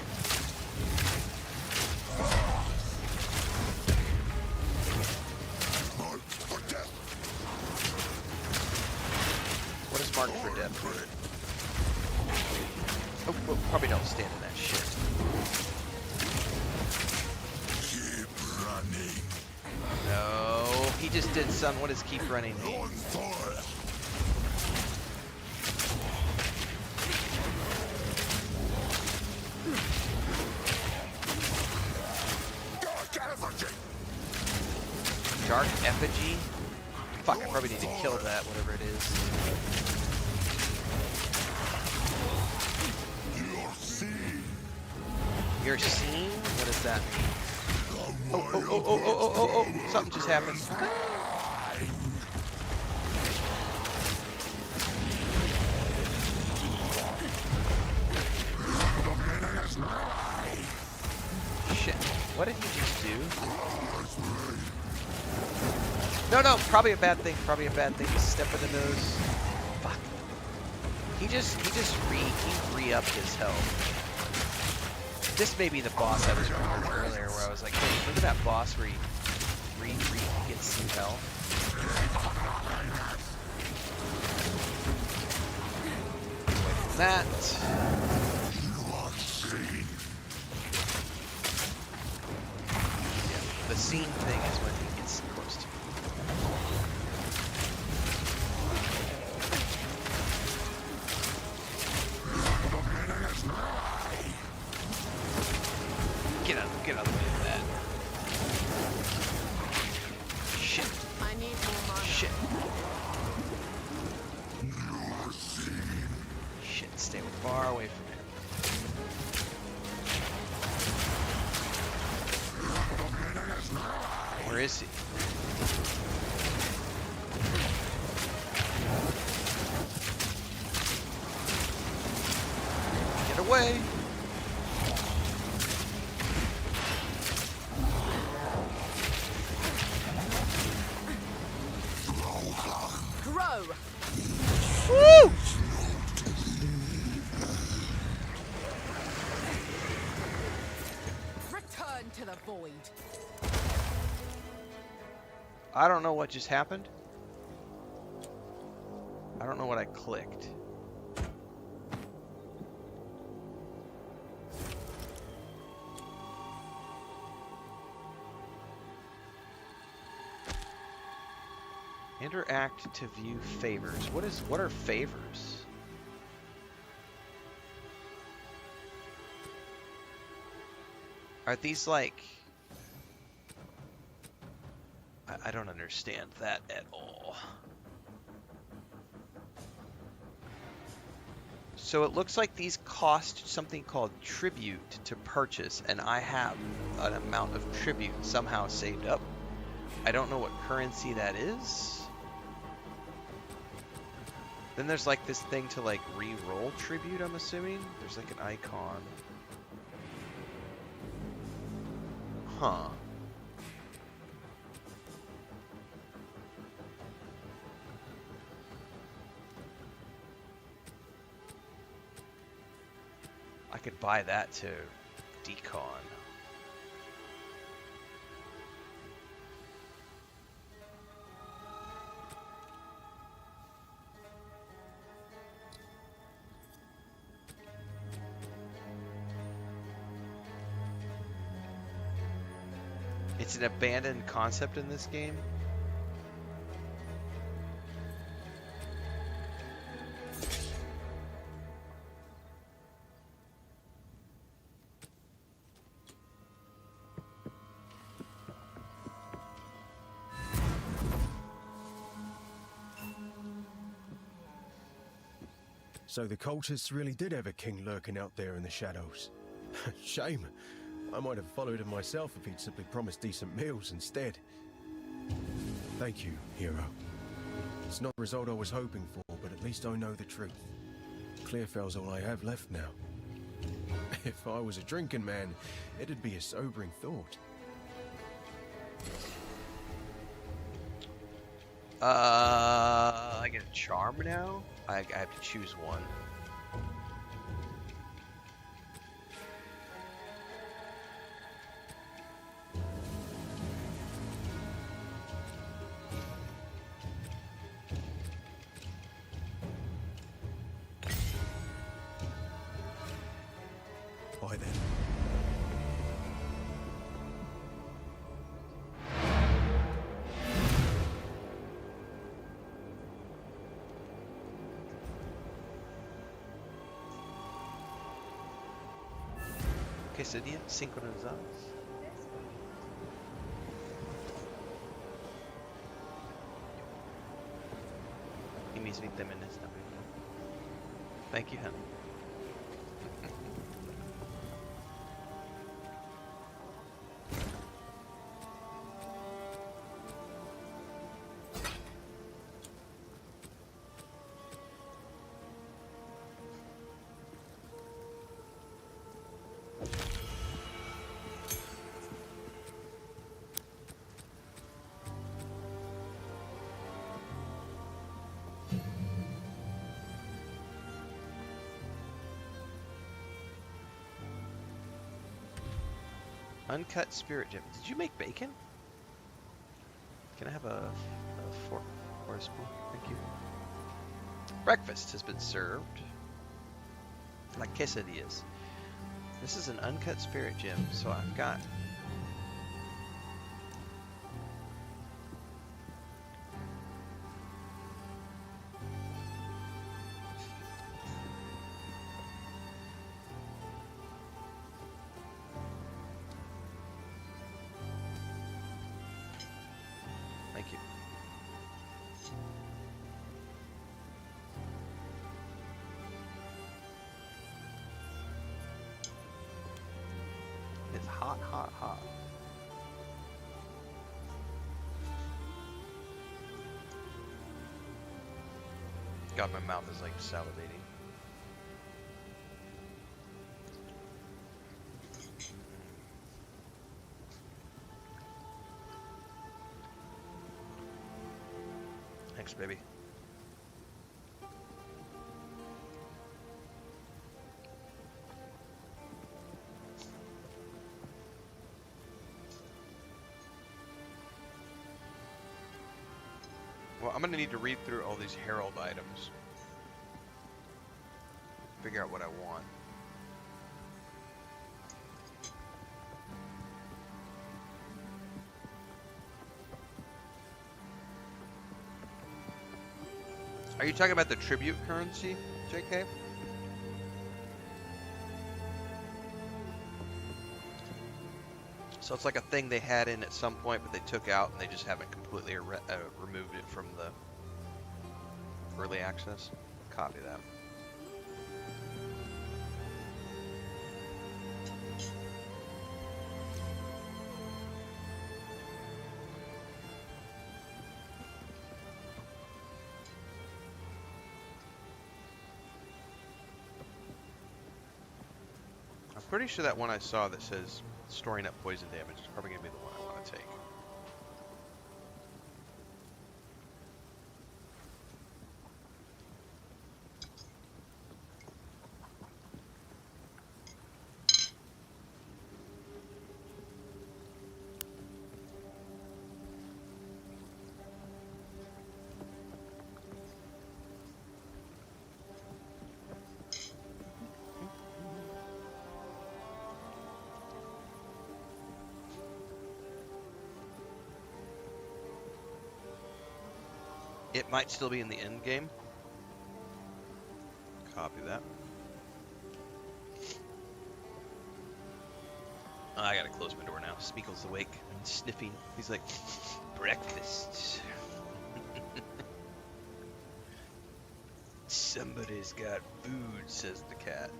What is marked for death? Oh, probably don't stand in that shit. Keep running. No, he just did some. What does keep running mean? Dark effigy? Fuck, I probably need to kill that, whatever it is. You're seen? What does that mean? Oh, something just happened. Shit, what did he just do? No, probably a bad thing, Just step in the nose. Fuck. He re-upped his health. This may be the boss I was remembering earlier, where I was like, hey, remember that boss where he gets some health? Away from that. Yeah, the scene thing is when he gets close to me. Get out of the way of that. Shit. I need more mana. Shit. Shit, stay far away from him. Where is he? Get away! Woo! Return to the void. I don't know what just happened. I don't know what I clicked. Interact to view favors. What are favors? Are these like... I don't understand that at all. So it looks like these cost something called tribute to purchase, and I have an amount of tribute somehow saved up. I don't know what currency that is. Then there's like this thing to like re-roll tribute, I'm assuming. There's like an icon. Huh. I could buy that to decon. It's an abandoned concept in this game. So the cultists really did have a king lurking out there in the shadows. Shame. I might have followed him myself if he'd simply promised decent meals instead. Thank you, hero. It's not the result I was hoping for, but at least I know the truth. Clearfell's all I have left now. If I was a drinking man, it'd be a sobering thought. I get a charm now? I have to choose one. Aye then. Quesadilla sincronizadas. Y mis vitaminas también. Thank you, honey. Uncut spirit gem. Did you make bacon? Can I have a fork or a spoon? Thank you. Breakfast has been served. Like quesadillas. This is an uncut spirit gem, so I've got... Thank you. It's hot, hot, hot. God, my mouth is like salivating. Thanks, baby. Well, I'm gonna need to read through all these herald items. Figure out what I want. Are you talking about the tribute currency, JK? So it's like a thing they had in at some point, but they took out and they just haven't completely removed it from the early access. Copy that. I'm pretty sure that one I saw that says storing up poison damage is probably going to be the one I want to take. It might still be in the end game. Copy that. Oh, I gotta close my door now. Smeagol's awake and sniffing. He's like, breakfast. Somebody's got food, says the cat.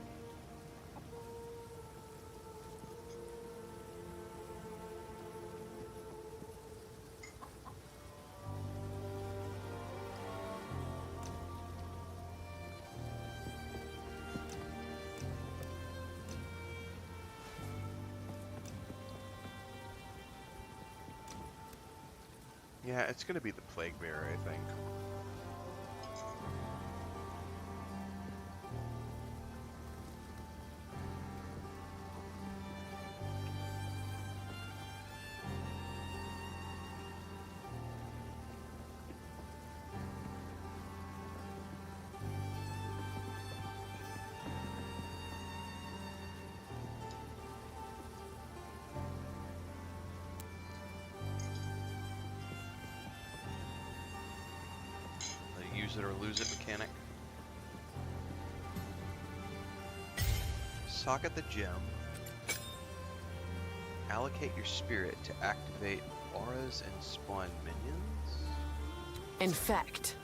Yeah, it's gonna be the Plague Bearer, I think. use it or lose it mechanic. Socket the gem. Allocate your spirit to activate auras and spawn minions. Infect.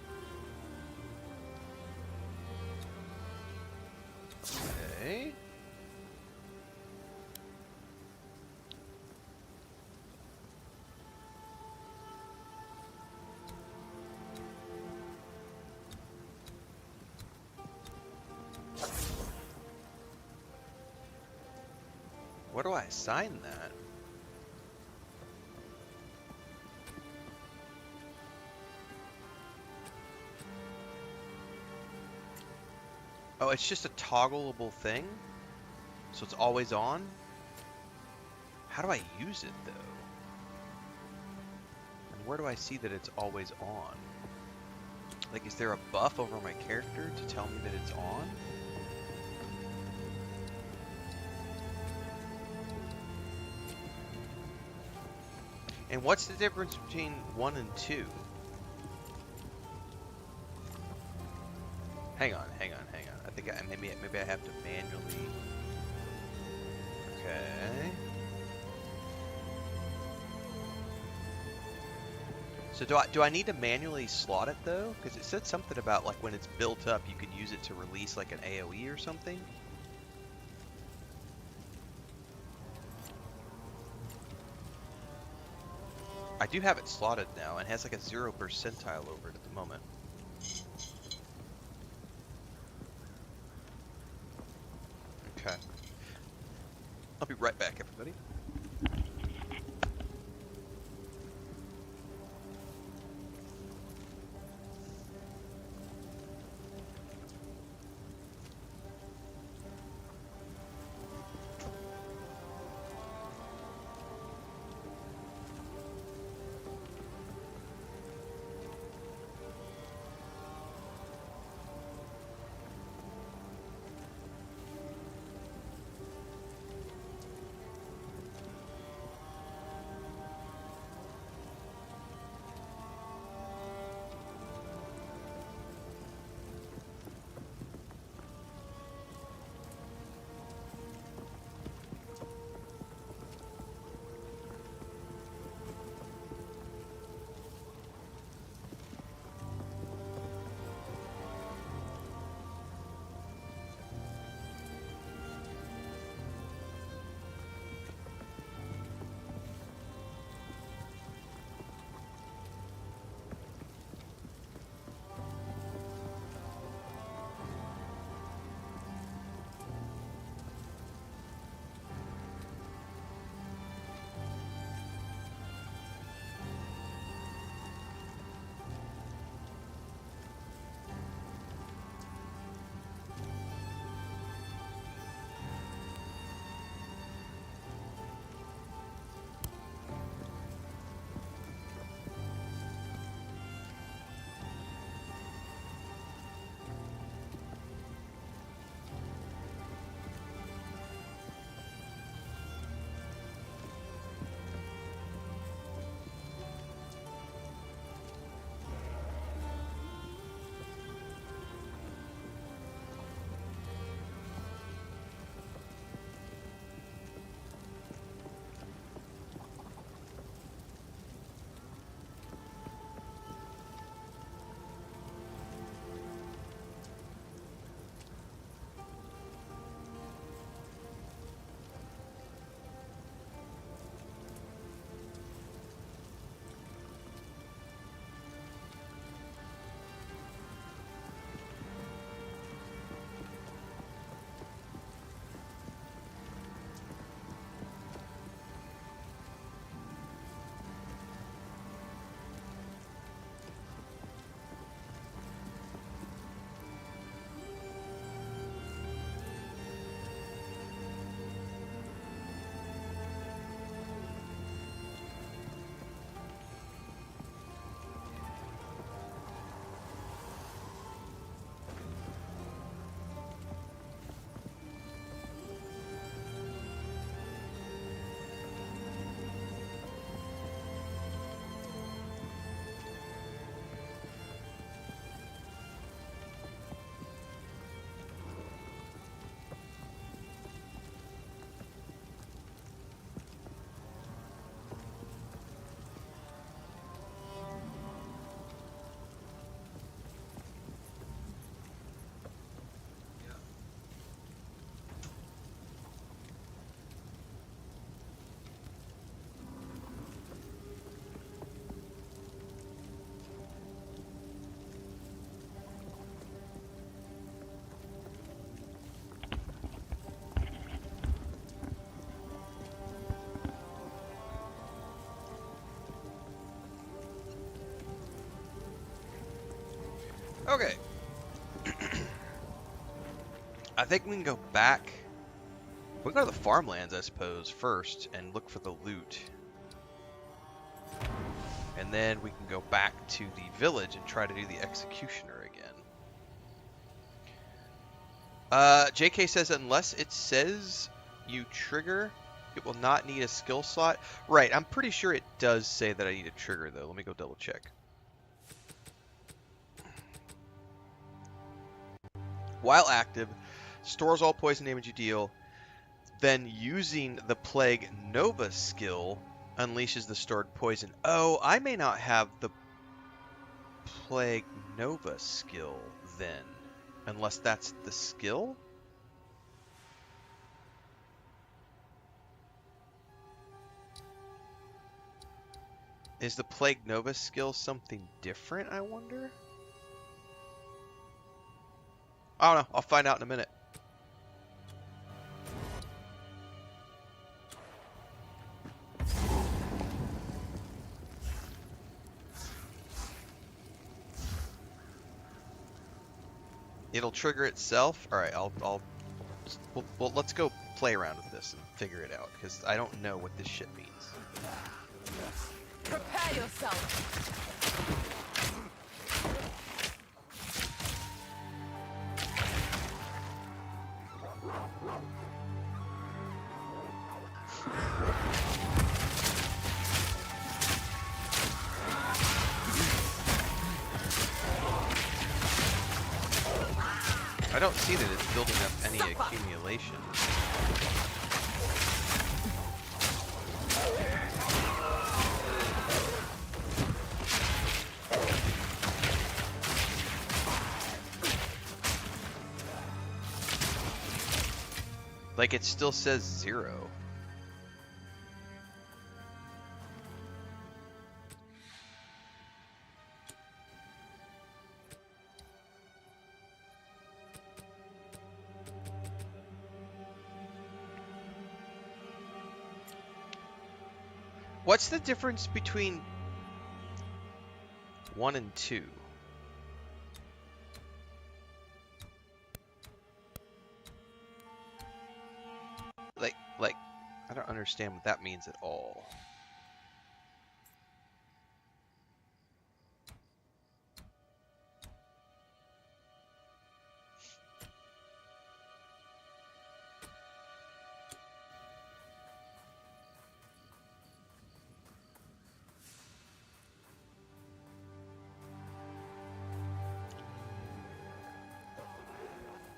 Okay. Where do I assign that? Oh, it's just a toggleable thing? So it's always on? How do I use it, though? And where do I see that it's always on? Like, is there a buff over my character to tell me that it's on? And what's the difference between 1 and 2? Hang on. I think maybe I have to manually. Okay. So do I need to manually slot it though? Because it said something about like when it's built up, you could use it to release like an AOE or something. I do have it slotted now, and has like a 0 percentile over it at the moment. Okay. I'll be right back, everybody. Okay. I think we can go back. We can go to the farmlands, I suppose, first and look for the loot. And then we can go back to the village and try to do the executioner again. JK says unless it says you trigger, it will not need a skill slot. Right, I'm pretty sure it does say that I need a trigger, though. Let me go double check. While active, stores all poison damage you deal, then using the Plague Nova skill unleashes the stored poison. Oh, I may not have the Plague Nova skill then, unless that's the skill? Is the Plague Nova skill something different, I wonder? I don't know. I'll find out in a minute. It'll trigger itself. All right, well, let's go play around with this and figure it out because I don't know what this shit means. Prepare yourself. I don't see that it's building up any accumulation. Like it still says 0. What's the difference between 1 and 2? Like, I don't understand what that means at all.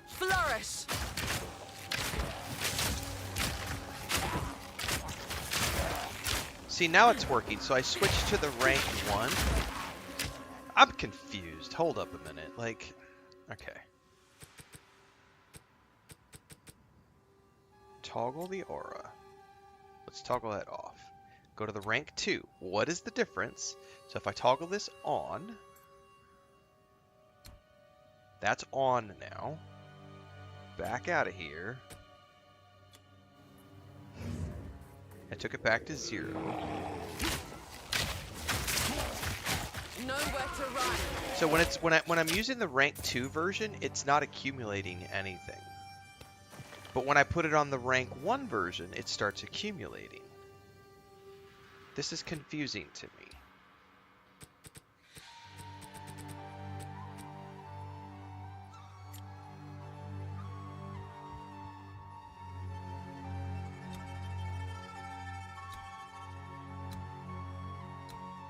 Flourish. See, now it's working, so I switched to the rank 1. I'm confused. Hold up a minute. Like, okay. Toggle the aura. Let's toggle that off. Go to the rank 2. What is the difference? So if I toggle this on, that's on now. Back out of here. I took it back to 0. Nowhere to run. So when I'm using the rank 2 version, it's not accumulating anything. But when I put it on the rank 1 version, it starts accumulating. This is confusing to me.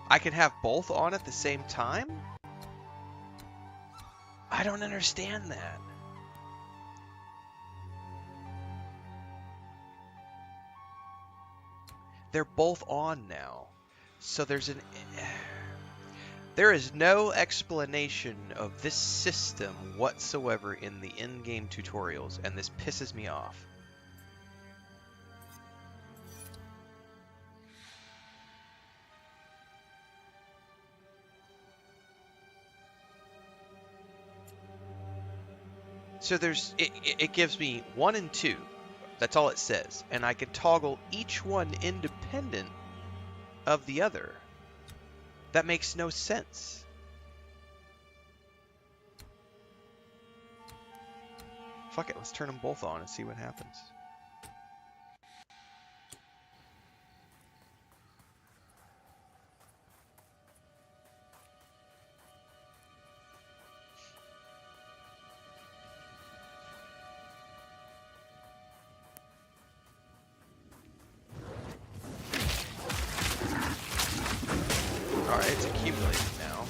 I can have both on at the same time? I don't understand that. They're both on now. So there is no explanation of this system whatsoever in the in-game tutorials, and this pisses me off. So it gives me 1 and 2. That's all it says. And I can toggle each one independent of the other. That makes no sense. Fuck it, let's turn them both on and see what happens. Alright, it's accumulating now.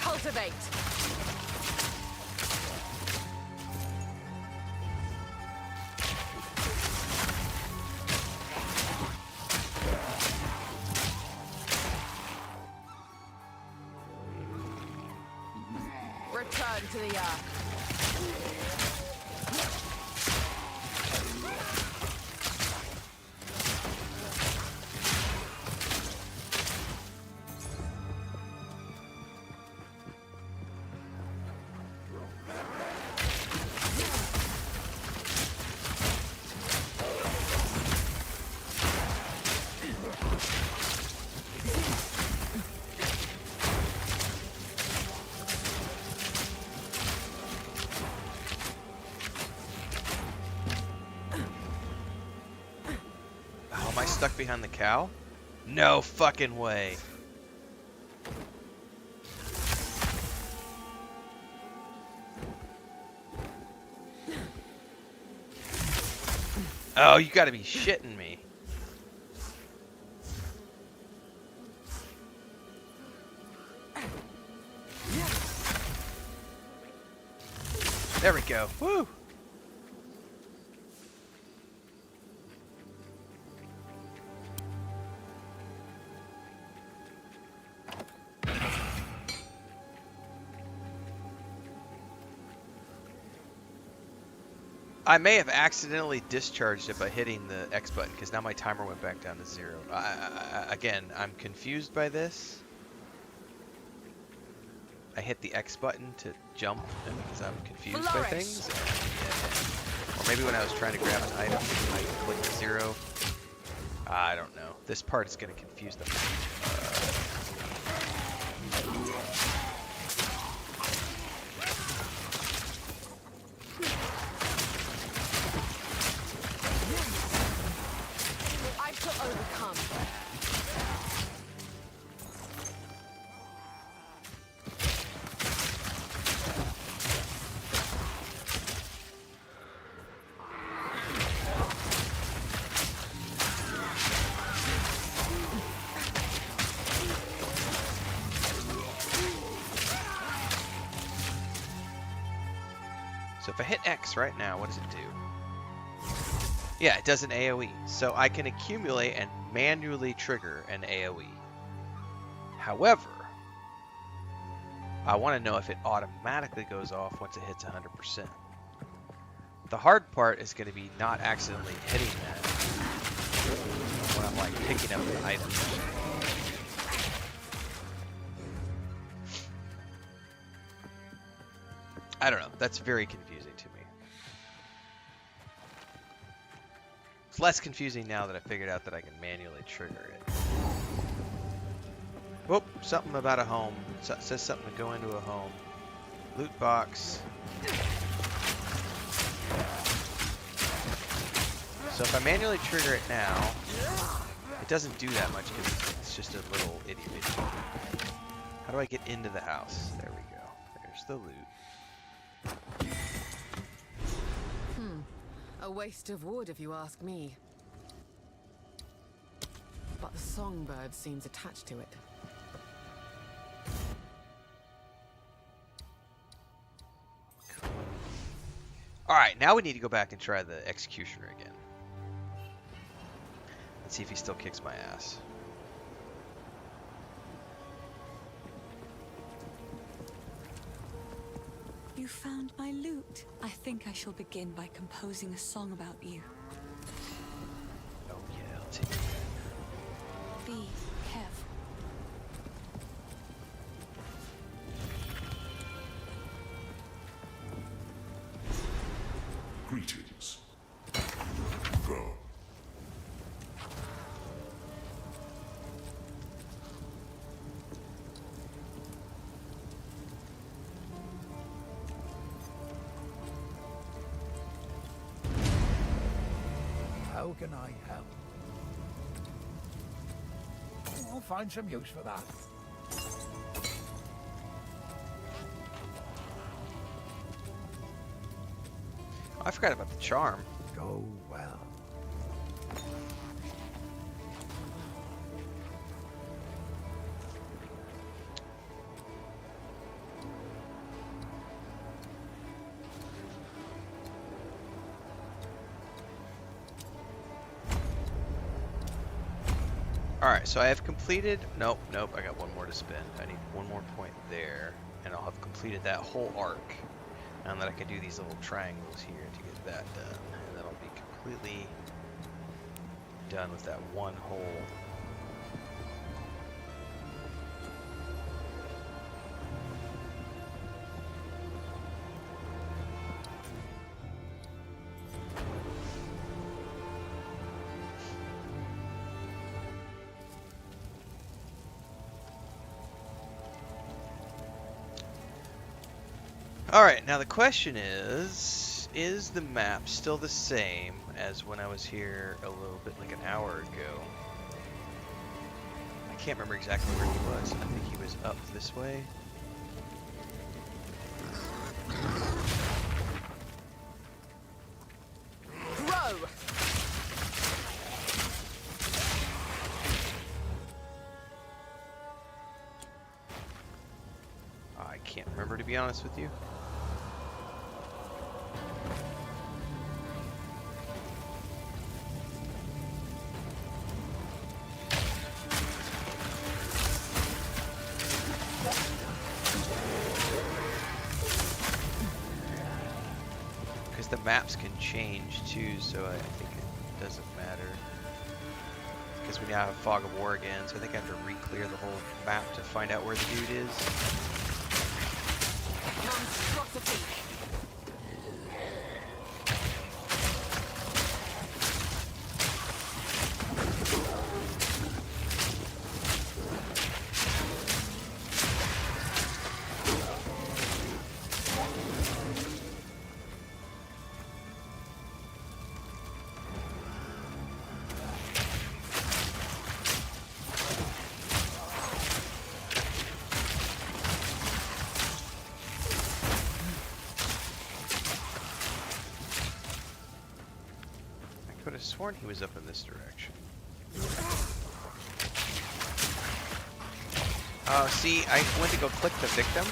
Cultivate. Return to the earth. Am I stuck behind the cow? No fucking way. Oh, you gotta be shitting me. There we go. Woo! I may have accidentally discharged it by hitting the X button because now my timer went back down to 0. Again, I'm confused by this. I hit the X button to jump because I'm confused by things. Or maybe when I was trying to grab an item, I clicked 0. I don't know. This part is going to confuse them. So if I hit X right now, what does it do? Yeah, it does an AoE. So I can accumulate and manually trigger an AoE. However, I want to know if it automatically goes off once it hits 100%. The hard part is going to be not accidentally hitting that when I'm like picking up an item. I don't know. That's very confusing to me. It's less confusing now that I figured out that I can manually trigger it. Whoop, something about a home. It says something to go into a home. Loot box. So if I manually trigger it now, it doesn't do that much because it's just a little itty bitty. How do I get into the house? There we go. There's the loot. A waste of wood, if you ask me. But the songbird seems attached to it. Alright, now we need to go back and try the Executioner again. Let's see if he still kicks my ass. You found my loot. I think I shall begin by composing a song about you. Oh yeah, I'll take it. Be careful. Greetings. How can I help? I'll find some use for that. I forgot about the charm. Go well. Alright, so I have completed... Nope, I got one more to spend. I need one more point there, and I'll have completed that whole arc. And then I can do these little triangles here to get that done. And then I'll be completely done with that one hole. Alright, now the question is the map still the same as when I was here a little bit like an hour ago? I can't remember exactly where he was. I think he was up this way. Grow! I can't remember, to be honest with you. Because the maps can change too, so I think it doesn't matter. Because we now have Fog of War again, so I think I have to re-clear the whole map to find out where the dude is. Monstrosity! I could have sworn he was up in this direction. Oh, see, I went to go click the victim,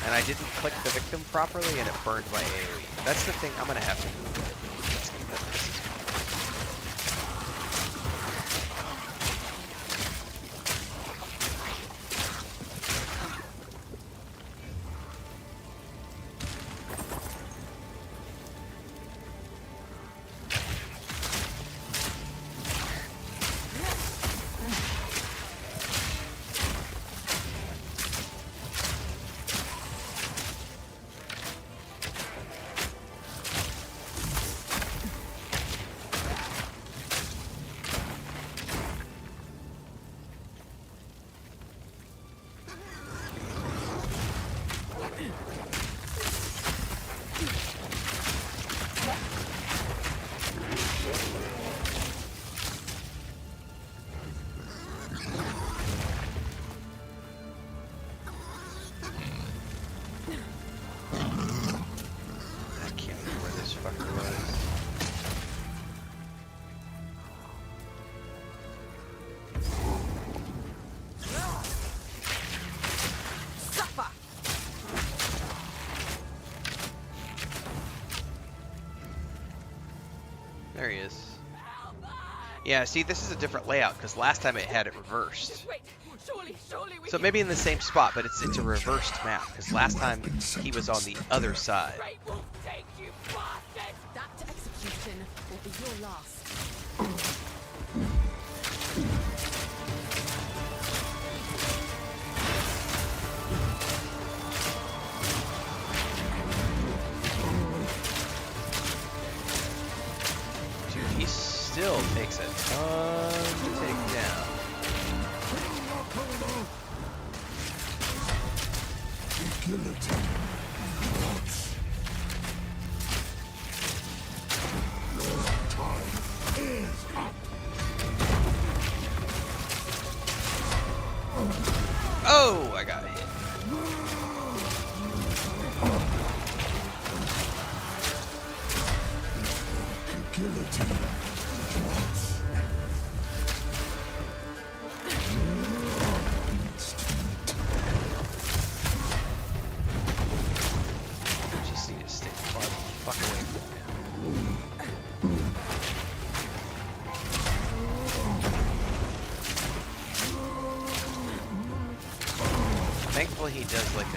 and I didn't click the victim properly, and it burned my AoE. That's the thing I'm gonna have to do. Yeah, see, this is a different layout because last time it had it reversed. Wait, surely we So maybe in the same spot, but it's a reversed map because last time he was on the other side. Great will take you, bastard! That execution will be your last. Dude, he still takes a ton to take down. Oh, I got hit. Just need to stay far the fuck away from him. Thankfully he does like a...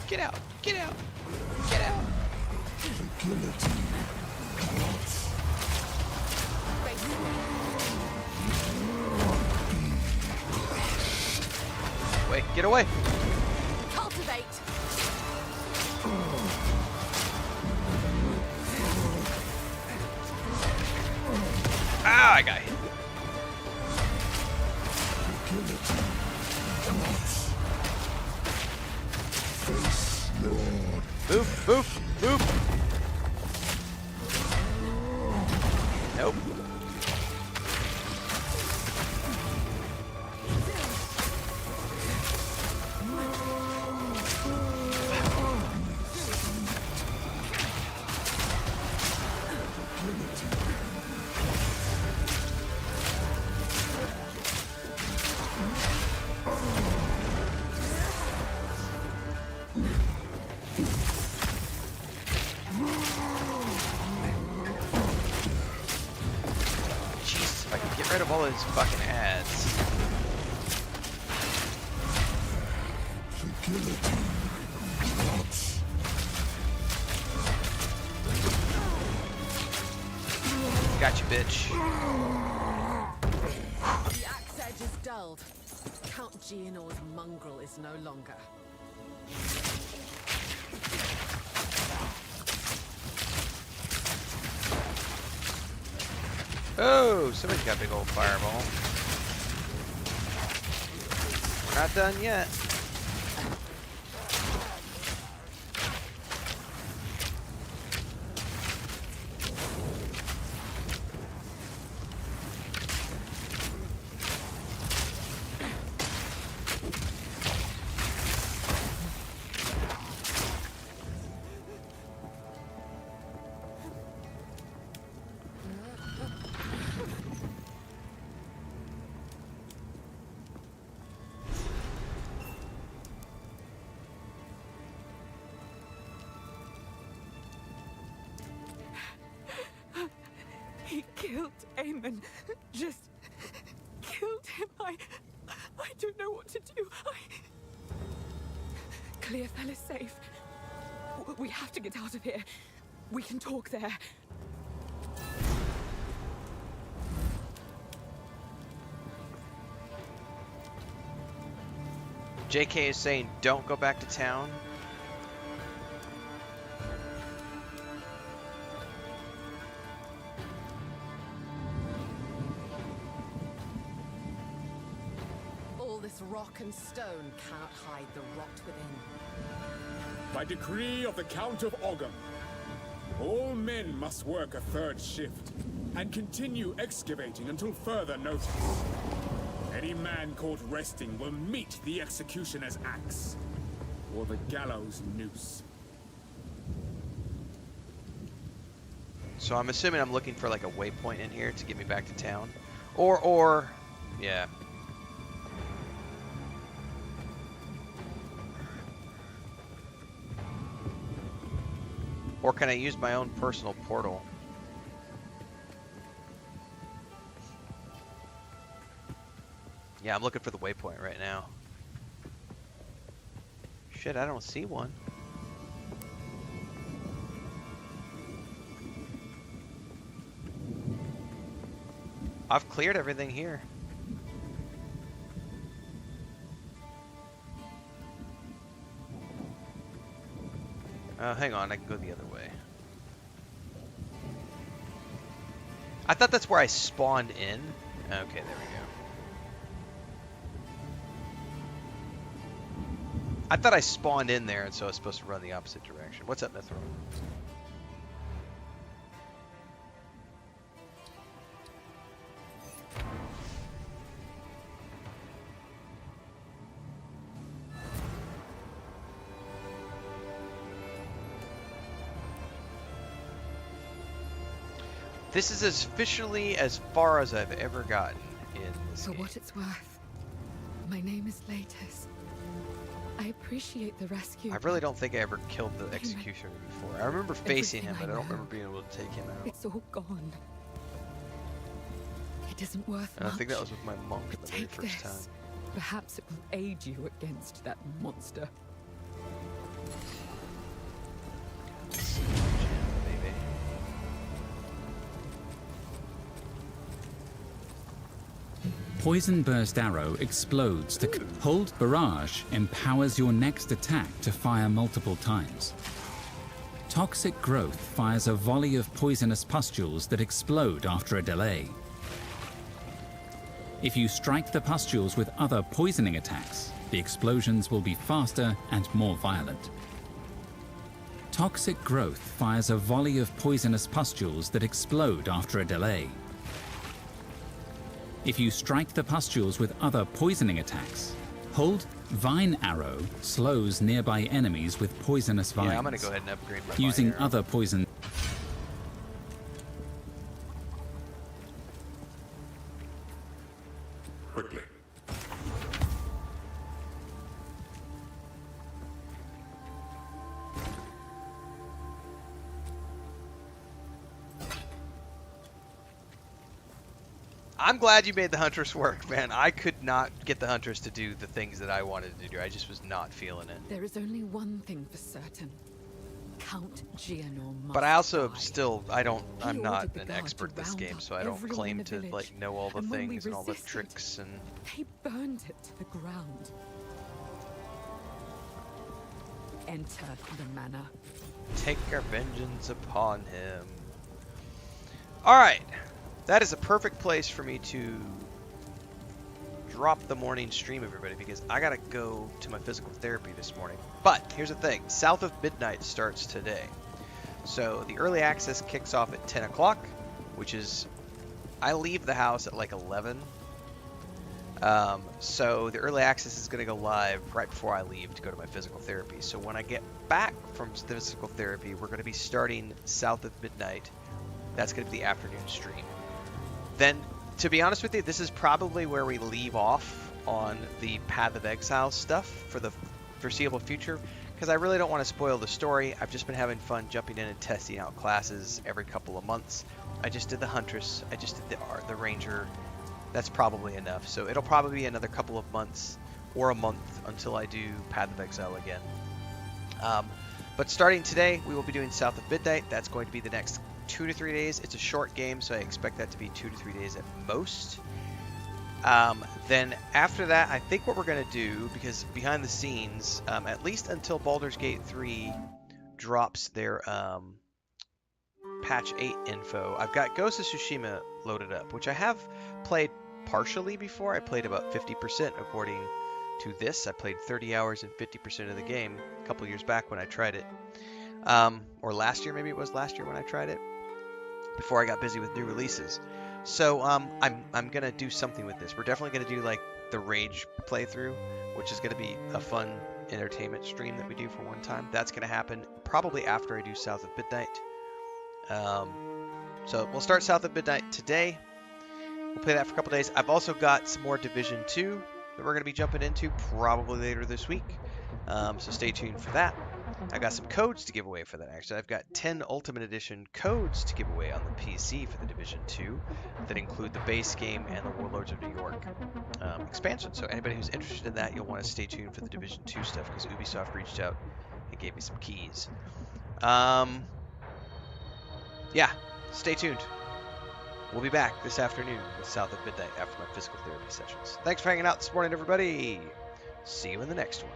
Get out! Get out! Get out! Wait, get away! Cultivate! Ah, I got hit. Move, move, move! Nope. Jesus, if I can get rid of all those fucking ads. Gotcha, bitch. The axe edge is dulled. Count Geonor's mongrel is no longer. Oh, somebody's got a big old fireball. We're not done yet. He killed Eamon. Just killed him. I don't know what to do. Clearfell is safe. We have to get out of here. We can talk there. JK is saying don't go back to town. All this rock and stone cannot hide the rot within. By decree of the Count of Ogham, all men must work a third shift and continue excavating until further notice. Any man caught resting will meet the executioner's axe or the gallows noose. So I'm assuming I'm looking for like a waypoint in here to get me back to town. Yeah. Or can I use my own personal portal? Yeah, I'm looking for the waypoint right now. Shit, I don't see one. I've cleared everything here. Hang on, I can go the other way. I thought that's where I spawned in. Okay, there we go. I thought I spawned in there, and so I was supposed to run the opposite direction. What's up, Mithril? This is officially as far as I've ever gotten in this game. For what it's worth, my name is Latus. I appreciate the rescue. I really don't think I ever killed the executioner before. I remember facing him, but I don't remember being able to take him out. It's all gone. It isn't worth much. I think that was with my monk the very first time. Perhaps it will aid you against that monster. Poison Burst Arrow explodes to hold Barrage empowers your next attack to fire multiple times. Toxic Growth fires a volley of poisonous pustules that explode after a delay. If you strike the pustules with other poisoning attacks, the explosions will be faster and more violent. Toxic Growth fires a volley of poisonous pustules that explode after a delay. If you strike the pustules with other poisoning attacks, hold Vine Arrow slows nearby enemies with poisonous vines. Yeah, I'm gonna go ahead and upgrade my using Vine Arrow. other poison. Quickly. I'm glad you made the Huntress work, man. I could not get the Huntress to do the things that I wanted to do. I just was not feeling it. There is only one thing for certain. Count Geonor must But I also die. still, I'm not ordered the an guard expert to this round game, up so I don't everyone claim in the to village. like know all the And when we things and all the resisted, tricks and. They burned it to the ground. Enter the manor. Take our vengeance upon him. Alright. That is a perfect place for me to drop the morning stream, everybody, because I gotta go to my physical therapy this morning. But here's the thing. South of Midnight starts today. So the early access kicks off at 10 o'clock, which is... I leave the house at like 11. So the early access is going to go live right before I leave to go to my physical therapy. So when I get back from physical therapy, we're going to be starting South of Midnight. That's going to be the afternoon stream. Then, to be honest with you, this is probably where we leave off on the Path of Exile stuff for the foreseeable future, because I really don't want to spoil the story. I've just been having fun jumping in and testing out classes every couple of months. I just did the Huntress, I just did the Ranger. That's probably enough. So it'll probably be another couple of months or a month until I do Path of Exile again. But starting today, we will be doing South of Midnight. That's going to be the next 2 to 3 days. It's a short game, so I expect that to be 2 to 3 days at most. Then after that, I think what we're going to do, because behind the scenes, at least until Baldur's Gate 3 drops their patch 8 info, I've got Ghost of Tsushima loaded up, which I have played partially before. I played about 50% according to this. I played 30 hours and 50% of the game a couple years back when I tried it. Or last year, maybe it was last year when I tried it, before I got busy with new releases. So I'm gonna do something with this. We're definitely gonna do like the Rage playthrough, which is gonna be a fun entertainment stream that we do for one time. That's gonna happen probably after I do South of Midnight. So we'll start South of Midnight today. We'll play that for a couple days. I've also got some more Division 2 that we're going to be jumping into probably later this week. So stay tuned for that. I got some codes to give away for that. Actually, I've got 10 Ultimate Edition codes to give away on the PC for the Division 2 that include the base game and the Warlords of New York expansion. So anybody who's interested in that, you'll want to stay tuned for the Division 2 stuff because Ubisoft reached out and gave me some keys. Yeah, stay tuned. We'll be back this afternoon with South of Midnight after my physical therapy sessions. Thanks for hanging out this morning, everybody. See you in the next one.